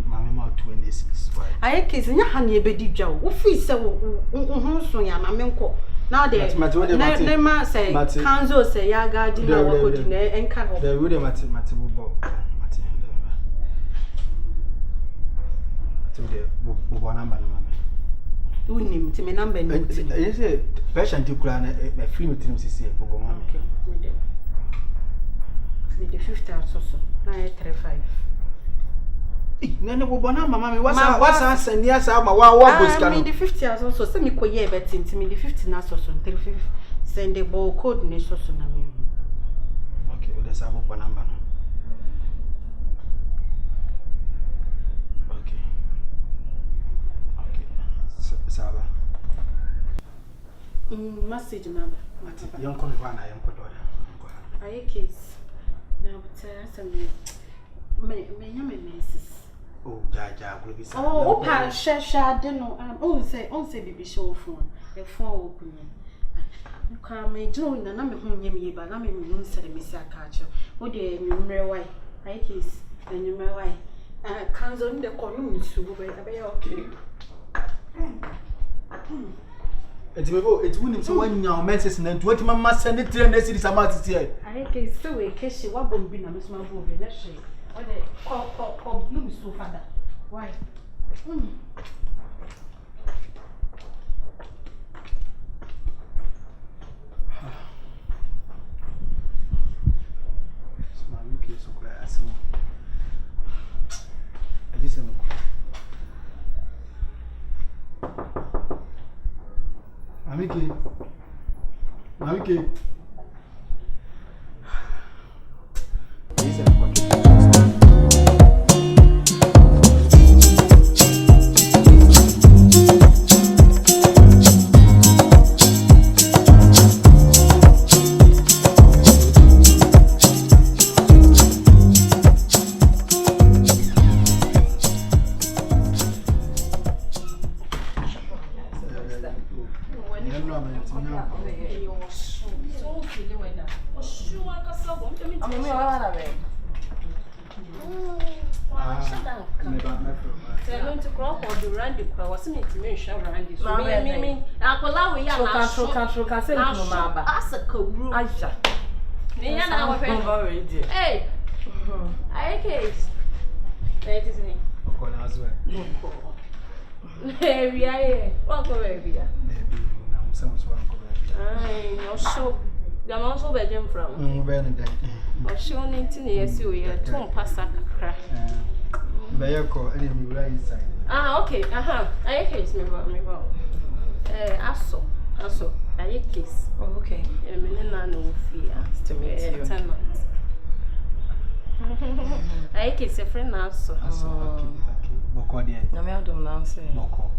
Speaker 9: Mamma 26.
Speaker 2: I case in your honey baby Joe. Who feels so? Now they must say, Council say, Yaga dinner and cover.
Speaker 9: The really mathematical.
Speaker 2: Unim to me number.
Speaker 9: Yes, a passion to clan a free material.
Speaker 2: Okay, with the 50 or so. 935.
Speaker 9: None of Bonama, what's us and yes, I'm a wow,
Speaker 2: the 50 hours also. Send me coye betting to me the 50 nasos on 35. Send the ball code in a sauce on me.
Speaker 9: Okay, well, let's have a number. Saba.
Speaker 2: Message number.
Speaker 9: Young Convan, I am Codoya.
Speaker 2: I case. Now, but may
Speaker 9: oh, Jaja will be so.
Speaker 2: Oh, pa, share, dinner. Oh, say, baby, show phone. A phone opening. You can't make join and I'm a home, but I'm in said Miss Akacho. Oh, dear, you know why? I case, and you know why. Comes on the corner, so okay.
Speaker 9: It's winning so when your message and 20 must send it to the city.
Speaker 2: I can still a case she won't be a Miss Malbove. Let's say, what they call blue so father. Why?
Speaker 9: I just Mamike.
Speaker 7: Hey, I case. That is me. Hey, we are here. Welcome, baby. I'm so. The amount of bedroom from. I'm sure anything yes, you are two pass a crack. Ah, okay. I case me. Aso. I case. Oh, okay. A minute, no fear. To me, 10 months. I case a friend now, so. Okay. Boko, dear. I don't know, say. Boko.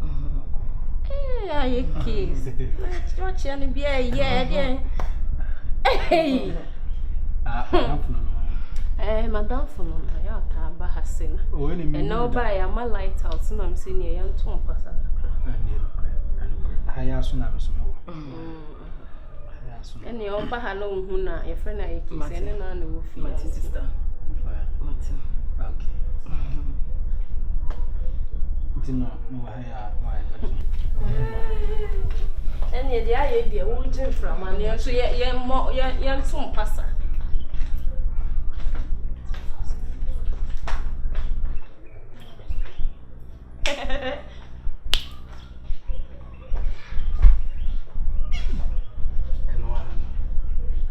Speaker 7: I case. Watch and be a year. Hey! Madame Funon, I ought to Bahasina. And now by a my lighthouse, and I'm seeing a young Tom Passa. I asked him. And the old Bahalo, who now, your friend, I keep sending on the wolf, my sister. Okay. And the idea won't turn from, and you're so young, some passer.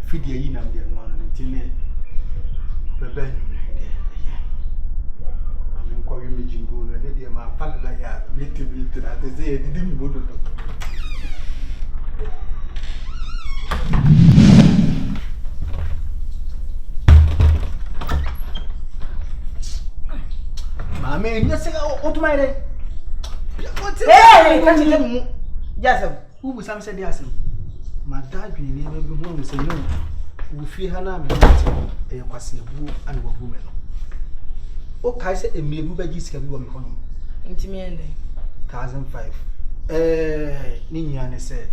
Speaker 9: Feed your in and the one until the bed. I'm calling me Jingo, and the dear my father like a little bit that they say, didn't go to I mean, yes, what my day? Hey, can't you yes, who was some said yes? My dad being never be one say no. We fear Hannah and Akwasi and a woman. Oh, I said a mere budget can be one home.
Speaker 6: Intimate
Speaker 9: 1,005. Ninian said,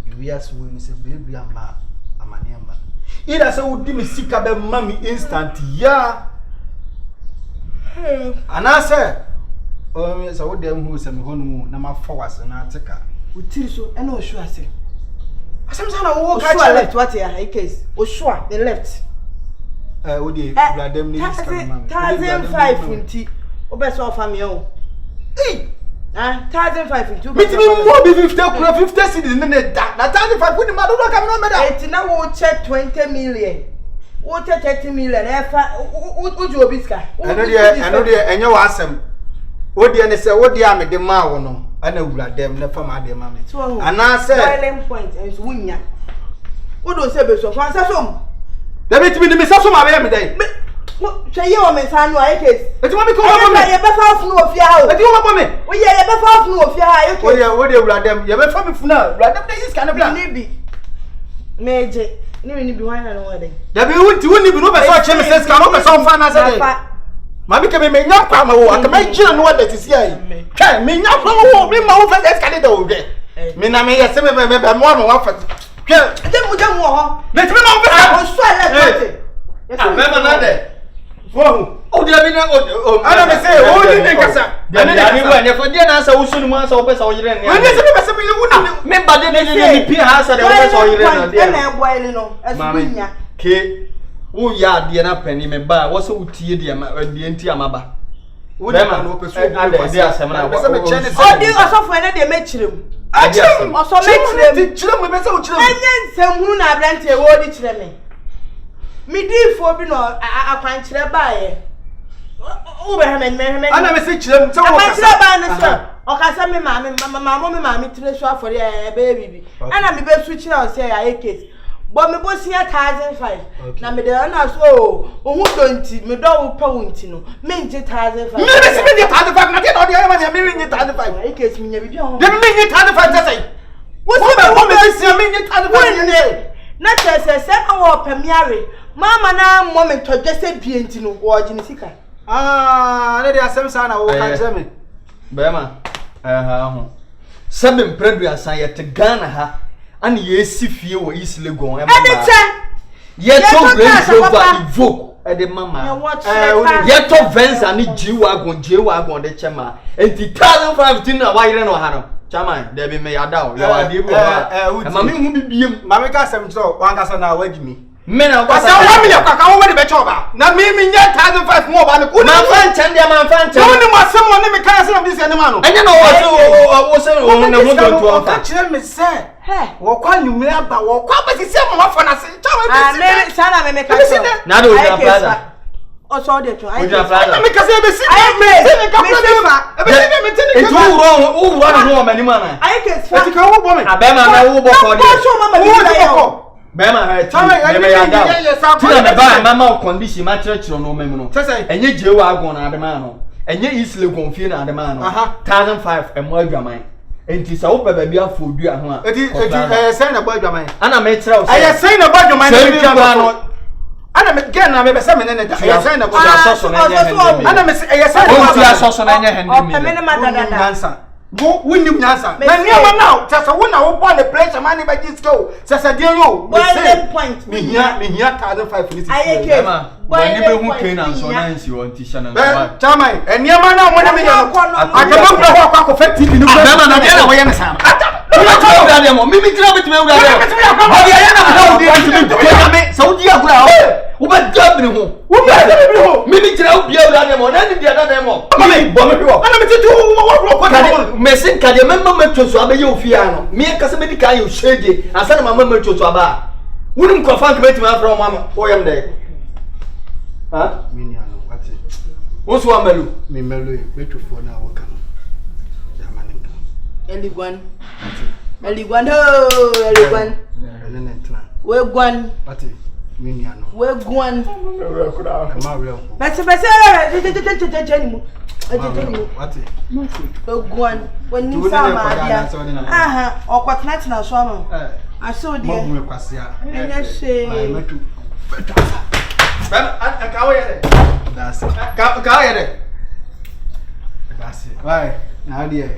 Speaker 9: you ask when you say, baby, I'm a man. It has a would be sick about mammy instant, yeah. And I said, oh, yes, I would them who send me home, number 4 and I take her. With Tiriso, and no sure I say. Sometimes I walk out left, what a case, or sure, they left. Would you rather them 1,005 in tea, or best off a meal? 1,005 in 2. But you will be 50 cities in the net. That 1,005 wouldn't matter. It's now check 20 million. What 30 million? Would you be sky? I know, and you ask them. What the say, what the army the man? I know that them never my dear mammy. And I said, point and swing ya. What do you say, so far? Let me be the miss of my day. Say you are son, I case. But you want me to come over? You better off no of your. But you want me? Oh, yeah, you better off no of your. Oh, yeah, what do you run them? You better from me for now. Run them, this kind of plan. Major, never be one and wedding. There be wouldn't even know such chemists can open some fun as a Mammy can make no come over. I can make children what that is here. Can me not come bring my own escalator over there. Mina may have sent me one offer. Let me know. Let me know. I remember that. Oh, dear, I don't say, oh, you think I said, and if I didn't answer, who should want to open our year? Remember, they didn't appear as a Kate, oh, yeah, dear, up and him by what's so tear the Antiamaba. Would I know? Oh, dear, I saw for another matchroom. I just also make children with children, and then some moon I ran to a word each lemon. Me do for no, I can't tell by it. Oh, I never say children, so I
Speaker 2: okasa me mama treasure for the baby ana me be switch na say ya case but me boss here 1,500 na me dey na so ohun donti me do wo pa wonti no me nje 1,500 me be se me 1,500 na dey no dey ma me nje 1,500 ya case me nya bi on dem me nje 1,500 say wo be se me nje 1,500 na chese se na wo pa miare mama na moment to gese bienti no wo gine sika
Speaker 9: na dey asem sa na wo kan se me
Speaker 3: be ma ho sabem predu asan ye te Ghana ha ani yesi fie wo East Legon e mama ye to Range Rover Evoque e de mama ye to Benz ani G-Wagon de chema enti 1,500 na wa yire no ha no chama de be me yada o ya wa de bu ha mama hu bibiem
Speaker 9: mama ka asem so wan ka sa na wagimi
Speaker 3: mena kwa
Speaker 9: sa 1 million kwa ka wo de be choba na me nya 1,500 mo ba ne ku
Speaker 3: man fan chan dia man fan chan
Speaker 9: no ni ma se mo ni me ka se na bi se ni ma no
Speaker 3: enye no wo se o na mo don to
Speaker 9: ka chire me se wo kwa nyumira ba wo kwa ba sisi mama fo na se chawa be
Speaker 2: me sana me ka so
Speaker 3: na do ya plaza
Speaker 2: o so de to
Speaker 3: o ja plaza
Speaker 9: me ka se be si
Speaker 2: me ka
Speaker 9: e be se me tini
Speaker 3: ka o ro no mani mana
Speaker 2: ai ke fa
Speaker 9: e ti ka wo bo me
Speaker 3: abema na wo bo ko de
Speaker 2: mama
Speaker 3: bema ha ti me ya da tina me ba mama condition ma chiro no mem no enye G-Wagon na adema no enye East Legon fie na adema no 1,500 emo adwaman enti sa wo baba bia fodu aho a
Speaker 9: eti say na bo adwaman
Speaker 3: ana me kira o
Speaker 9: say say na bo adwaman na bia no ana me gen na me be say me ne da say na bo
Speaker 3: asoso na enye hende
Speaker 9: ana me say say na
Speaker 3: bo asoso na enye hende mi
Speaker 2: o pemene madadada
Speaker 9: wo winnim nyansa na niam now tesa wo na wo bo na pressure man ba gisko sesa die yo
Speaker 2: boiling point
Speaker 9: me hia 1,500 ni
Speaker 2: ayeke
Speaker 3: wani be hu ken and so na nsi won ti shana
Speaker 9: ba chama eniam na mo na me yo akaba bra ho akwa ko fati ni
Speaker 3: ba na na dia wo ye na sama ina ko ura de mo mimi kira beti me ura de mo dia ye na mo di ntimi ko me saudi akura wo ba dabni ho wo ba dabni ho mimi kira wo bia ura de mo na ni dia da de mo mimi bo me ho
Speaker 9: ana me titu wo ko
Speaker 3: mesin kade memma metwoso abaye ofia no me kase be dika yo shege asana mama metwoso aba wunim ko fan kemeti ma fra mama wo yam de ha
Speaker 9: mini ano ati
Speaker 3: wo so amalu
Speaker 9: me melu metwofo na wo kan ya maninka
Speaker 2: eligwan ho eligwan
Speaker 9: ele nentra
Speaker 2: we gwan
Speaker 9: ati mini ano
Speaker 2: we gwan
Speaker 9: ma real
Speaker 2: bese je ni mu
Speaker 9: ati
Speaker 2: ogwan woni sama dia aha okwatna tina so ama aso dia
Speaker 9: mo kwasia
Speaker 2: enya she
Speaker 9: metu
Speaker 3: ba ka wo yede
Speaker 9: that's
Speaker 3: ka yede
Speaker 9: that's why na dia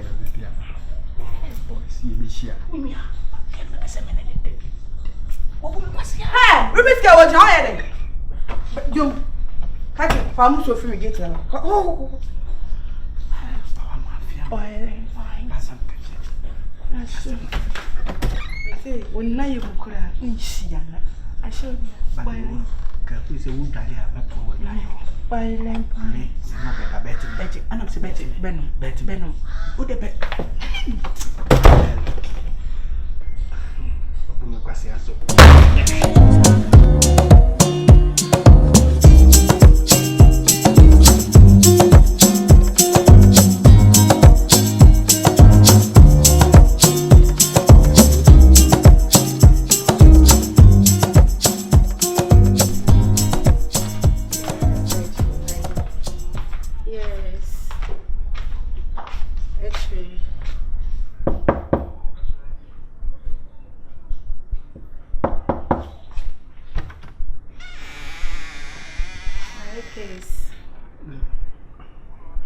Speaker 9: si bishia
Speaker 2: mimi ha ese menene de wo kwasia ha rubit ka wo ja yede jom kati famu so free gate na Say, when na you could have Isiana. I should buy
Speaker 9: se wo dali a me po na yo
Speaker 2: buy lamp
Speaker 9: me na be bet
Speaker 2: anam se bet benom o de bet
Speaker 9: o me kwasi aso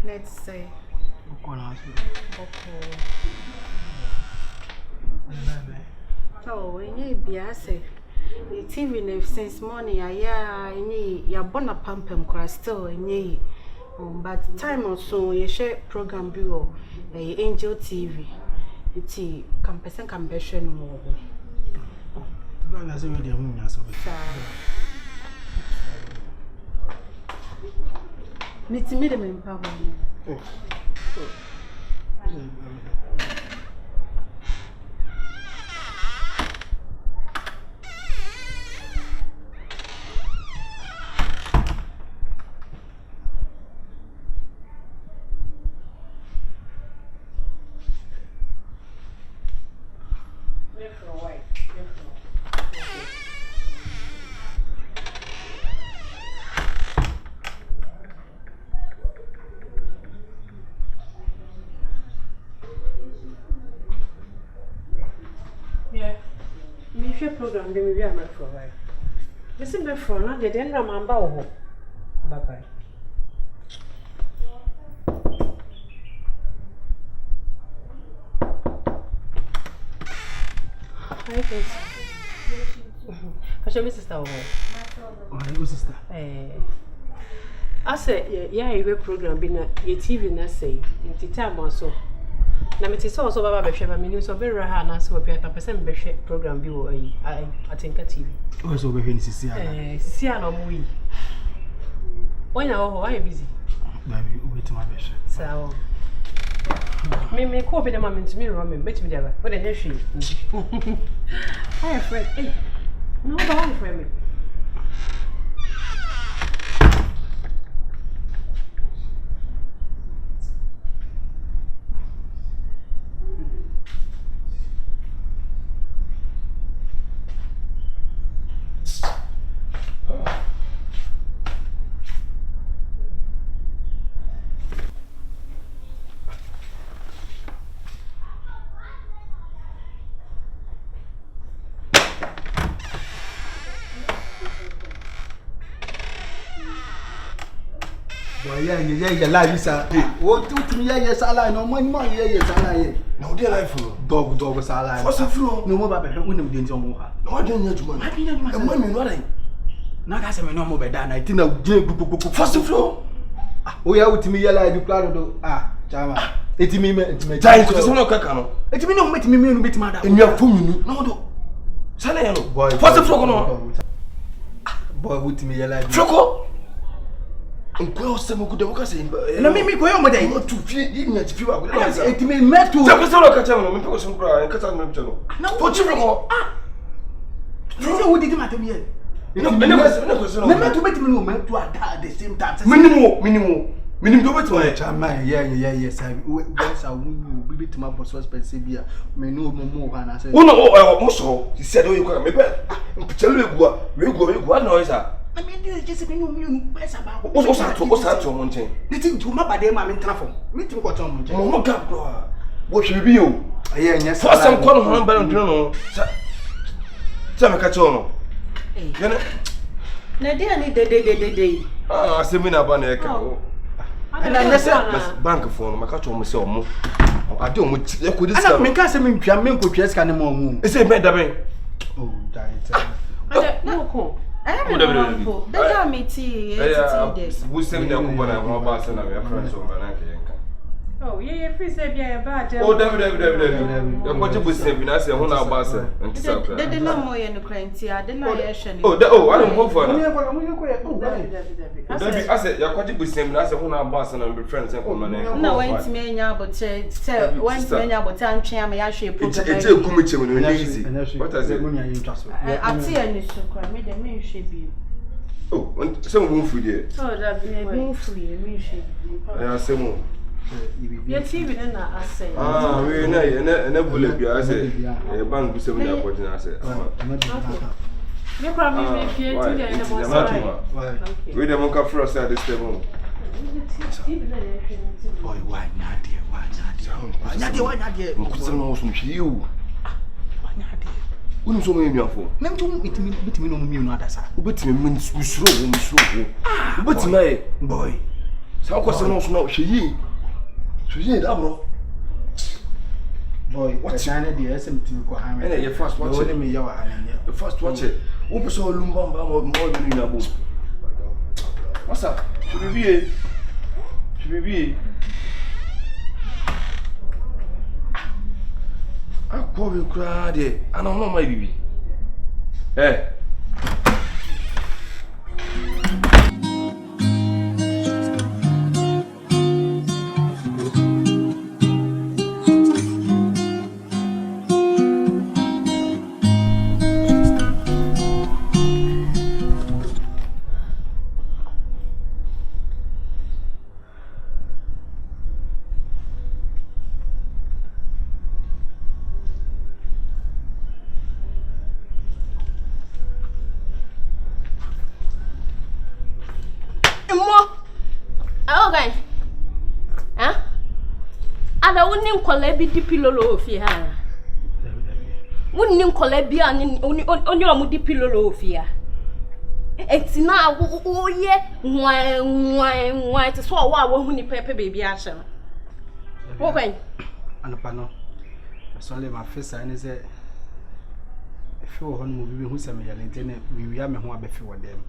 Speaker 2: let's say oh any biase the TV live since morning any ya bona pampem kra still any but time also you share program bureau Angel TV it's can person can be shown more Meet me the main power. share program be me am for why. Listen be for na de den ram ba wo. Bye bye. Hi guys. Fashion sister wo.
Speaker 9: My sister.
Speaker 2: I say yeah you program be na your TV na say in time so. Na me tise also baba be hwe ba me ni so be raha na so be ata person be hwe program bi wo ayi atinka TV.
Speaker 9: O so be hwe ni sisi ana.
Speaker 2: Sisi ana mo yi. Onya wo why busy?
Speaker 9: Baby, o beti ma be hwe.
Speaker 2: Sawo. Me ko be de ma me ntimi ro me beti me de ba. Wo de hwe. Hi friend. Hey. No ba hi friend me.
Speaker 9: Yeah, live sir. What to me yeah sala no money yeah sala yeah.
Speaker 8: No dey life o.
Speaker 9: Dog sala.
Speaker 8: What's the flow?
Speaker 9: No mo ba be we nem dey nzo ha.
Speaker 8: No dey nya juma.
Speaker 9: Ma bi nya juma.
Speaker 8: E mo me no dey.
Speaker 9: Na ka se me no mo be da na ti na je gugugugu.
Speaker 8: What's the flow?
Speaker 9: O ya utimi yeah live plan do. Chama. Etimi me.
Speaker 8: Jai ko se mo kaka no.
Speaker 9: Etimi no metimi me no betima da.
Speaker 8: Enu afomunu. No do. Sala ya no. What's the flow no?
Speaker 9: Boy utimi yeah live.
Speaker 8: Floko. Nkwe osemo kude wukase
Speaker 9: na mimi ko yo mo dey
Speaker 8: tu fie di nya ti fie wa kude
Speaker 9: etimi metu
Speaker 8: ta ko se lo ka cha no me ko so nkura nka cha no me chano to chi ko
Speaker 9: sisi wo didi matem ye
Speaker 8: no me ko so no
Speaker 9: me metu betimi no metu at the same time
Speaker 8: minimum do betu
Speaker 9: e chama yeah sabi we sa wo bi betima boss expensive bia me no mo ha na say
Speaker 8: wo no mo so si do you ko me be mpchelu egua we egua na o isa
Speaker 9: I mean, this is just a new best about
Speaker 8: what's that to mountain?
Speaker 9: Little to my body, my travel. Meet me what on
Speaker 8: Momo gap. What should be you?
Speaker 9: Yes,
Speaker 8: for some corner on Baron Jono. Sama Cachono.
Speaker 2: Nadia need the day.
Speaker 8: Ah, Semina Baneka. And I said, bank phone, my catch almost so more. I don't want to could this. I mean, can't say me, Piamin could just can more. It's a better. Oh, that
Speaker 2: no.
Speaker 7: I don't know. They got me tea.
Speaker 8: We send the coupon and one bus and our friends on Bananka.
Speaker 2: Oh, yeah, free say be a bad.
Speaker 8: Oh, David. What you would say, I say, one hour bus and
Speaker 7: they did no more in the crane tea. I didn't know.
Speaker 8: Oh, I don't hope for
Speaker 2: it.
Speaker 8: I said, you're quite good same as a one hour bus and I'm friends and come on.
Speaker 7: No, wait to me now, but when to me now, but I'm trying to actually put
Speaker 8: it's a committee when you're easy. What I said,
Speaker 7: I see any so cry, made the main shape you.
Speaker 8: Oh, some move for you.
Speaker 7: Oh, that move for you, me shape.
Speaker 8: I say more.
Speaker 2: Your TV and I say,
Speaker 8: we know, and a bullet, I say, a bank with 7 airport, and I say,
Speaker 2: you probably make you in the
Speaker 8: we don't come first at this table.
Speaker 9: Boy, why not, dear? Why not, dear?
Speaker 8: You. Wouldn't so many for.
Speaker 9: Let me meet me no me, sir.
Speaker 8: But me means we slow. But my boy, so what's the no she? She that bro.
Speaker 9: Boy, what's your idea? SMT ko ha me.
Speaker 8: And you first watch it.
Speaker 9: Me yawa
Speaker 8: the first watch it. Who so lumba more than in a book. What's up? Should be I call you crowd I don't know my baby. Eh.
Speaker 4: Okay. Ada unim kwala bi dipilolo ofi ha. Wouldn't Colebia on your moody pillow fear. It's now, oh, yeah, why to swallow one pepper baby action. Okay.
Speaker 9: And a panel. That's only my first sign is a few honeymoon who sent me a lieutenant. We are me who are before them.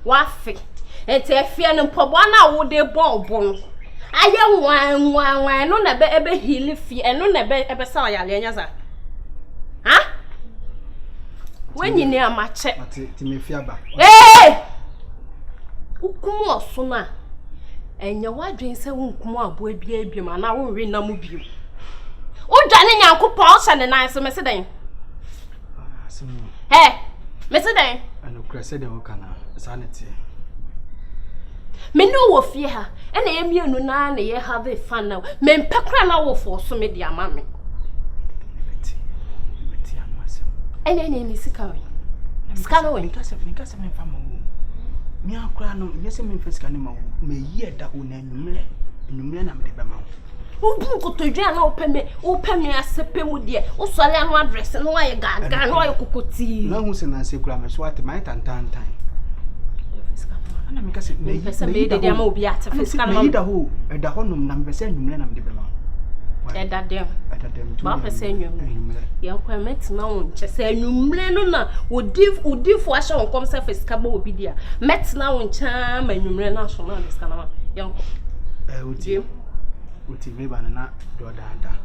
Speaker 9: Waffy. It's a fear and pobana would they ball bone. I am one, no never ever heal fear and no never ever saw ya, Lenaza. Huh? When you near my check, to me, Fiaba. Eh! Ukumo sooner. And your wife drinks a won't come up with baby, man. I won't read no move you. Oh, Johnny, Uncle Paul, and the nice Mr. Dane. Hey, Mr. Dane. I know Crescent Okana, sanity. Me no fear her, and I am you no nine, ye have a fun now. Men pecrana for so many dear mammy. And then in this car. Scallowing, because of me from me. I cry no, yes, I mean, first animal may hear that one and you men am the bama. Who go to jail open me as a pen with dear, or Salam address and why a gun, why you could see. No one's in a secret, what might and time. And I'm because it may be the demo be at a fiscal who at the honum number send you men am the bama. And that them, Papa saying you permit now, just say you mlena would div for us on come surface cabo be dear. Met now in charm and you national this kind of young. Would you be banana do dada?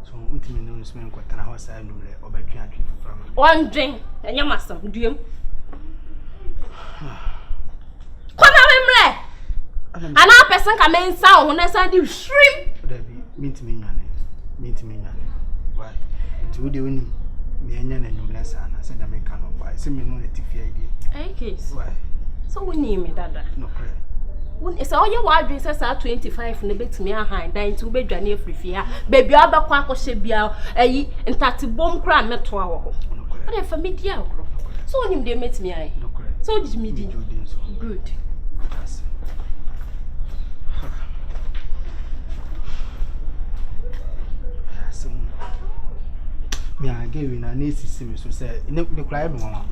Speaker 9: So, would you know, smell what an hour side or by drinking from one drink and your master, do you? Come on, another person come in sound when I said you shrimp. Meet me, why? To do me and your lesson, I said I make cannot buy. Send me no TV idea. Case. Why? So we name me, Dada. No, it's all your wild dresses are 25 in the bit me a high, dying to be Johnny free fear. Baby, other quack or shebia, and tatty bomb cram met 2 hours. But if a media, so him they met me. So did me do good. Me I gave in an easy series so say the cry mama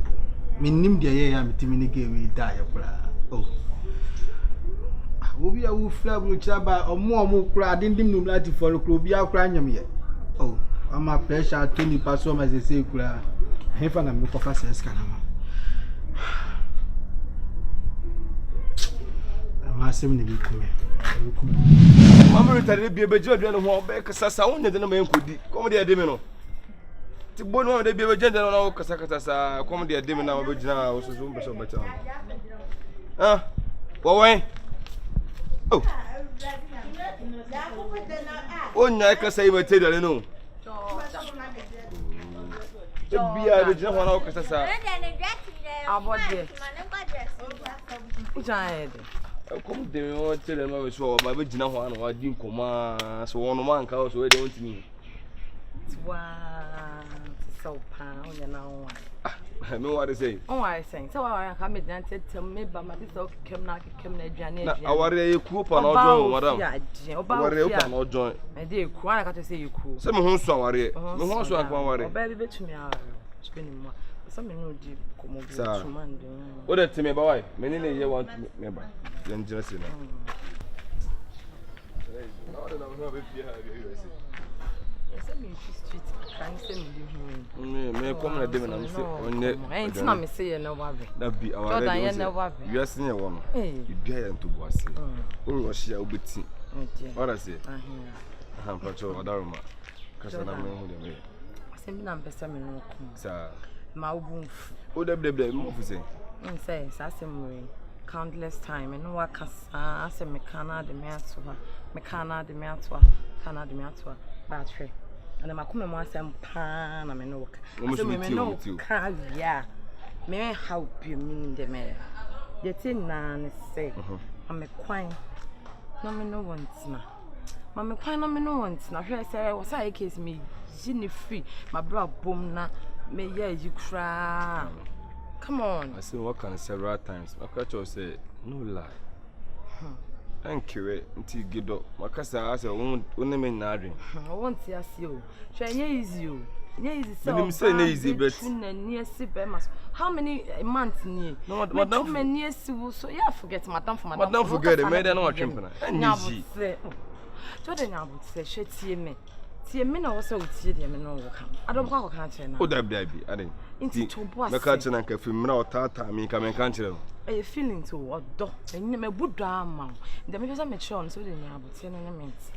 Speaker 9: me nim de ye am timi gave we die kura oh obi a wo fla bro chaba omo kura dindim num lati for kura obi akura nyam ye oh ama pressure 20 pass o ma say kura hefa na me kofa say ska na ma asem ne bi kume mama retare bi be je no ho be kasa sa won de na me nkodi kom de me no ti bonu de bi be je no na kasa kasa sa kom de me na be jina o so be so beta ah wo oh onya kasa yi mate de no bi a be jina ho na kasa sa abode ujae de come de me tell them we so ma be jina ho na wa di nkoma so wono man ka so we de wontimi wa so pa onya na wo me what say oh I say so I can me dan tell me ba ma this so kem na aduane na aware e ku pa na ojo madam aware e pa na ojo e de ku ana ka to say e ku se me ho so aware me ho so akwa aware oba bi betumi aware spend mo so me no di komo bi tumande o de teme ba why me ni ye want me ba yan jira se na no de na me be fia ha bi say ese me street kan se me di me come na de me na me say onye enti na me say ye na wa be da bi aware de say you are senior one you bia ya nto bo ase o ro hia obeti what I say aha pacho odaruma kasa na me hu de me ase me na mpesa me no ku sa ma ubunfu o de mo fu say say sa se mo countless time and no wakasa ase me kana de me atwa battery and ma come mo asem pa na me no work ase me no ka ya me how be me de me de tin na ne say me kwan no me no want na ma me kwan no me no want na hwe say wo say case me jini free my bra bom na me yeah you cry. Come on. I said what can several times. My culture say no lie. Thank you. Until get up. My cousin I said won't me na dream. I want to see you. Shey easy you.
Speaker 8: easy, but
Speaker 7: how many months near?
Speaker 8: No, madam.
Speaker 7: Many years, so yeah, forget madam for madam.
Speaker 8: Madam forget it, made no champion.
Speaker 7: Easy. Jordan, I would say, she see me. See me no so see them no work. I don't go can't now.
Speaker 8: Oh, that be, I didn't.
Speaker 7: Into to boss.
Speaker 8: My catching and film now, Tata, me come and can't.
Speaker 7: A feeling to what do? And you may good drama. The members are mature, so they are about 10 minutes.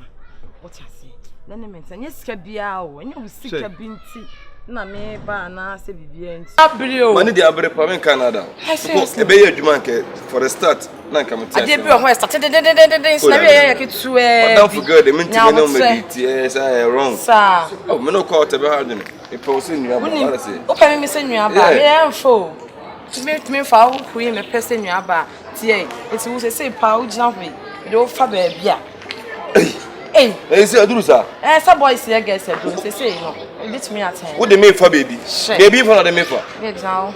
Speaker 7: What I say? Then the minutes, and yes, Cabia, when you sick a binty. Na me ba na se bibia nti abrio
Speaker 8: mani di abre pa men Canada e be ye adwuma nke for the start na nka metia
Speaker 7: ade bi ho start na we ye ketu e
Speaker 8: don't forget the minti me no me di say wrong
Speaker 7: sa
Speaker 8: oh me no call te be hard ni e po se nua ba say
Speaker 7: o pa me se nua ba me enfo me fa wo ku ye me pese nua ba tie eti wo se pa wo gina ho e do fa ba bia eh
Speaker 8: say aduru sa
Speaker 7: sa boys here get say do say no bit me at
Speaker 8: what the me for baby baby for the me for
Speaker 7: yeah now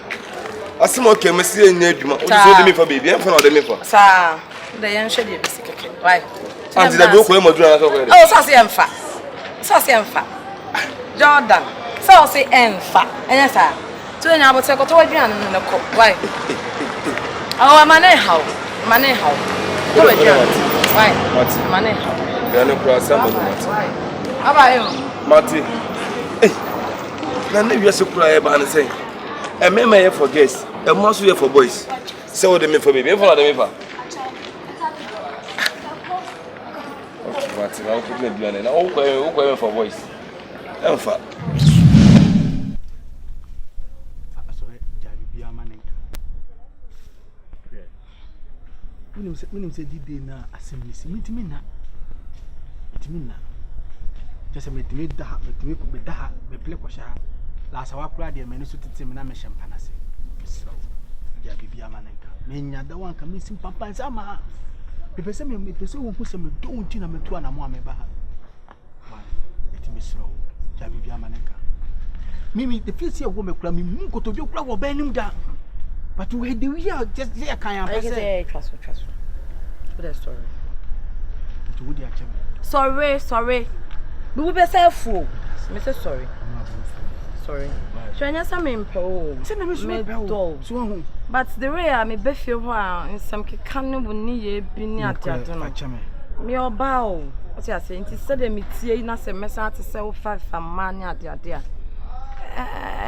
Speaker 8: asimo okay me see enya adwuma what say the me for baby en for the me for
Speaker 7: sa the yen hwe de bisi keke why
Speaker 8: anti da bi ko e modura na so ko
Speaker 7: oh so say emfa Jordan so say emfa enya sa to enya abote ko to wadwan no ko why oh mane how to wadwan why mane how
Speaker 8: ya no cross am mati
Speaker 7: why abayo
Speaker 8: mati na ne wiase kura e ba ne say e me here for guests e mo so here for boys say what them for baby e for them for okay mati na ko me duane na o ko for boys e fa
Speaker 9: Minim se dide na assembly si mitimi na just metimi da me play ko sha la sawa kura de me so tete me na me champagne se so ya bibia manenka me nya da wan ka me sim pampan sama me pese wo hu se me don ti na me to na mo ameba ha wa etimi so ya bibia manenka mimi the face here wo me kura me mu kotodwe kura wo ba nim da but we dey we are just there kan am pese
Speaker 7: trust what a story
Speaker 9: to wo dey ache
Speaker 7: sorry we will be self-full. Me say sorry. Sorry. So I say me impo.
Speaker 9: Say na me so
Speaker 7: but the way I me be feel ho in some can no ni ye bi ni atiato no. Me oba o. What you say? Nti say dem tie na say mesa ate say wo fa man ni ade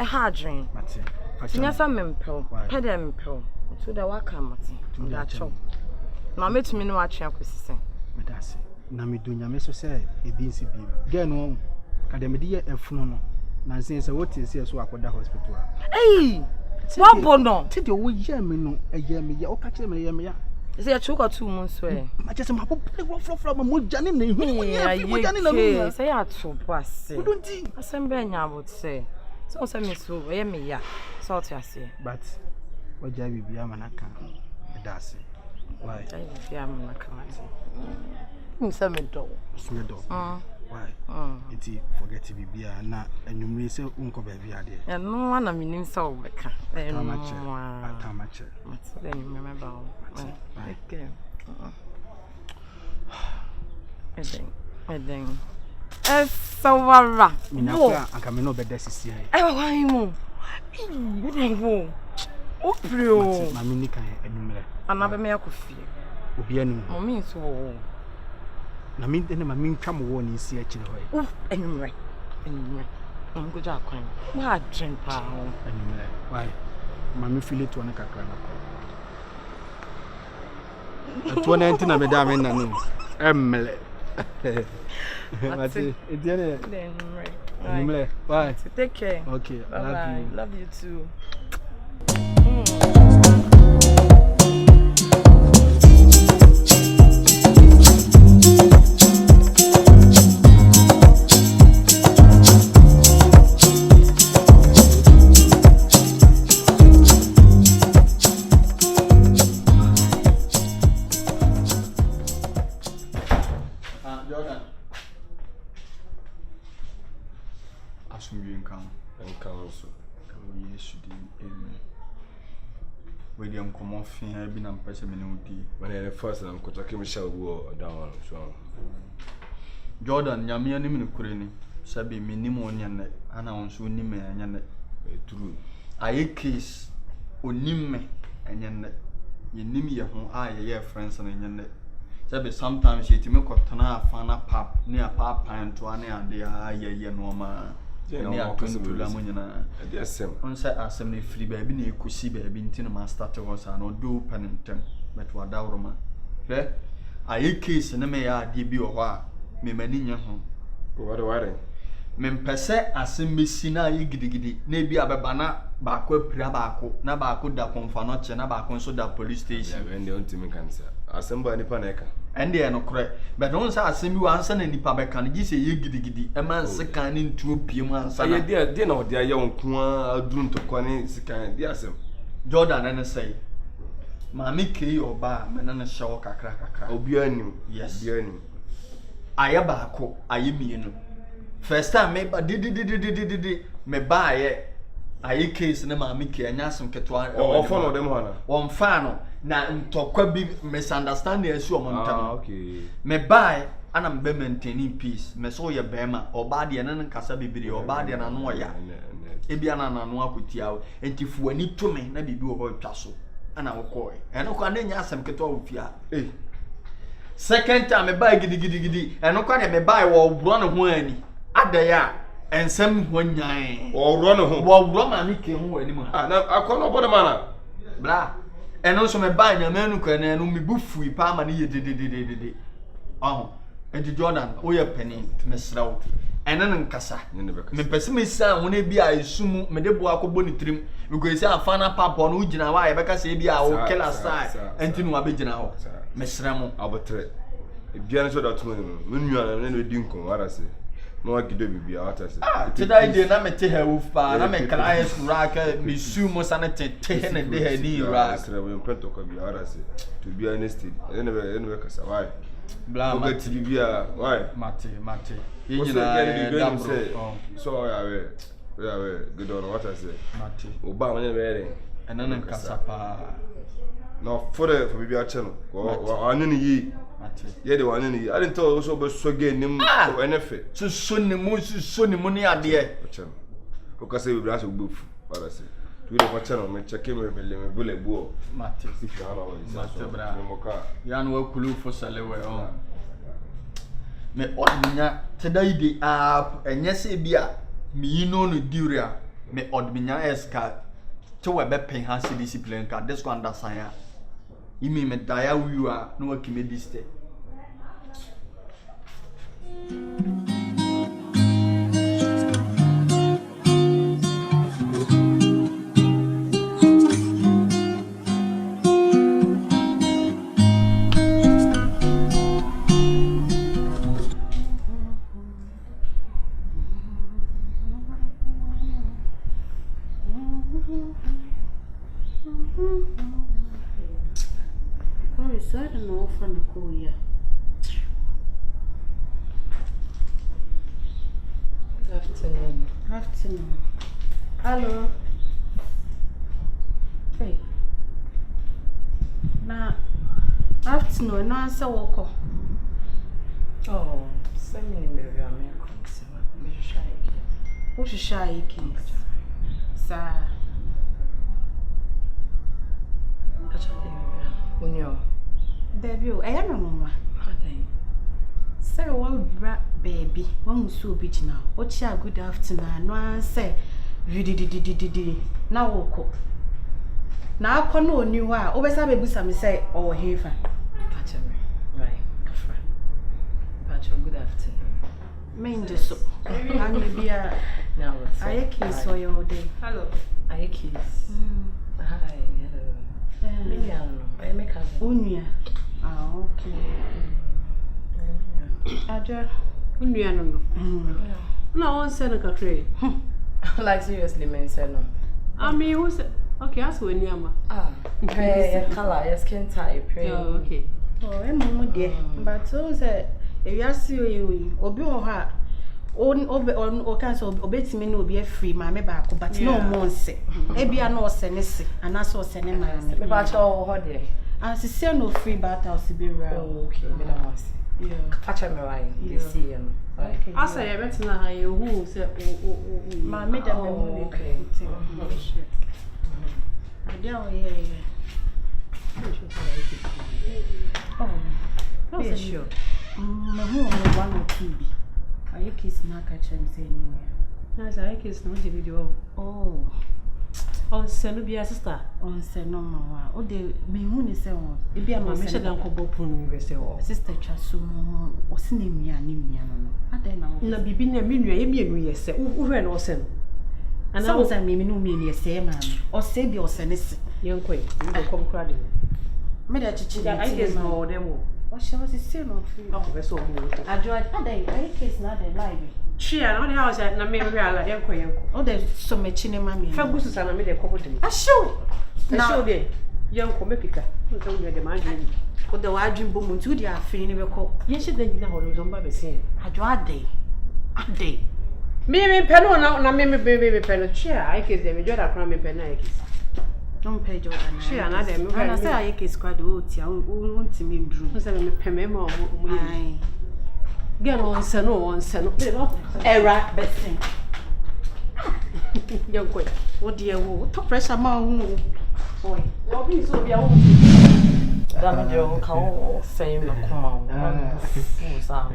Speaker 7: hard dream.
Speaker 9: Mate.
Speaker 7: Tinya say me impo. Pe dem impo. So that wa come mate. To that chop. Na me tumi no atwe akosise.
Speaker 9: Me da say. Na me do nyame so say e bi nsi bi girl no ka dem de ye efunu no na say what is here so akoda hospital
Speaker 7: eh what bono
Speaker 9: ti de wo ye me no eye me ye o ka kire me ye me ya
Speaker 7: say ya chuka 2 months we
Speaker 9: ma just ma po flo ma mo jane na hu mo jane na no
Speaker 7: say ya to pass
Speaker 9: we don't think
Speaker 7: asembe nya about say so say me so ye me ya so to ase
Speaker 9: but what ja bibia manaka da say why
Speaker 7: bibia manaka Nsamido.
Speaker 9: Why? Iti forget to be beer na enumre se unko baby ade.
Speaker 7: Ya no wana minim se obeka.
Speaker 9: Atamache.
Speaker 7: Then you remember. Okay. Edeng. Sawara.
Speaker 9: Minafra anka me no beda sisi hai.
Speaker 7: Why mo? Wo. Oprio.
Speaker 9: Mami ni kan enumre.
Speaker 7: Anabe me akofie.
Speaker 9: Obi anu.
Speaker 7: Mami nso wo.
Speaker 9: Na me de na mami ntwa mo wo ni si akire hoye.
Speaker 7: Enumre. Go ja kwan. Wa drink pa ho.
Speaker 9: Enumre. Why? Mami feel it one kakra na. To na ntina me da me na no. Emle. Mati, etiene. Enumre. Why?
Speaker 7: Take care.
Speaker 9: Okay,
Speaker 7: bye. Love you too.
Speaker 9: Fia bi na mpese me ne odi
Speaker 8: when the first and ko take me shall go down so
Speaker 9: Jordan nyame anim ne kure ni
Speaker 3: sabi minimum onyane ana onso onime anyane true aye case onime anyane yenim ye ho ye friends na anyane sabi sometimes yetime kotana afana pap ne apapa nto ane ade ye normal ne akontula munyana
Speaker 8: ade asem
Speaker 3: onse asem ne free ba bi na ekosi ba bi ntino ma start ho sa no do panentem but wadawroma fe aye case ne me ya ade bi ho a me mani nya ho
Speaker 8: ware
Speaker 3: mempese asemmesi na ayi gidigidi na bi abeba na baako apira baako na baako da konfa no che na baako nso da police station
Speaker 8: ya ende ontimi kansa asemba nipa na eka
Speaker 3: ende e no kore but no nsa asembi wa ansa na nipa beka no gise ye gidigidi e man sekan ni ntuo piem ansa na
Speaker 8: ye de na ode aye wonko aduru ntokwa ni sekan de asem
Speaker 3: Jordan na say maami kei oba me na na hyewo kakra
Speaker 8: obi anim
Speaker 3: yes
Speaker 8: obi anim
Speaker 3: aye baako aye mienu first time me ba di me ba aye case na maami kei anya asem ketwa
Speaker 8: ofo no dem hana
Speaker 3: won fa no na ntokwa bi misunderstanding esi o montam
Speaker 8: okay
Speaker 3: me ba ana mbe maintaining peace me so ye bema oba de na nkasa bibiri oba de na no ya ebi ana na no akotia o entifu ani to me na bibi o twa so ana wokọ eno kwa na nya asem ketwa ofia second time me ba gidi eno kwa na me ba wo bro ne ho ani adaya ensem ho nyan
Speaker 8: wo bro ne ho
Speaker 3: wo bro ma mi ke ho ani ma
Speaker 8: na akono bodo mana
Speaker 3: bra eno so me ba nya manu kwa na eno me bufui pa ma ne ye de enti Jordan o ye pani me srawo enen nkasa me pese me sa wona bi a esumu me de bo akobo ni trim me go ese afana papa no ugina wa ye beka se bi a o killer style enti no abegina ho me sramo
Speaker 8: abotre bia no so da to me nua na no di nkon wara se no agido bibia wata se
Speaker 3: today dey na me te ha uf pa na me kala yes rack me sumo sanete te ne de ha ni rack
Speaker 8: sre we pento ko bia wara se to be honest ene be kasa why
Speaker 3: bla
Speaker 8: ma bibia why
Speaker 3: mate
Speaker 8: yina dabro so ya we good on what I say
Speaker 3: mate
Speaker 8: oba won be
Speaker 3: enen nkasa pa
Speaker 8: no for bibia channel wa anu ni yi ye de wan ni I didn't tell so be so ge nim o enefe
Speaker 3: so ni mu ni ade
Speaker 8: channel ko ka say we bra so gbofu wala say tu de channel me check me bele buo
Speaker 3: mate
Speaker 8: if you are
Speaker 3: mate bra ya no akulu fo salewe on me odminya today the app enye se bia me yino no diria me odminya eska to we be pen ha discipline ka this one understand ya imi me daya wiwa no wakime diste
Speaker 2: I don't know from the cool yet.
Speaker 7: Good afternoon.
Speaker 2: Afternoon. Hello. Hey. Now, afternoon, no answer walk.
Speaker 7: Oh, send me maybe I'm shy.
Speaker 2: Who's shy kids? Sir.
Speaker 7: Unyo.
Speaker 2: Debut, I am a mama. Sir, one brat baby, one so bitch now. What's your good afternoon? No answer. You did. Now walk. Now I can't know new why. Always have a boost and say, oh, here.
Speaker 7: Patcha me. Right, friend. Patcha, good afternoon.
Speaker 2: Main just so. And you be a.
Speaker 7: Now,
Speaker 2: I kiss all your day.
Speaker 7: Hello. I kiss. Hi. Maybe I don't know. I make a
Speaker 2: Unya. Ah, okay. Aja. Unya no. No one said a country.
Speaker 7: Like seriously, man, said no.
Speaker 2: I mean, who's okay? Ask when you
Speaker 7: are. Your color, your skin type.
Speaker 2: Oh, okay. Oh, I'm mama dear. But so that if you are serious, obi on her. On cancer obetimi no be free mama baako but no more say e bia no senese anaso sene mama
Speaker 7: me ba cha ho de
Speaker 2: as say no free but house be right.
Speaker 7: Oh, okay, me na wase Yeah. Catch me right. You see him.
Speaker 2: Okay. I say I bet na you who say
Speaker 7: Ma me dem okay.
Speaker 2: Yeah. Oh. Yeah, sure.
Speaker 10: Who one or two be? Are you kissing her catch and saying
Speaker 2: Yes, I kiss no the video.
Speaker 10: Oh.
Speaker 2: On send be sister.
Speaker 10: On send no mama. O de me hu ni se won. E bia ma
Speaker 2: me shedan ko bopun we se wo.
Speaker 10: Sister twaso mo o se ne mia no. Ade na wo.
Speaker 2: Na bibi na me nua ye mienu ye se. Wo hwe na o se no.
Speaker 10: Ana wo se me no mienu ye se ma. O se bi o se ne se.
Speaker 2: Yenkoi. We go come crowd.
Speaker 10: Me da chichi.
Speaker 2: I guess no dem wo.
Speaker 10: O she was say no free.
Speaker 2: Ako be so mo.
Speaker 10: Ajo ade I case na de live.
Speaker 2: Chia na house na me hwe ala yenko.
Speaker 10: O de so me chine ma me.
Speaker 2: Fa gusu sa na me de kobo dem.
Speaker 10: Asho.
Speaker 2: Na de yenko me pika. So we de ma adwin.
Speaker 10: O de wa adwin bo mu nti o de afin ni be ko.
Speaker 2: Ye she dan gina horo zomba be se.
Speaker 10: Ajo ade. Ade.
Speaker 2: Me peno na me peno chia I case dem joda kra me peno I case.
Speaker 10: Don't pay Jordan.
Speaker 2: Chia na dem me.
Speaker 10: Na say I case kwado o tia o ntimi ndru.
Speaker 2: So me peme ma o mu.
Speaker 10: Ai.
Speaker 2: Get on seno.
Speaker 10: Era besting.
Speaker 2: Young boy.
Speaker 10: What dear wo? Top pressure ma hu.
Speaker 2: Boy. No be so be a wo.
Speaker 7: Dame de o ka o say me kuma. Sa.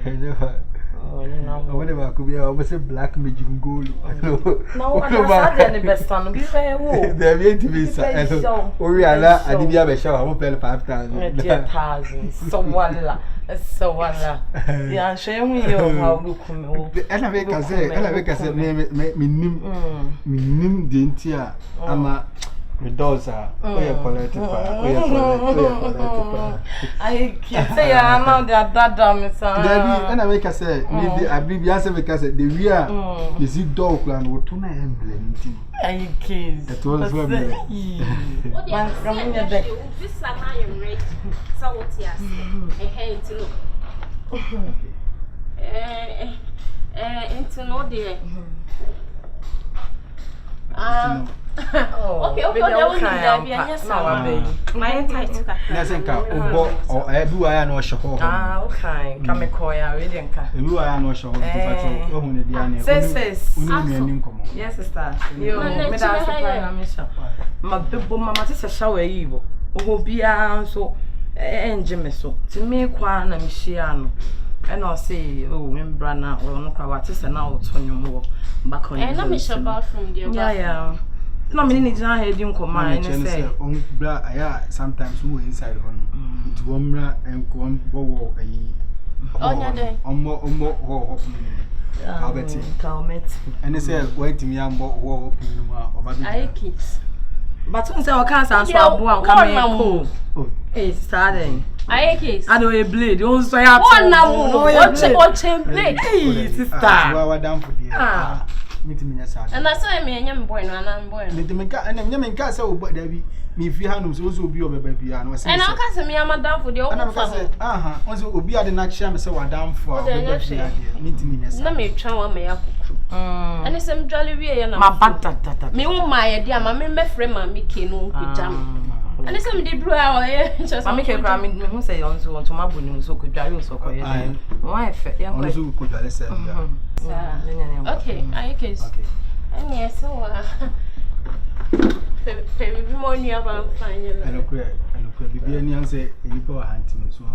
Speaker 9: What about could be almost a black magic goal?
Speaker 7: No, I said the best one. Be fair, wo.
Speaker 9: There may be so. Oriana, I did have a show. I won't pay
Speaker 7: 5,000. So wala. So wala. Yeah, show me how look me.
Speaker 9: And I make a say, me dintia. Ama. Medoza, we collect
Speaker 7: I can't say I'm not that dumb, son.
Speaker 9: And I make a say, I believe you answer because the rear is it dog and what to my emblem.
Speaker 7: I kiss.
Speaker 9: That was what me.
Speaker 4: Coming in back. This is I am ready. So what yes. I hate to look. Into no dear. Okay, my tight.
Speaker 9: Or everywhere I know shop.
Speaker 7: Ah, okay. Come koya, really.
Speaker 9: Everywhere I know shop.
Speaker 7: Yes, sister. You made us surprise. My big mama is a shower evil. Oh, be so engine so. To me, Kwan and Michiano. And I'll say, oh, remember now, or no, what is an out on your more back on.
Speaker 4: And I'm a bathroom, dear.
Speaker 7: Yeah. No, me need to hear you come and say,
Speaker 9: sometimes who inside on it womra and come bow and they say, wait to me, I'm more
Speaker 7: I kiss. But since our cancer, I'm coming home. It's starting.
Speaker 4: I kiss.
Speaker 7: I know a blade. Also, I have
Speaker 4: one now. Watch blade.
Speaker 7: Hey, sister.
Speaker 9: Down for the
Speaker 4: and that's why me and young boy, and I'm born.
Speaker 9: And I'm castle, but there be me if you have also be over baby. And
Speaker 4: I'll cast me, I'm down for the old
Speaker 9: one. Also, will be at the next sham, so I down for
Speaker 4: let me try one may have and it's some jolly way and
Speaker 7: my butt.
Speaker 4: Me, my idea, my member friend, my Mickey, no jam. And it's some did our just
Speaker 7: I make a cramming, who say on so to my bonny, so could drive so quiet. Wife, young also could say.
Speaker 4: Okay, I guess. And yes, so baby morning about fine.
Speaker 9: And okay, be any answer, you go hunting so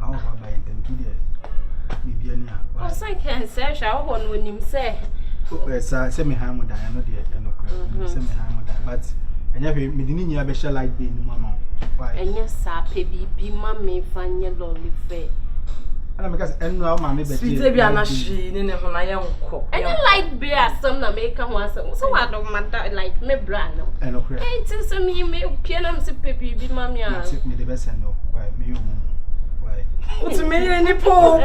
Speaker 9: I hope by intent to the Bibiania.
Speaker 4: What's I can say, shall one when him say,
Speaker 9: semi hammer, I know the semi hammer, but and you didn't have a shell like being mamma.
Speaker 4: And yes, sir, baby, be mammy, find your lonely fair.
Speaker 9: And because and now, mammy, but
Speaker 7: she in a cook.
Speaker 4: And you like beer, some that make come once, so I don't matter like me, brand.
Speaker 9: And okay,
Speaker 4: it is a me, piano, baby, be mammy,
Speaker 9: me the best and no, why, me, why.
Speaker 7: What's me any poor?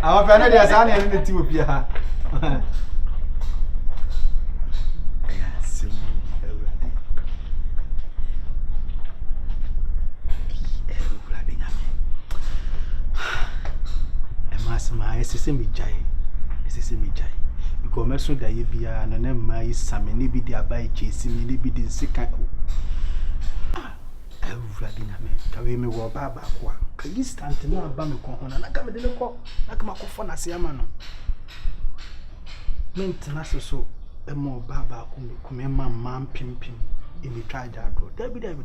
Speaker 9: Our family has only the two of you. My sister Mijay, because Messon Diabia and then my son, and maybe they are by chasing me, maybe the sick. Everybody, can we walk back? ka instant na ba me ko hona na ka me de ko na ka makofo na se ama no mentena so emo baba ku me mamma pimpim imi try that road dabi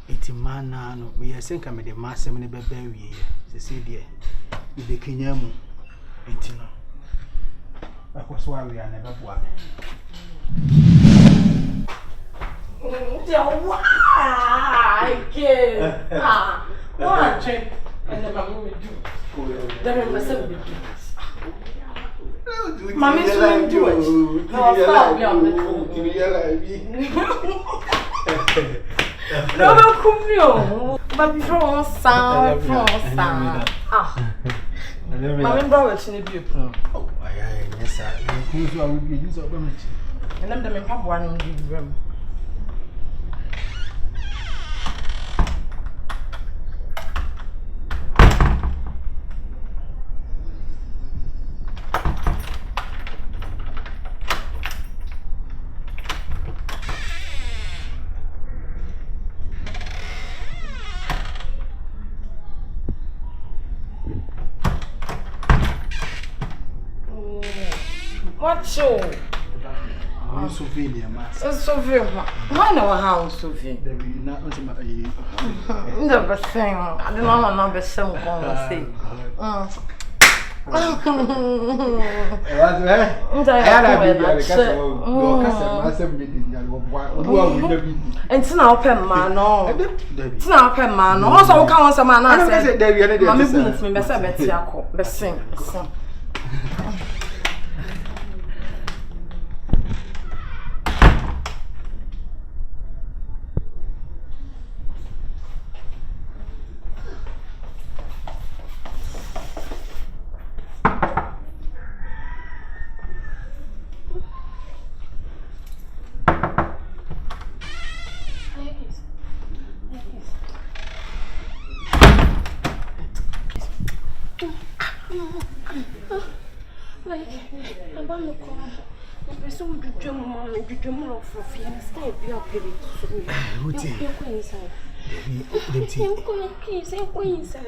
Speaker 9: eti mana no me yesenka me de masem ne beba wie se de ibe kenya mu enti no akwaso awi ana beboa
Speaker 7: why kid what check and then mama will do then mama say we do Mommy will do it. No, stop, no, come here. But from sound. Mommy brought it in the view.
Speaker 9: Oh, yes, sir. You will be used up.
Speaker 7: And I'm the papa one in the room. What you?
Speaker 9: Souvenir, ma.
Speaker 7: Souvenir. Why no house souvenir? Never saying. I don't know number some conversation. And now, pen man, no. It's now pen man. Also, count some man. I said, Mammy wouldn't me, Bessie.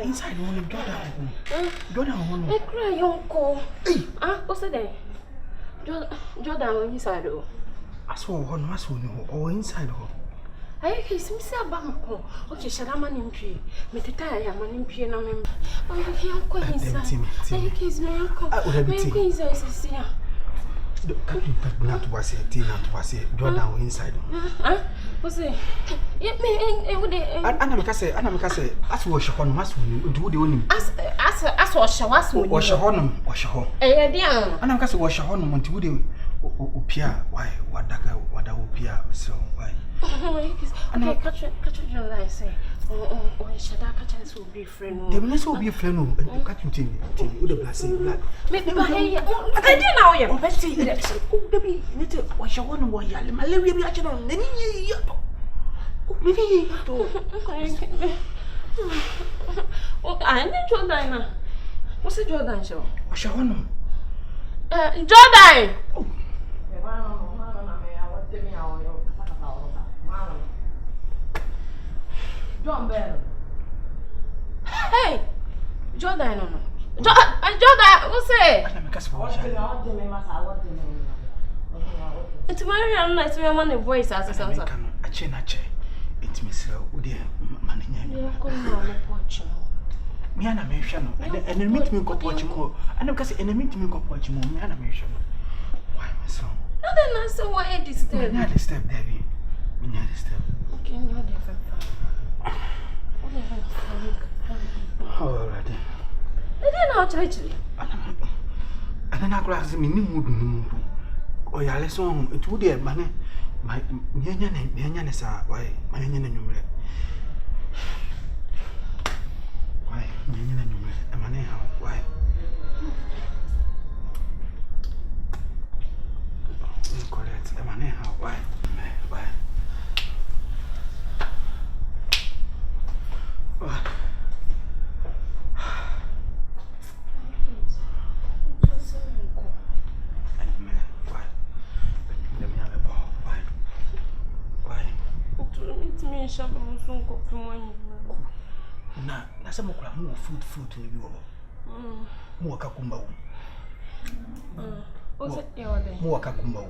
Speaker 9: Inside one Jordan.
Speaker 4: I cry, uncle. What's the day? Jordan inside.
Speaker 9: As for one, as for no, or inside.
Speaker 4: I kiss me, sir. Okay, shall I man in tree? Metata, I'm an impure number. Oh, you hear quite inside. I kiss me, uncle.
Speaker 9: Not was it, not was it. Jordan inside.
Speaker 4: What's it?
Speaker 9: Anamikase, as wash on Masu, do the only as wash a honum, wash a home. Anamikase wash a honum until you Upia, why, what Upia, so why?
Speaker 4: Okay, catch your lie, say. Oh, Shadaka chance will be friend.
Speaker 9: The minister will be a friend and catch you with a blessing.
Speaker 4: Maybe I didn't know you.
Speaker 9: Let's see that. Oh, baby, wash a honum, why Malaria be actually on any year. Maybe
Speaker 4: I need Jordan. What's the Jordan show?
Speaker 9: Wash a honum.
Speaker 4: Jordan! John Bell. Hey! Jordan, no. Jordan, what's it? It's Mariam, it's my money voice as a son.
Speaker 9: A chain, it's Miss Udia, Manning.
Speaker 4: You're going to watch you.
Speaker 9: Miana mention, and then meet me go watch more. And because an enemy me go watch more, Miana mention. Why, my son?
Speaker 4: Not answer why I disturb.
Speaker 9: Not a step, Debbie. Not a step.
Speaker 4: Okay, you're different.
Speaker 9: All right.
Speaker 4: I didn't know actually.
Speaker 9: And then I grass me mood. Oh, yeah, let's on it would be money. My Nyan is why my Nyan and you. Why, Nyan and you, and my name, why? Correct, and my name, why? Why? Na some of them fruit in you. More kakumba.
Speaker 4: What's it your day?
Speaker 9: More kakumba.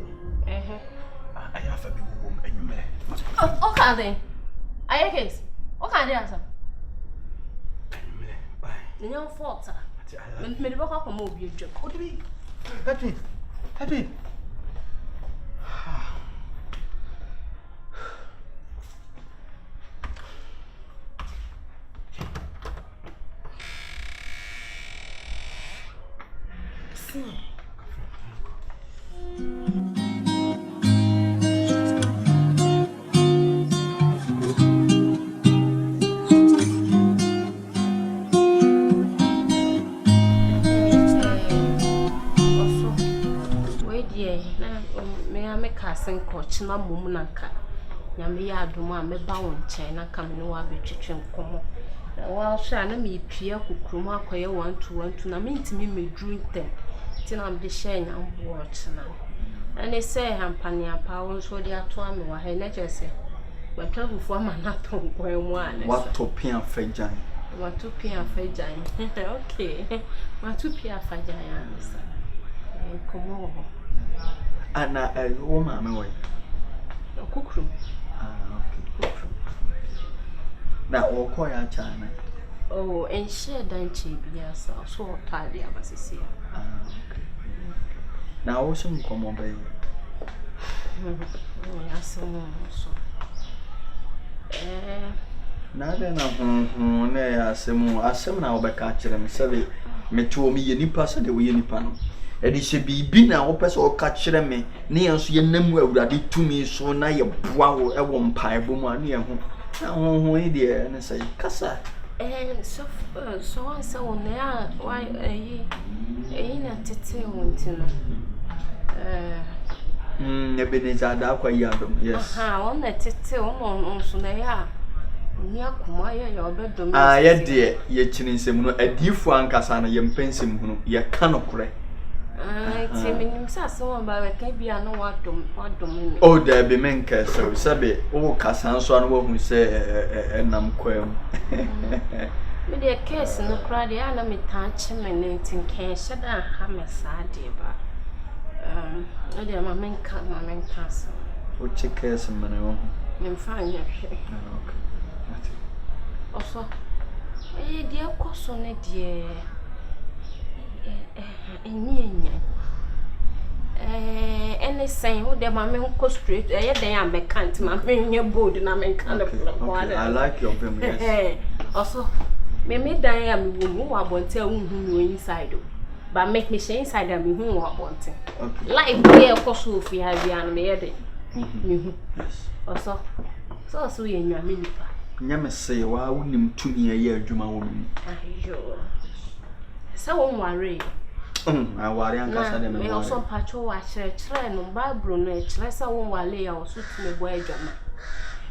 Speaker 9: I have a big woman and you may.
Speaker 4: Okay, then. I guess. Okay, answer. The young fault, sir. Maybe walk up a mobile job.
Speaker 9: What do you mean? Happy.
Speaker 4: China Mumunanka. Yamia Duma, me bound China coming over between Como. Well, Shana me Pierre Kukruma, Koya 1 to 1 to mean to me drink them. Till I'm the sharing on board now. And they say, Hampania power, so they are 2 or her nature say. But travel for my not on one.
Speaker 3: What to pay and fajai?
Speaker 4: What to pay and fajai? Okay. What to pay and fajai? Come over.
Speaker 3: And a woman away.
Speaker 4: Cookroom.
Speaker 3: Okay. Now, all quiet China.
Speaker 4: Oh, and share dancing, yes, so tidy, I must say.
Speaker 3: Now, also come on, baby.
Speaker 4: Yes, so.
Speaker 3: Now then, I say, now back at them, say, me to me, any person, the way any panel. And it should be now, opus or catch me, near so your name will ready to me, so now your brow, a one pie, woman near home. Now, dear, and I say, Cassa.
Speaker 4: And so on so now, why ain't a tittle to know?
Speaker 3: Ebenezer Aquayadum, yes.
Speaker 4: On that tittle on so they are. Near Kumaya, your bedroom.
Speaker 3: Ah, yet, dear, ye chinning some a dear Frank Cassana, young pensim, ye cannot correct.
Speaker 4: Timmy himself, someone by a can be a no what domain.
Speaker 3: Oh, there be men, so Sabe, oh, Cassan, so I won't say, and I'm quail.
Speaker 4: With a case in the crowd, the enemy touch him and anything can shut down hammer sad, dear. No, dear, my men can't, my men castle.
Speaker 3: What you care some money?
Speaker 4: I'm fine, yeah. Also, dear, course on it, dear. Any saying, oh, dear, my men go straight. They are mechanic, my men, your board, and I'm in kind of water.
Speaker 3: I like your family.
Speaker 4: Also, me die, I'm who I want to tell who you inside. But make me say inside of me who I want. Like, dear, course, if you have the animated. Also, so sweet in your mini.
Speaker 3: Never say, why wouldn't to me a year, Juma woman?
Speaker 4: So worry.
Speaker 3: I worry and cast them.
Speaker 4: I also patrol watch a train on Bible, less I won't wally or suit me boy drama.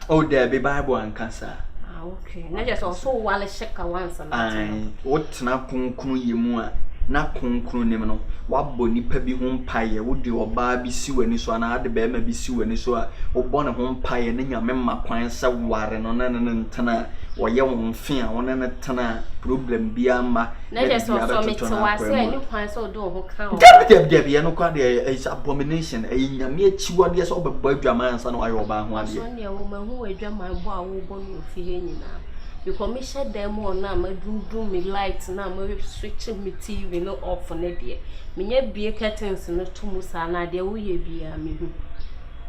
Speaker 3: Oh, there be Bible and Cassa.
Speaker 4: Okay, not just also while I check a once and
Speaker 3: I what not conclude you more. Not conclude him. What bonny pebby home pie would do or Barbie sew any so and I had the bear maybe sew any so or born a home pie and then your member pine so warren on an antenna. Or young fear on an antenna problem beyond my. Not just also me to I say, you find so don't count. Debbie, no quite is abomination. A mere 2 years old boy drama and son, I over 1 year.
Speaker 4: Woman who will drum my wow, born with you now. You commission them on now, my do me lights now, my switching me TV no off on a dear. Me yet be a curtains and not too much, and I dare we be a me.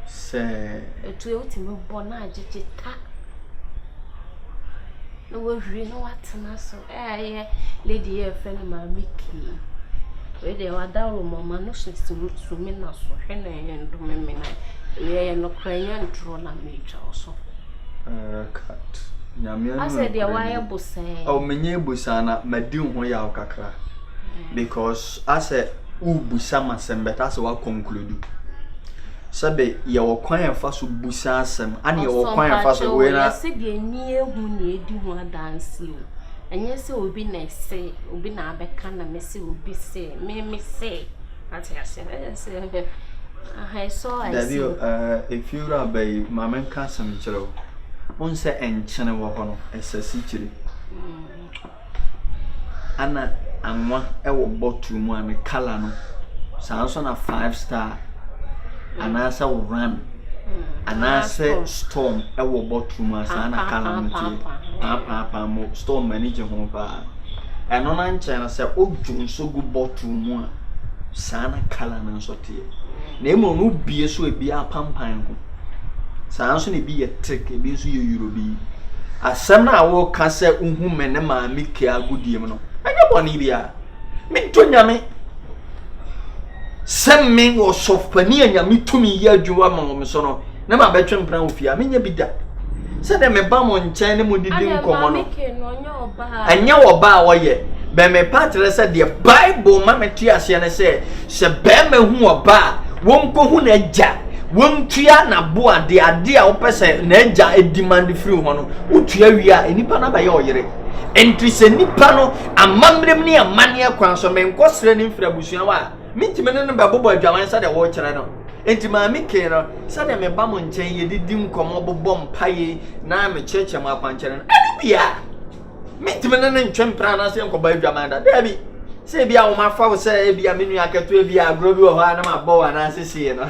Speaker 3: Say,
Speaker 4: a 2 no bonnet, no, we know what so. Eh, lady, a friend of my Mickey. Where they were down, Mamma, no, she's to me, not so, and do me. We are no crying, troll and nature also.
Speaker 3: Cut.
Speaker 4: I said, the wire bussay.
Speaker 3: Oh, many busana, my doom, hoya kakra. Because I said, Busama, but that's what conclude. Sabe, your choir fast with Busasam, and your choir fast away. I
Speaker 4: said, you're near who need you want dance you. And yes, it will be nice, say, will be now back kind of messy will be say, me say. That's it. I saw
Speaker 3: if you are by my man, Cassam, Joe. One say and channel one, as a city. ana anwa ewo bottle mu an color no sanso na 5-star anasa run anasa storm ewo bottle mu asana color no pa mo storm manage ho pa eno na nche na se odwun so gu bottle mu a sana color no so tie na emo no bie so ebi apampan ho sanso ne bi ye trick ebi so ye euro bi asem na wo ka se unhu mene ma mi ke agudiem no anya boni bia mi to nyame sem mi wo sofani anya mi tumi ye adwuma ma wo so no na ma betwe mpran ofia me nya bida se de me ba mo nchen ne mo didi nkomo no anya wo ba wo ye be me patre se de bible ma me tia ne se be me hu oba won ko hu na ja won tua na bo ade a wo pese na ja demand free ho no utua wi a enipa na ba ye oyere entri se nipa no amamrem ni amane akwan so men kosre ni mfra busua wa mitime ne ba bobo adwaman sa de wo kire no enti ma mi ke no sa de me ba mo nchen ye didi nkomo bobo mpaye na me cheche ma akwanchere no bia mitime ne ntwempra na se nkoba adwaman da bi se bia wo ma fa wo se bia menu aketo bia agro bi wo ha na ma bo wa na sisi no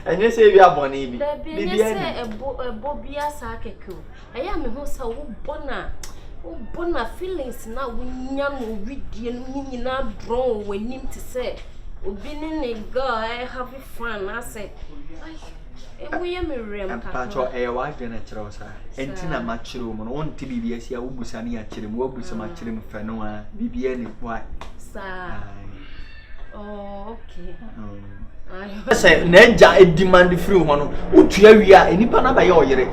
Speaker 3: enye se bia boni bi
Speaker 4: bia se ebo bia sa kekeu eya me ho sa wo bona feelings na wunya no widie no nyina draw wanim te say obi ne girl have fun I say we am rem ka
Speaker 3: pacho wa dwena kire sa enti na ma kire mo no wonte bibia sia wo busa ne ya kire mo wo busa ma kire mo fa no a bibia ni kwa sa
Speaker 4: oh okay
Speaker 3: say na ja demand free ho no utua wi a enipa na ba ye oyere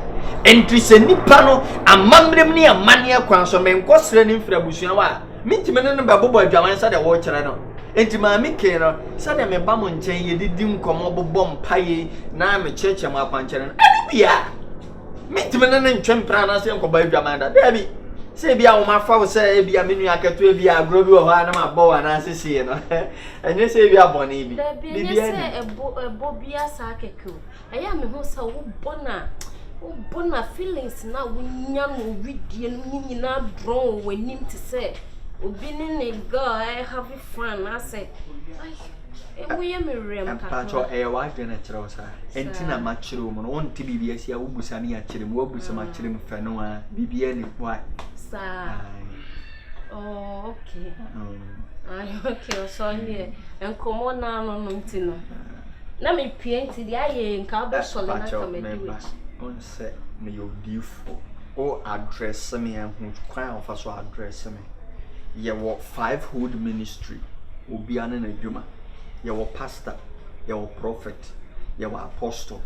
Speaker 3: entri se nipa no amamrem ni amane akwan so men kosre ni mfra busua wa mitime ne ba bobo adwaman sa de wo kire no enti ma mi ke no sa de me ba mo nchen ye didi nkomo bobo mpaye na me cheche ma akwanchere no bia mitime ne ntwempra na se nkoba adwaman da bi se bia wo ma fa wo se bia menu aketo bia agro bi wo ha na ma bo wa na sisi no enye se bia boni bi
Speaker 4: bibia se ebo bia sa kekeu eya me ho sa wo bona feelings na wunya no widie no nyina draw wanim te say obi ne girl have fun I say we am rem ka
Speaker 3: pacho wa dwena kire sa enti na ma kire mo no wonte bibia sia wo busa ne ya kire mo wo busa ma kire mo fa no a bibia ni kwa sa
Speaker 4: oh okay okay so here enkomo na no ntino na me pienti dia ye nka ba so na ka me do
Speaker 3: on se me yo difo o address me en hu kwan of so address me ye wo 5 hood ministry obi ane na dwuma ye wo pastor ye wo prophet ye wo apostle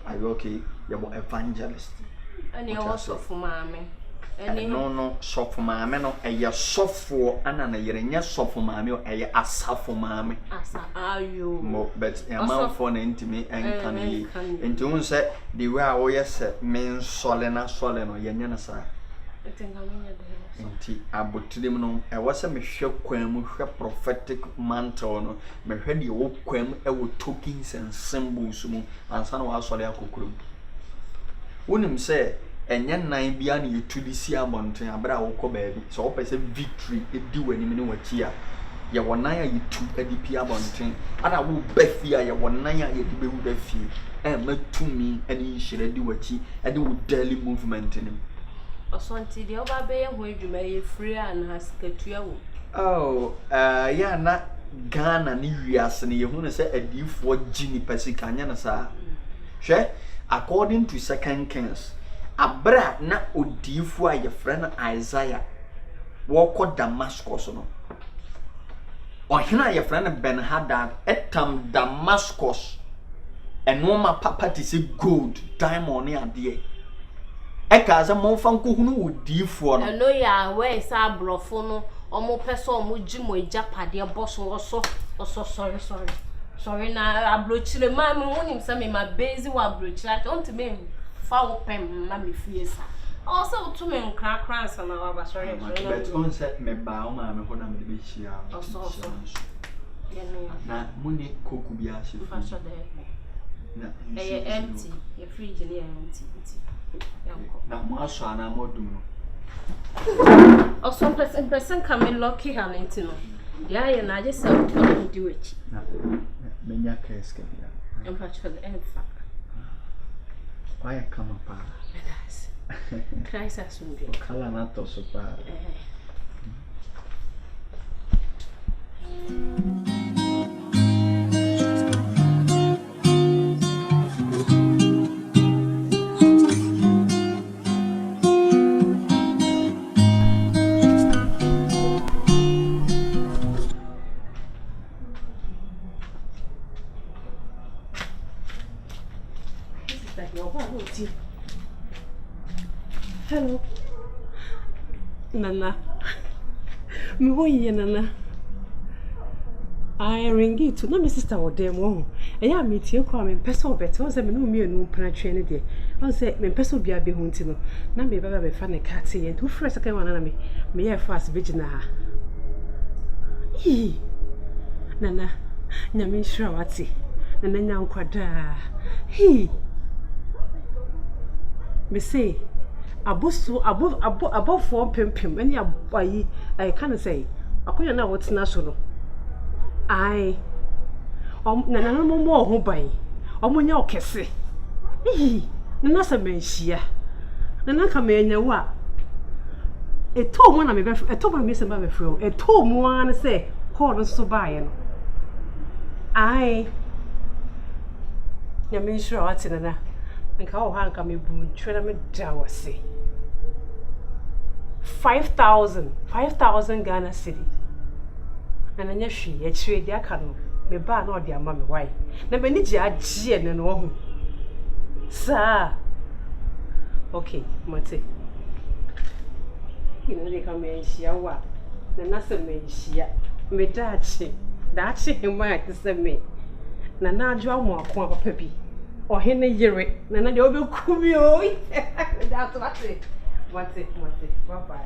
Speaker 3: are you okay ye wo evangelist
Speaker 4: ani wo so fumame
Speaker 3: no sofo maame no eye sofo ana na yere nya sofo maame o eye asafo maame
Speaker 4: asa ayo
Speaker 3: mo but amount for na intimi enkane enti un se the way a wo yese men sole no ye nya na sa enti abotirim no e wo se me hwe kwan mu hwe prophetic mantle no me hwe de wo kwan e wo tokens and symbols mu ansa na wa sole akokoro wonim se enye nan bia na yetudi si amonten abra wo kɔ baabi so wo pese victory edi wani me ne wachi a ye wonan a yetu edi pia amonten ana wo bafi a ye wonan a yedi be wo bafi matumi ani nhire di wachi edi wo daily movement ni
Speaker 4: osonti de oba be ye ho adwuma ye free an haskatua wo
Speaker 3: oh ya na Ghana ni wiase ne ye hu ne se adifo gini pasika anya na sa hwe according to 2 Kings abra na odifu a ye frɛ Isaiah woko Damascus no ohina ye frɛ Ben-Hadad etam Damascus enoma papa ti se gold diamond ne ade eka za monfa nkohunu odifu no
Speaker 4: eno ya we sa brofo no omo pese omo gimo ejapade boso oso sorry na abrochire ma me wonim se me ma base wa abrochire don't me fa wo pem ma me fiesa also to me nkra so na wa sorry
Speaker 3: but on set me ba o ma me ho na me be chia
Speaker 4: also
Speaker 3: na muni koku bi a she
Speaker 4: fa so de na empty your fridge ni empty na
Speaker 3: mo aso ana modum no
Speaker 4: Or some person come in lucky Halentino. Yeah, and I just said, do it.
Speaker 9: Menya keske bia.
Speaker 4: I'm for the end fact.
Speaker 9: Why come up?
Speaker 4: Christ has been good.
Speaker 9: Kala na to so pa.
Speaker 10: Hello. Nana. Me ho ye Nana. I ring it to na my sister or dem won. Eya me tie kwa me person better. O say me no me enu plan twe ne de. O say me person bia be ho nti no. Na me baba be fa ne cat ye. Tu fresh second one na me. Me ye fast virgin ha. Nana. Nyame shira wati. Nana nya nkwada. Me say abosu above for pimpim any abayi I can say akonya na wotina so no ai nana no mo ho ban omonya okese nana sa menhia nana ka menya wo a eto mo na me be eto mo me se ba be fro eto mo an say call so bae no ai nyame shira wati nana nka o ha nka me bu ntwera me dawase 5,000 Ghana cedi. And anya hwe ya chire dia ka no me ba na odi ama me wai na me ni je agye ne no ho sa okay mate ina le ka me nhia wa na se me nhia me dachi hema ya se me na adwo amo akon papa bi ohene yere na de obekumi o that's what it bye.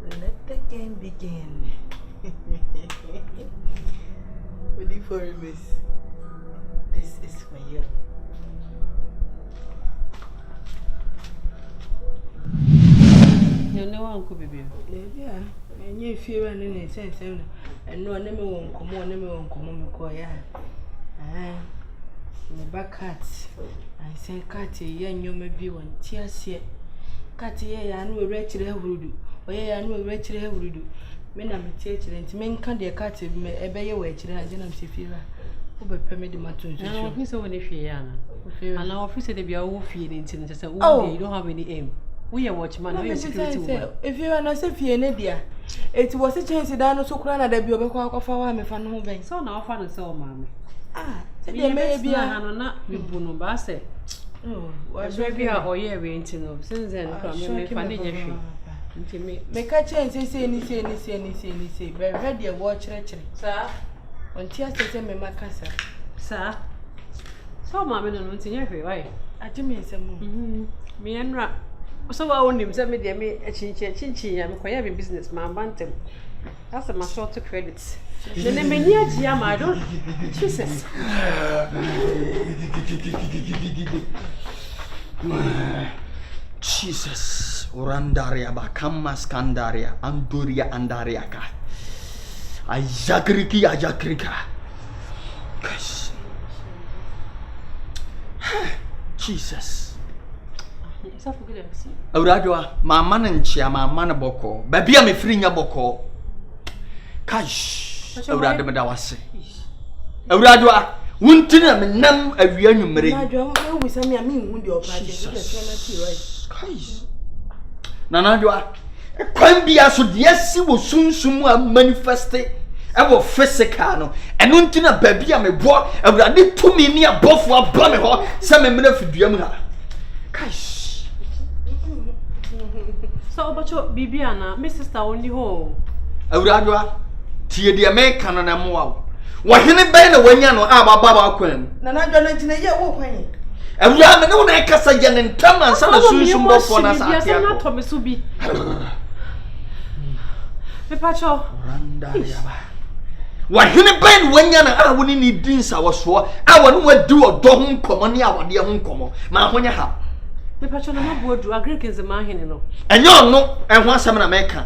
Speaker 6: Let the game begin. Ready for it, miss? This is for you.
Speaker 10: You know uncle baby.
Speaker 6: Yeah. And you feel any sense and no name won't come on, name won't come on me call ya. Me back cat. I send Catty, young you may be one tears here. Catty, I know wretched would or I know wretched would do. Men am teacher and men can't be a cat if me a bay away to the General Sifira. Obe permit the matter.
Speaker 10: No, he's so when if you and our officer they be all feeling to say, oh, you don't have any aim. We are watchman, we are security.
Speaker 6: If you are not safe here, Nadia, it was a chance that I know so crana that be over of our me fan home bank.
Speaker 10: So now fan so, mammy.
Speaker 6: There may be a
Speaker 10: not be Bruno Basse. Oh, was maybe our year we ain't know since then.
Speaker 6: Make a chance, say, but ready a watch, sir. On tears to send me my casa,
Speaker 10: sir. So, mamma, no, it's in every way.
Speaker 6: I do mean some
Speaker 10: me and rap. So, I only send me a chinchi, I'm quite having business, my bantam. That's my short to credits. The name near Giam, I don't. Jesus.
Speaker 3: Jesus. Orandaria bakama skandaria anduria andariaka. Ayagrika. Jesus. Auradwa mama na nchia mama na boko. Babia me frinya boko. Kash. Aurade me da wase. Auradwa wuntina me nam awia nwumere.
Speaker 6: Auradwa mo bisa me ami hu de operation right.
Speaker 3: Kash. Nanadwa kwan bia so de asi wo sunsum a manifeste e wo physical no eno ntina babia me bo Aurade tumi ni abofo aba me ho se me mena fiduam ha. Kash.
Speaker 10: So, but your Bibiana, my sister only ho.
Speaker 3: Auradwa, tie de American na mo. Wahene ben na wanya no a baba kwam.
Speaker 6: Na na dwa na ntina ye wo kwan.
Speaker 3: Awura me ne wona kasa ye ne ntam ansa na sunsun bofo na sa atia
Speaker 10: na to me so bi. Me pacho.
Speaker 3: Randa ya ba. Wahene ben wanya na a woni ni din sa woso a woni wadi odo ho nkomo ne awade ho nkomo ma honya ha.
Speaker 10: Me pacho na mabodu agree kenze ma hene no.
Speaker 3: Enyo no ehwo asem na meka.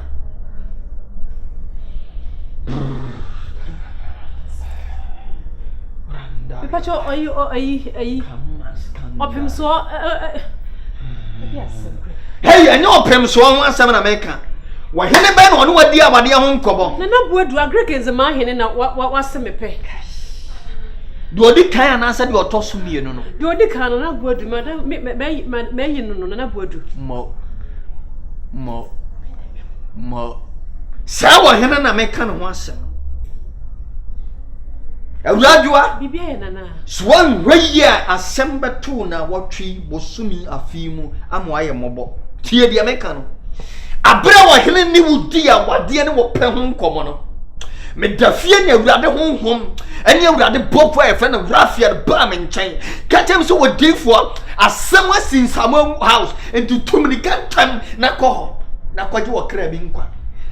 Speaker 10: Me pacho ayi. Opim so yes.
Speaker 3: Hey, enyo opim so ho asem na meka. Wahene ben no wadi awade ho nkomo.
Speaker 10: Na bodu agree kenze ma hene na wase me pe.
Speaker 3: Do odi kan anasa de otoso mienu no.
Speaker 10: Do odi kan na bodu me yin no na bodu.
Speaker 3: Mo. Sa wahene na meka no ho asem. Awuradua
Speaker 10: bibia ye nana.
Speaker 3: Swan reya asembeto na watwi bosumi afimu amoaye mobo. Tie dia meka no. Abra wahene ni wudi a wade ne wo pe ho nkomo no. Me dafie ne awurade honhom ene awurade bofo e fe na rafia ba me nchen ka tem so wodifo asem asin Nsawam House into Dominican time na ko na kwaje wo kra bi nkwa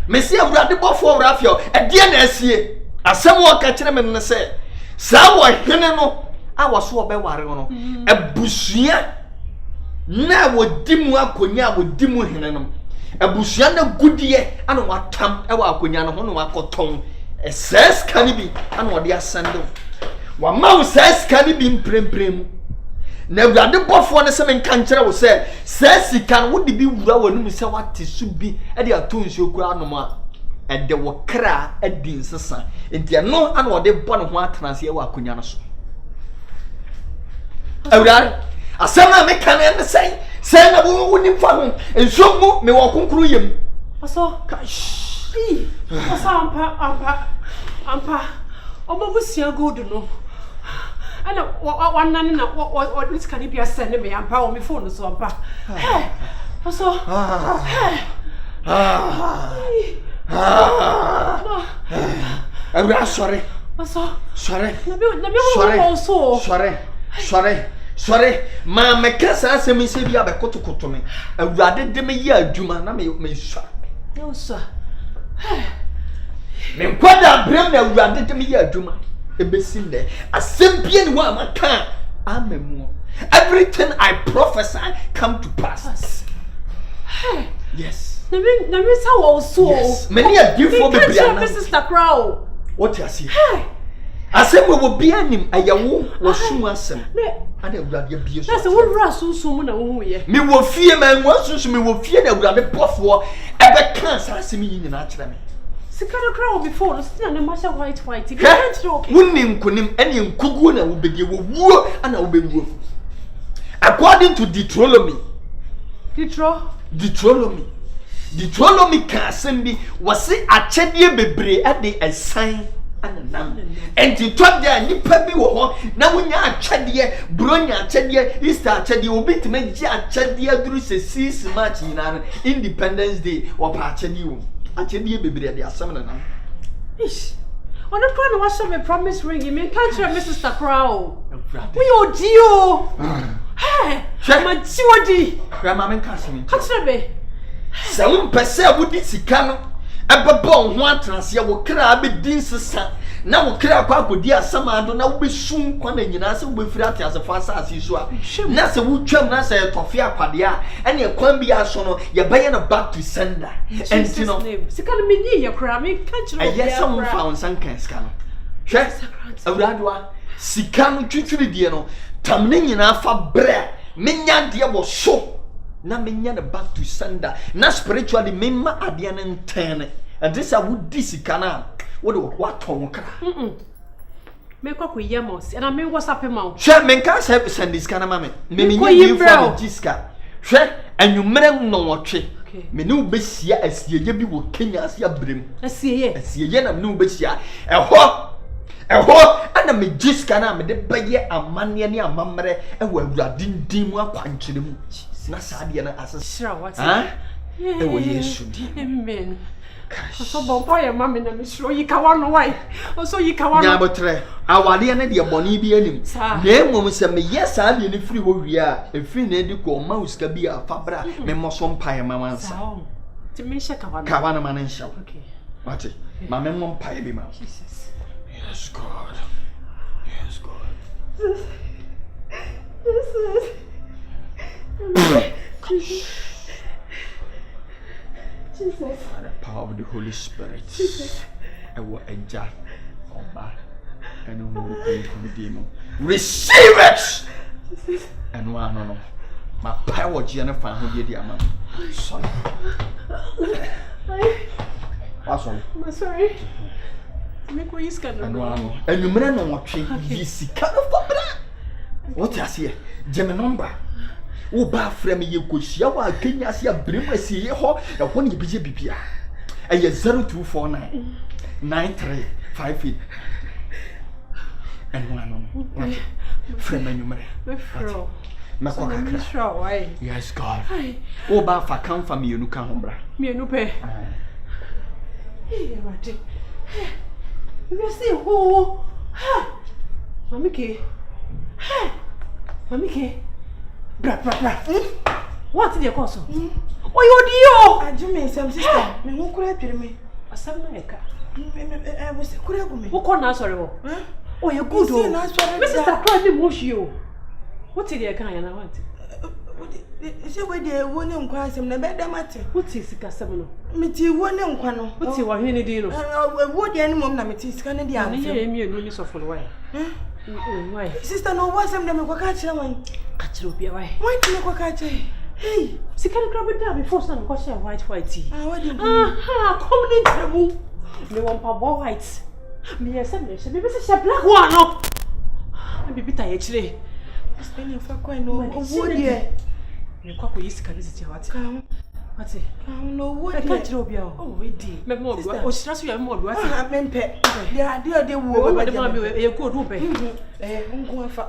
Speaker 3: me se awurade bofo rafia e de na asie asem wo ka kire me ne se sa wo hene no a wo so obeware no abusua na wodimu akonya wodimu hene no abusua na gudie ana watam e wa akonya no ho no wakoton SS kanibi ana wode asando wa mawu SS kanibi mpremprem na awurade bofo ne se men kan kire wo se SS kan wo de bi wura wanum se wate su bi e de atonsi okura anoma e de wo kra e di nsesa enti no ana wode bo ne ho atanase e wa akonya no so awurade asema me kan ne se na wo wonim fa ho ensomu me wo konkuru yem
Speaker 10: aso asa ampa omobusia gold no ana wanane na this can be a send me ampa on my phone so ampa aso
Speaker 3: Abra sorry
Speaker 10: aso
Speaker 3: sorry sorry ma me kasa asemi se bia be kotokoto me awurade de me yi adwuma na me sha
Speaker 10: yo sir
Speaker 3: me kwada brem na awurade de me yi adwuma ebesim de asempie ni wa maka amemu everything I prophesy come to pass yes
Speaker 10: na me sa wo so
Speaker 3: yes many a different be bia na
Speaker 10: Sister Crow
Speaker 3: what you see asem wo bia nim ayawo wo sum asem ana awurade bia so
Speaker 10: na se wo ra sunsun mu na wo hu ye
Speaker 3: me wo fie ma nwa sunsun me wo fie na awurade bofo ebe kan sa asem yi nyina akire me
Speaker 10: Sikana Crow before no still na masha white you can't joke
Speaker 3: wunnim kunim ene nkugu na wo bedie wo wuo ana wo bewuo according to Deuteronomy ka asem bi wose akyedie bebre ade esan ananam enti twade anipa bi wo ho na wonya akyedie bronya akyedie Easter akyedie obitime gi akyedie aduru se 6 March nyina Independence Day wo pa akyedie wo akyedie bebre ade asem nanam
Speaker 10: ish on the plan was some promise ring you mean can't you Mr. Crow we odio hey ma jiwodi
Speaker 3: grandma men kasemi
Speaker 10: can't be
Speaker 3: se won pese abudi sika no ebeba ho atrase wo kra abedin sesa na wo kra kwa akodi asamado na wo besum kwa na nyina se wo befiri atiase fa asase so a na se wo twam na se tofe akwade a ene ekwan bi aso no ye beye na back to sender enti no
Speaker 10: sika no menyi ye kra me can't you
Speaker 3: yes some found sankan sika no hwe awuradwa sika no twitwiri die no tamne nyina fa bre menya de wo so na menya na back to sender na spiritually memma ade na ntene and this I would disikana what ton kra
Speaker 10: me kwa yemos and I mean what's up ma
Speaker 3: hwe men ka send this kana ma me menya di for diska hwe anwumere no wotwe me ne obesia asieye bi wo Kenya asia brem asieye na me obesia eho ana me diska na me de baye amane ne amamre ewo awurade ndin mu akwankyere mu na saade na asesra
Speaker 10: what
Speaker 3: ewo Yesu di
Speaker 10: amen So boy mama na me sure yi ka wano why. So yi ka wano.
Speaker 3: Nya botre. Awade na de boni bi anim. Na emom se me yes a de ne firi ho wi a efiri na di ko ma usika bi a fabra me moso mpae mama nsa.
Speaker 10: Ti me she ka wano.
Speaker 3: Ka wano ma nsa.
Speaker 10: Okay.
Speaker 3: Mate. Ma me mo mpae bi ma.
Speaker 10: Jesus.
Speaker 3: Yes God. Yes God.
Speaker 10: Jesus.
Speaker 3: By the power of the Holy Spirit. Jesus. I will eject Oba and who demon. Receive it! Jesus. And one no. My power Jennifer who did the amount. Sorry.
Speaker 10: I'm sorry. Make what you scan.
Speaker 3: And one. And you may not watch this kind of problem. What is here? German number. O ba frame ye ko hia wa Kenya sia brema sie ho e ho ne bije bibia eye 0249 9358 and one frame number me ko kakra
Speaker 10: why
Speaker 3: yes God o ba fa kan fa me enu ka ho bra
Speaker 10: me enu pe eh mate we see ho mami ke bra. What did you call so? Oh, you dear! I do mean some sister. Me who could have me? A Samaica. I was a curable. Who called us? Oh, you're good. Mr. Crowley, mush you. What did you kind of want? Is it where they won't inquire some better matter? What is the customer? Mitty won't inquire. What's your henny deal? What the animal is Canadian? You use of way. Why? Sister, no, what's them? Go catch them. Catch up your way. Why do you go catch it? Hey, she can grab it down before some question white tea. What do you come in trouble? No one papa white. Me, as maybe it's a black one. Maybe tired. Spending for quite no wood here. You cock with can visit what? What's it? No, what I can't drop you. Oh, we did. More, or stress you more. What I meant pet. Yeah, dear, what you could do.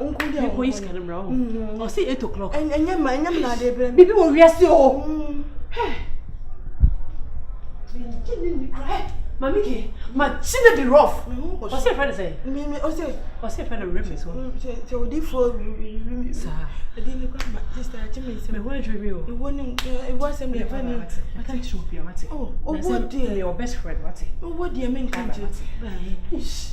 Speaker 10: Uncle, is kind of wrong. Or see 8 o'clock. And your mind, I'm not able. Maybe we'll rest you. Mammy, my chin be rough. What's your friend say? What's your friend of ribbons? So, therefore, sir, I didn't come back. Sister, Jimmy, my word review. It wasn't me. I can't show you. Oh, what dear, your best friend, what? Oh, what do you mean? Can't you? Ish.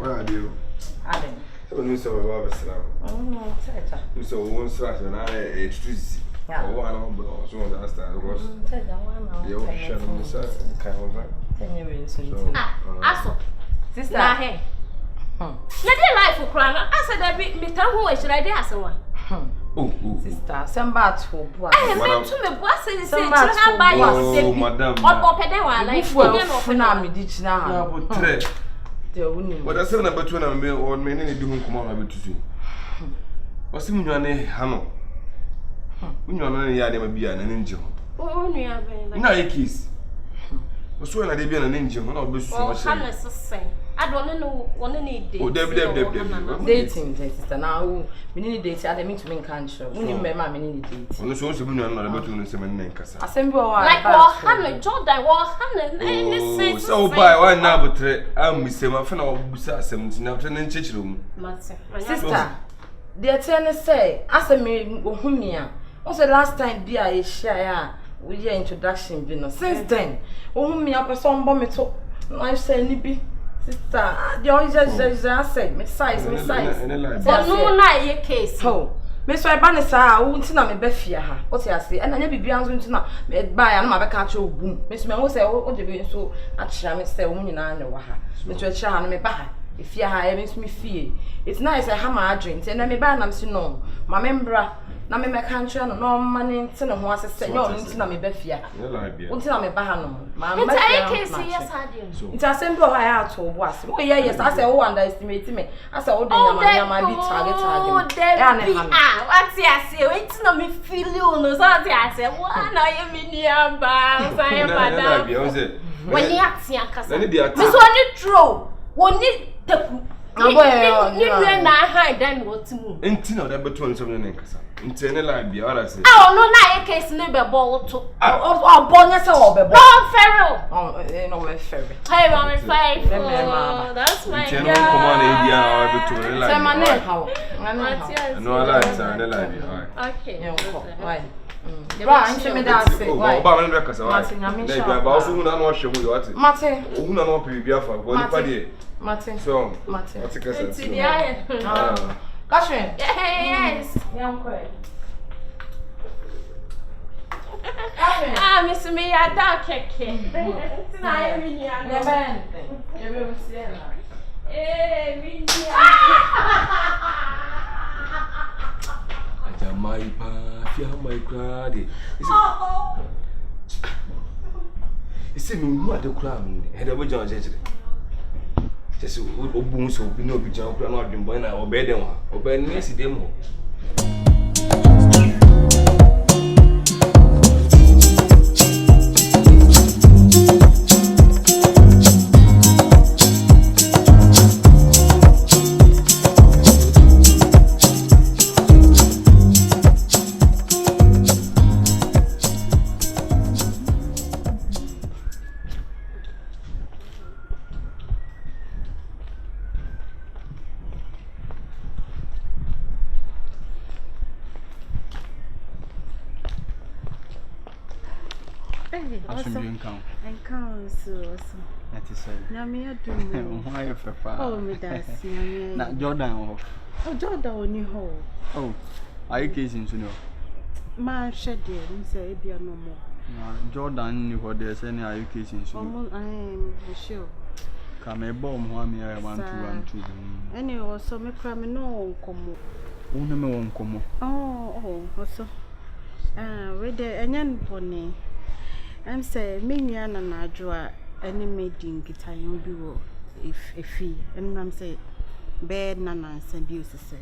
Speaker 8: Where are you? Adam. So, so one slash and I a trees. Oh, one on so understand was the ocean kind of
Speaker 4: Aso. Sister. Na he. Na dey life for cry. I said that me tell who should I dey as one.
Speaker 7: Oh, sister, samba to boa.
Speaker 4: I meant to me boa say china buy you.
Speaker 8: Oh, madam.
Speaker 4: Opo pede wa like.
Speaker 7: Fu na me di china ha.
Speaker 8: Na bo tre.
Speaker 7: Te woni.
Speaker 8: But I said na betu na me on me ne di hu kuma na betutu. Wasi mu nwane ha no. Unwana ne ya de ma bia na nje ho.
Speaker 4: Oh, nua be.
Speaker 8: Na ye kiss. Oso na de bia na nje ho na obesu ma she.
Speaker 4: Oh, ha na sesen. Adone no wona ne date.
Speaker 8: Oh, Deb.
Speaker 7: Dating, sister. Now, we need date. I mean to me can't show. We need me need date.
Speaker 8: Ono so mu nwana na betu no se me nne nkasa.
Speaker 7: Asem bi o wa.
Speaker 4: Like ha na Jordan, ha na any sense.
Speaker 8: So buy one na botre. Am mi se ma fa na obusa asem ntina botre na nchechiro mu.
Speaker 7: Sister, the attorney say, asem me ohumia. On the last time bi a share we your introduction bi no. Since then, ohumia person bo me to. I say ni bi. Sister, the only just say me size.
Speaker 4: But no na ye case.
Speaker 7: Oh, me so I ban sa wo nti na me be fia ha. What you say? And na bibia nso nti na me buy na ma be ka che obum. Me so me wo say wo de bi nso a kira me say wo nyina na wa ha. Me to kira ha no me ba ha. If you have me feel. It's nice I have my drink and I me buy am no. My member na me country no money nti ne ho asese no nti na me ba fia. Nti na me ba ha no. Ma ma.
Speaker 4: Yes ade.
Speaker 7: Nti asem bi o ha ya to bo ase. We yes I say we underestimate me. I say we do nyama bi target.
Speaker 4: Ya ne ha. What you say? Wait na me feel you no so what you say? Wa na ye me niaba. Say madam. When you act yakasa. Me so ni true. Woni teku. Ni na hide dan what mu.
Speaker 8: Enti na that beto nsem ne nkasa. Enti ne la bia ora say.
Speaker 4: Ah no na ye case ne be bo to.
Speaker 7: Oh bonya say o be bo.
Speaker 4: No ferro.
Speaker 7: Oh no me ferro.
Speaker 4: Hey mama five. That's my girl.
Speaker 8: Enti no come on e dia o beto ne la.
Speaker 7: Say man how.
Speaker 8: No la say ne la bia.
Speaker 4: Okay.
Speaker 7: Why? Ba nche me da say.
Speaker 8: Why? Ba me kasa why? Na ba so hu na no hwe hu yo ati.
Speaker 7: Mate.
Speaker 8: Hu na no pe bia fa. Bo ni pa de.
Speaker 7: Mate.
Speaker 8: So,
Speaker 7: Mate.
Speaker 8: What's the case?
Speaker 7: Catherine.
Speaker 4: Yes.
Speaker 7: Yeah, I'm correct.
Speaker 4: Miss me, I don't keke. Na me ya.
Speaker 7: Never anything. You will see na.
Speaker 4: Me
Speaker 8: Aja mai pa, fia mai krade. Isi me hu ade kura me. He da bo jan jejere. Just obun so bi no bi jan kura na adwumbo na obeden wa. Oben ni esi dem ho.
Speaker 3: Na Jordan ho.
Speaker 10: Oh, Jordan oni ho.
Speaker 3: Oh, are you casing soon?
Speaker 10: Ma shede nse ebia no mo.
Speaker 3: Na Jordan ni ho dey say are you casing soon?
Speaker 10: I'm sure.
Speaker 3: Come a bomb ho am here 1212.
Speaker 10: Any also me kra me no nkomo.
Speaker 3: Una me won nkomo.
Speaker 10: Oh, also. We dey enyan boni. I'm say me nua na nadwo a ene medin kitayon bi wo efi and I'm say bed na nansa bi osese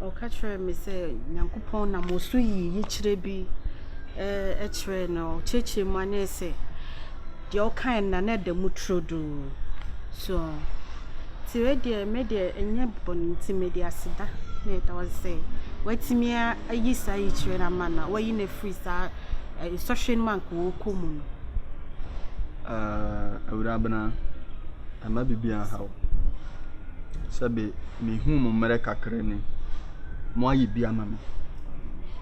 Speaker 10: o ka kire me say nyankopon na mosu yi kire bi e kire no cheche mu na say de o kan na na da mutrodo so ti we de me de enye bon ti me de asida na da was say watimi ayi sa yi kire na mana wayi na free sa social man ko komu
Speaker 3: awurabana ama bibia hawo sabe me hu mo mere kakre ni mo ayi bia ma me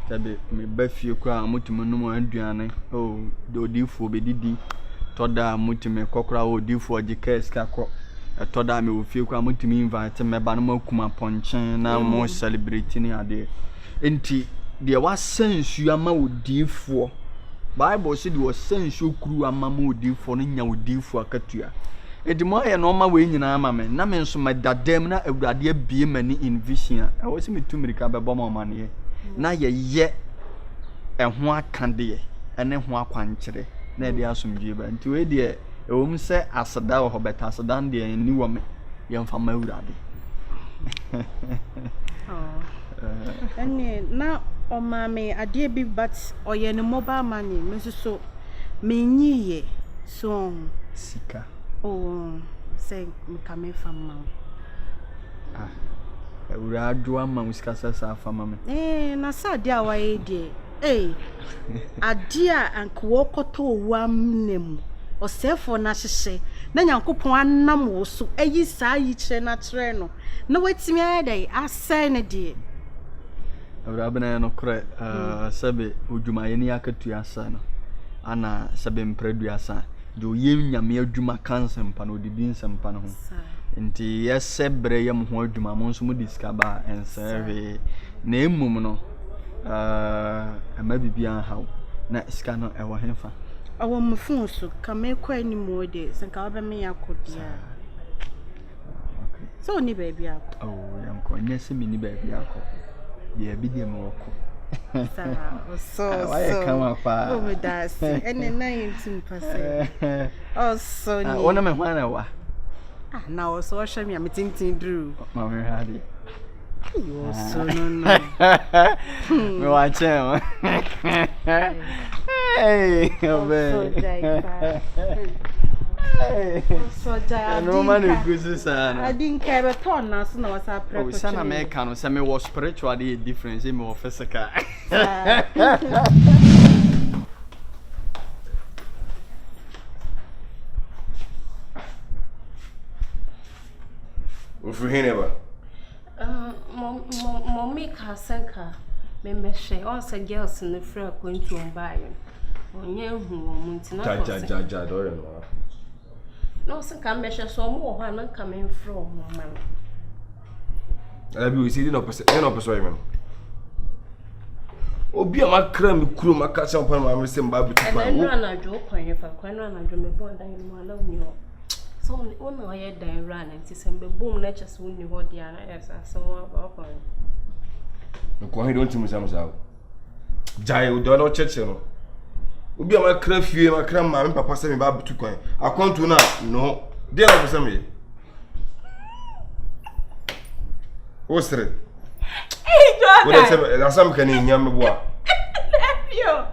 Speaker 3: sabe me ba fie kwa amutimo no mo aduane o odifo bedidi toda amutime kokora odifo ogike ska ko toda me wo fie kwa amutime invite me ba no makuma ponchen na mo celebrate ni ade enti de wa sensu ama odifo Bible said was sensu kru ama ma odifo no nya odifo akatua edimo ye no ma we nyina ama me na me nso medadam na awurade abie mani in vision e wo se metumirika bebo ma mane na ye ho akande ene ho akwankyere na e de asomdwe ba nti we de e wo mu se aseda wo beta aseda de ni wo me ye mfa ma awurade
Speaker 10: na o ma me ade bi but oye ne mobile money me so me nyiye so
Speaker 3: sika
Speaker 10: oh say me come from ma
Speaker 3: uradu ama musika sasa afama me
Speaker 10: na sa ade a waye de ade a anko koto owam nem osefo na hyehye na nyankopon anam wo so ayi saa yi kire na kire no na watimi ayedai asai ne de
Speaker 3: urabana no kre sabe odwuma ye ni akatua asa no ana sabe mpredu asa do yem nyame adwuma kansem pa no didi nsem pa no ho nti yesebre yem ho adwuma mo nso mo diskaba enserve na emum no ama bibia hawo na iska no ewo henfa
Speaker 10: awo mfun so kame kwa ni mode sanka ba me yakodia So ni baby ako.
Speaker 3: Oh, yanko, nyese mi ni baby ako. Bia bi de mo ko.
Speaker 10: So.
Speaker 3: Why come up?
Speaker 10: Oh, me das. Ene 19%. Oh, so ni.
Speaker 3: Wona me hwana wa.
Speaker 10: Na o so hwe me tintin dru.
Speaker 3: Ma me hadi.
Speaker 10: Yo so no.
Speaker 3: Me wa chen. Hey, obe.
Speaker 10: So jaya.
Speaker 3: No man guzu sana.
Speaker 10: I didn't care but turn na so na was a prep.
Speaker 3: Oh, sana me kan say me was spiritual dey difference me was physical.
Speaker 8: Ufuhineba.
Speaker 4: Mommy Kasanka, Memeshe, also girls in the front going to buy you. Onye hu omuntina.
Speaker 8: Ja, Dorian.
Speaker 4: No, some can measure so more one coming from man.
Speaker 8: I be see no person. Obi ama kra me kuro makasa on pan ma se mba bitu pa.
Speaker 4: And then run a joke on you for kwana na do me born dan you allow me. So when I dan run and see some boom nature so ni ho dia na yes so what
Speaker 8: Ko he don timu samsa. Jai o do no church no. Obi ama kra fie ma kra ma me papa se me ba bitu kwan. Akonto na no. Dia na person me. Ostre.
Speaker 4: Hey, Jordan.
Speaker 8: What say some can in yam boa.
Speaker 4: Yo.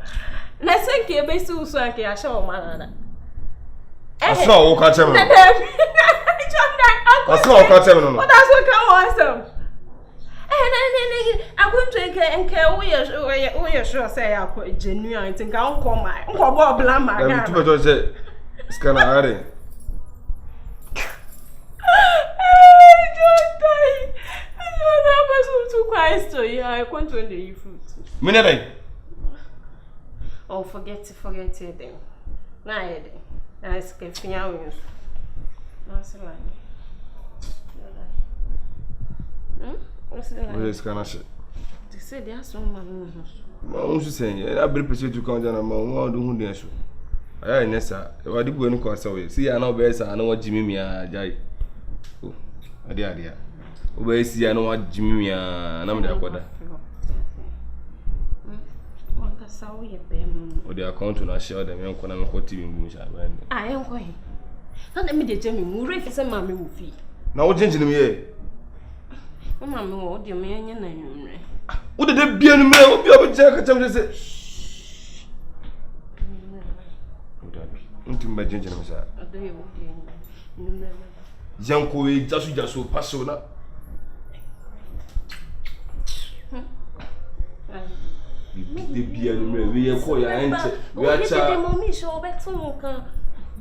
Speaker 4: Na senke be su so anke ya show manana.
Speaker 8: I saw o ka tell me.
Speaker 4: Jordan.
Speaker 8: I saw o ka tell me no.
Speaker 4: What that's what come awesome. I'm going to and we are sure say I quite genuine. I think I'll call my uncle Bob Lama.
Speaker 8: I'm too much say it's kind of hard.
Speaker 4: Too quiet to you. I want to eat food.
Speaker 8: Minute.
Speaker 4: Oh, forget it then. Nah, I skip fiance. That's right. What's
Speaker 8: this kind of shit?
Speaker 4: They say there's someone.
Speaker 8: Ma unsu senye na bere pese tu kan jana ma won do hu den so aya nesa e wadi bu enu ko sawe si ya na obe sa na wajimi mi ajai o ade obe si ya na wajimi mi na me da koda
Speaker 4: Wanta sawo ye be mu
Speaker 8: o de account na share dem en ko na me ko TV ngu sha ba ni
Speaker 4: en ko he na me de jemi mu re fi se ma me wo fi
Speaker 8: na wo jinjin mi ye
Speaker 4: mama me wo de me anya na nwumre
Speaker 8: o de bia nu me obi obi je ka tam se unti mba jinjin mi sa
Speaker 4: ado ye wo de nwumre
Speaker 8: janko e jasu paso na de bia nu me we ye ko ya ente we acha
Speaker 4: de mommy show beto nkan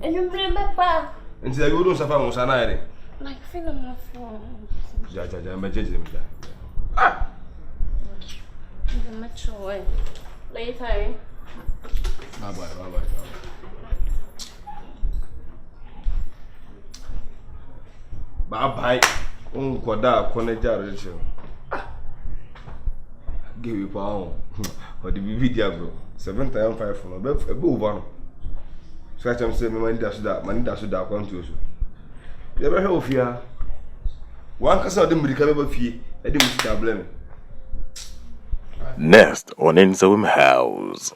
Speaker 4: nwumre mepa
Speaker 8: enti da bi odun safa mo sa na ere
Speaker 4: like feel my phone
Speaker 8: ja mba jinjin mi da
Speaker 4: the metro way later
Speaker 8: bye bye koda kone jare che give you pound or the video bro 7 times 5 no be over no so I am say me mani da so da kwanto so ye be he ofia wan kasa de mrika be ba fie e de mu ta blame
Speaker 1: Next on Nsawam House.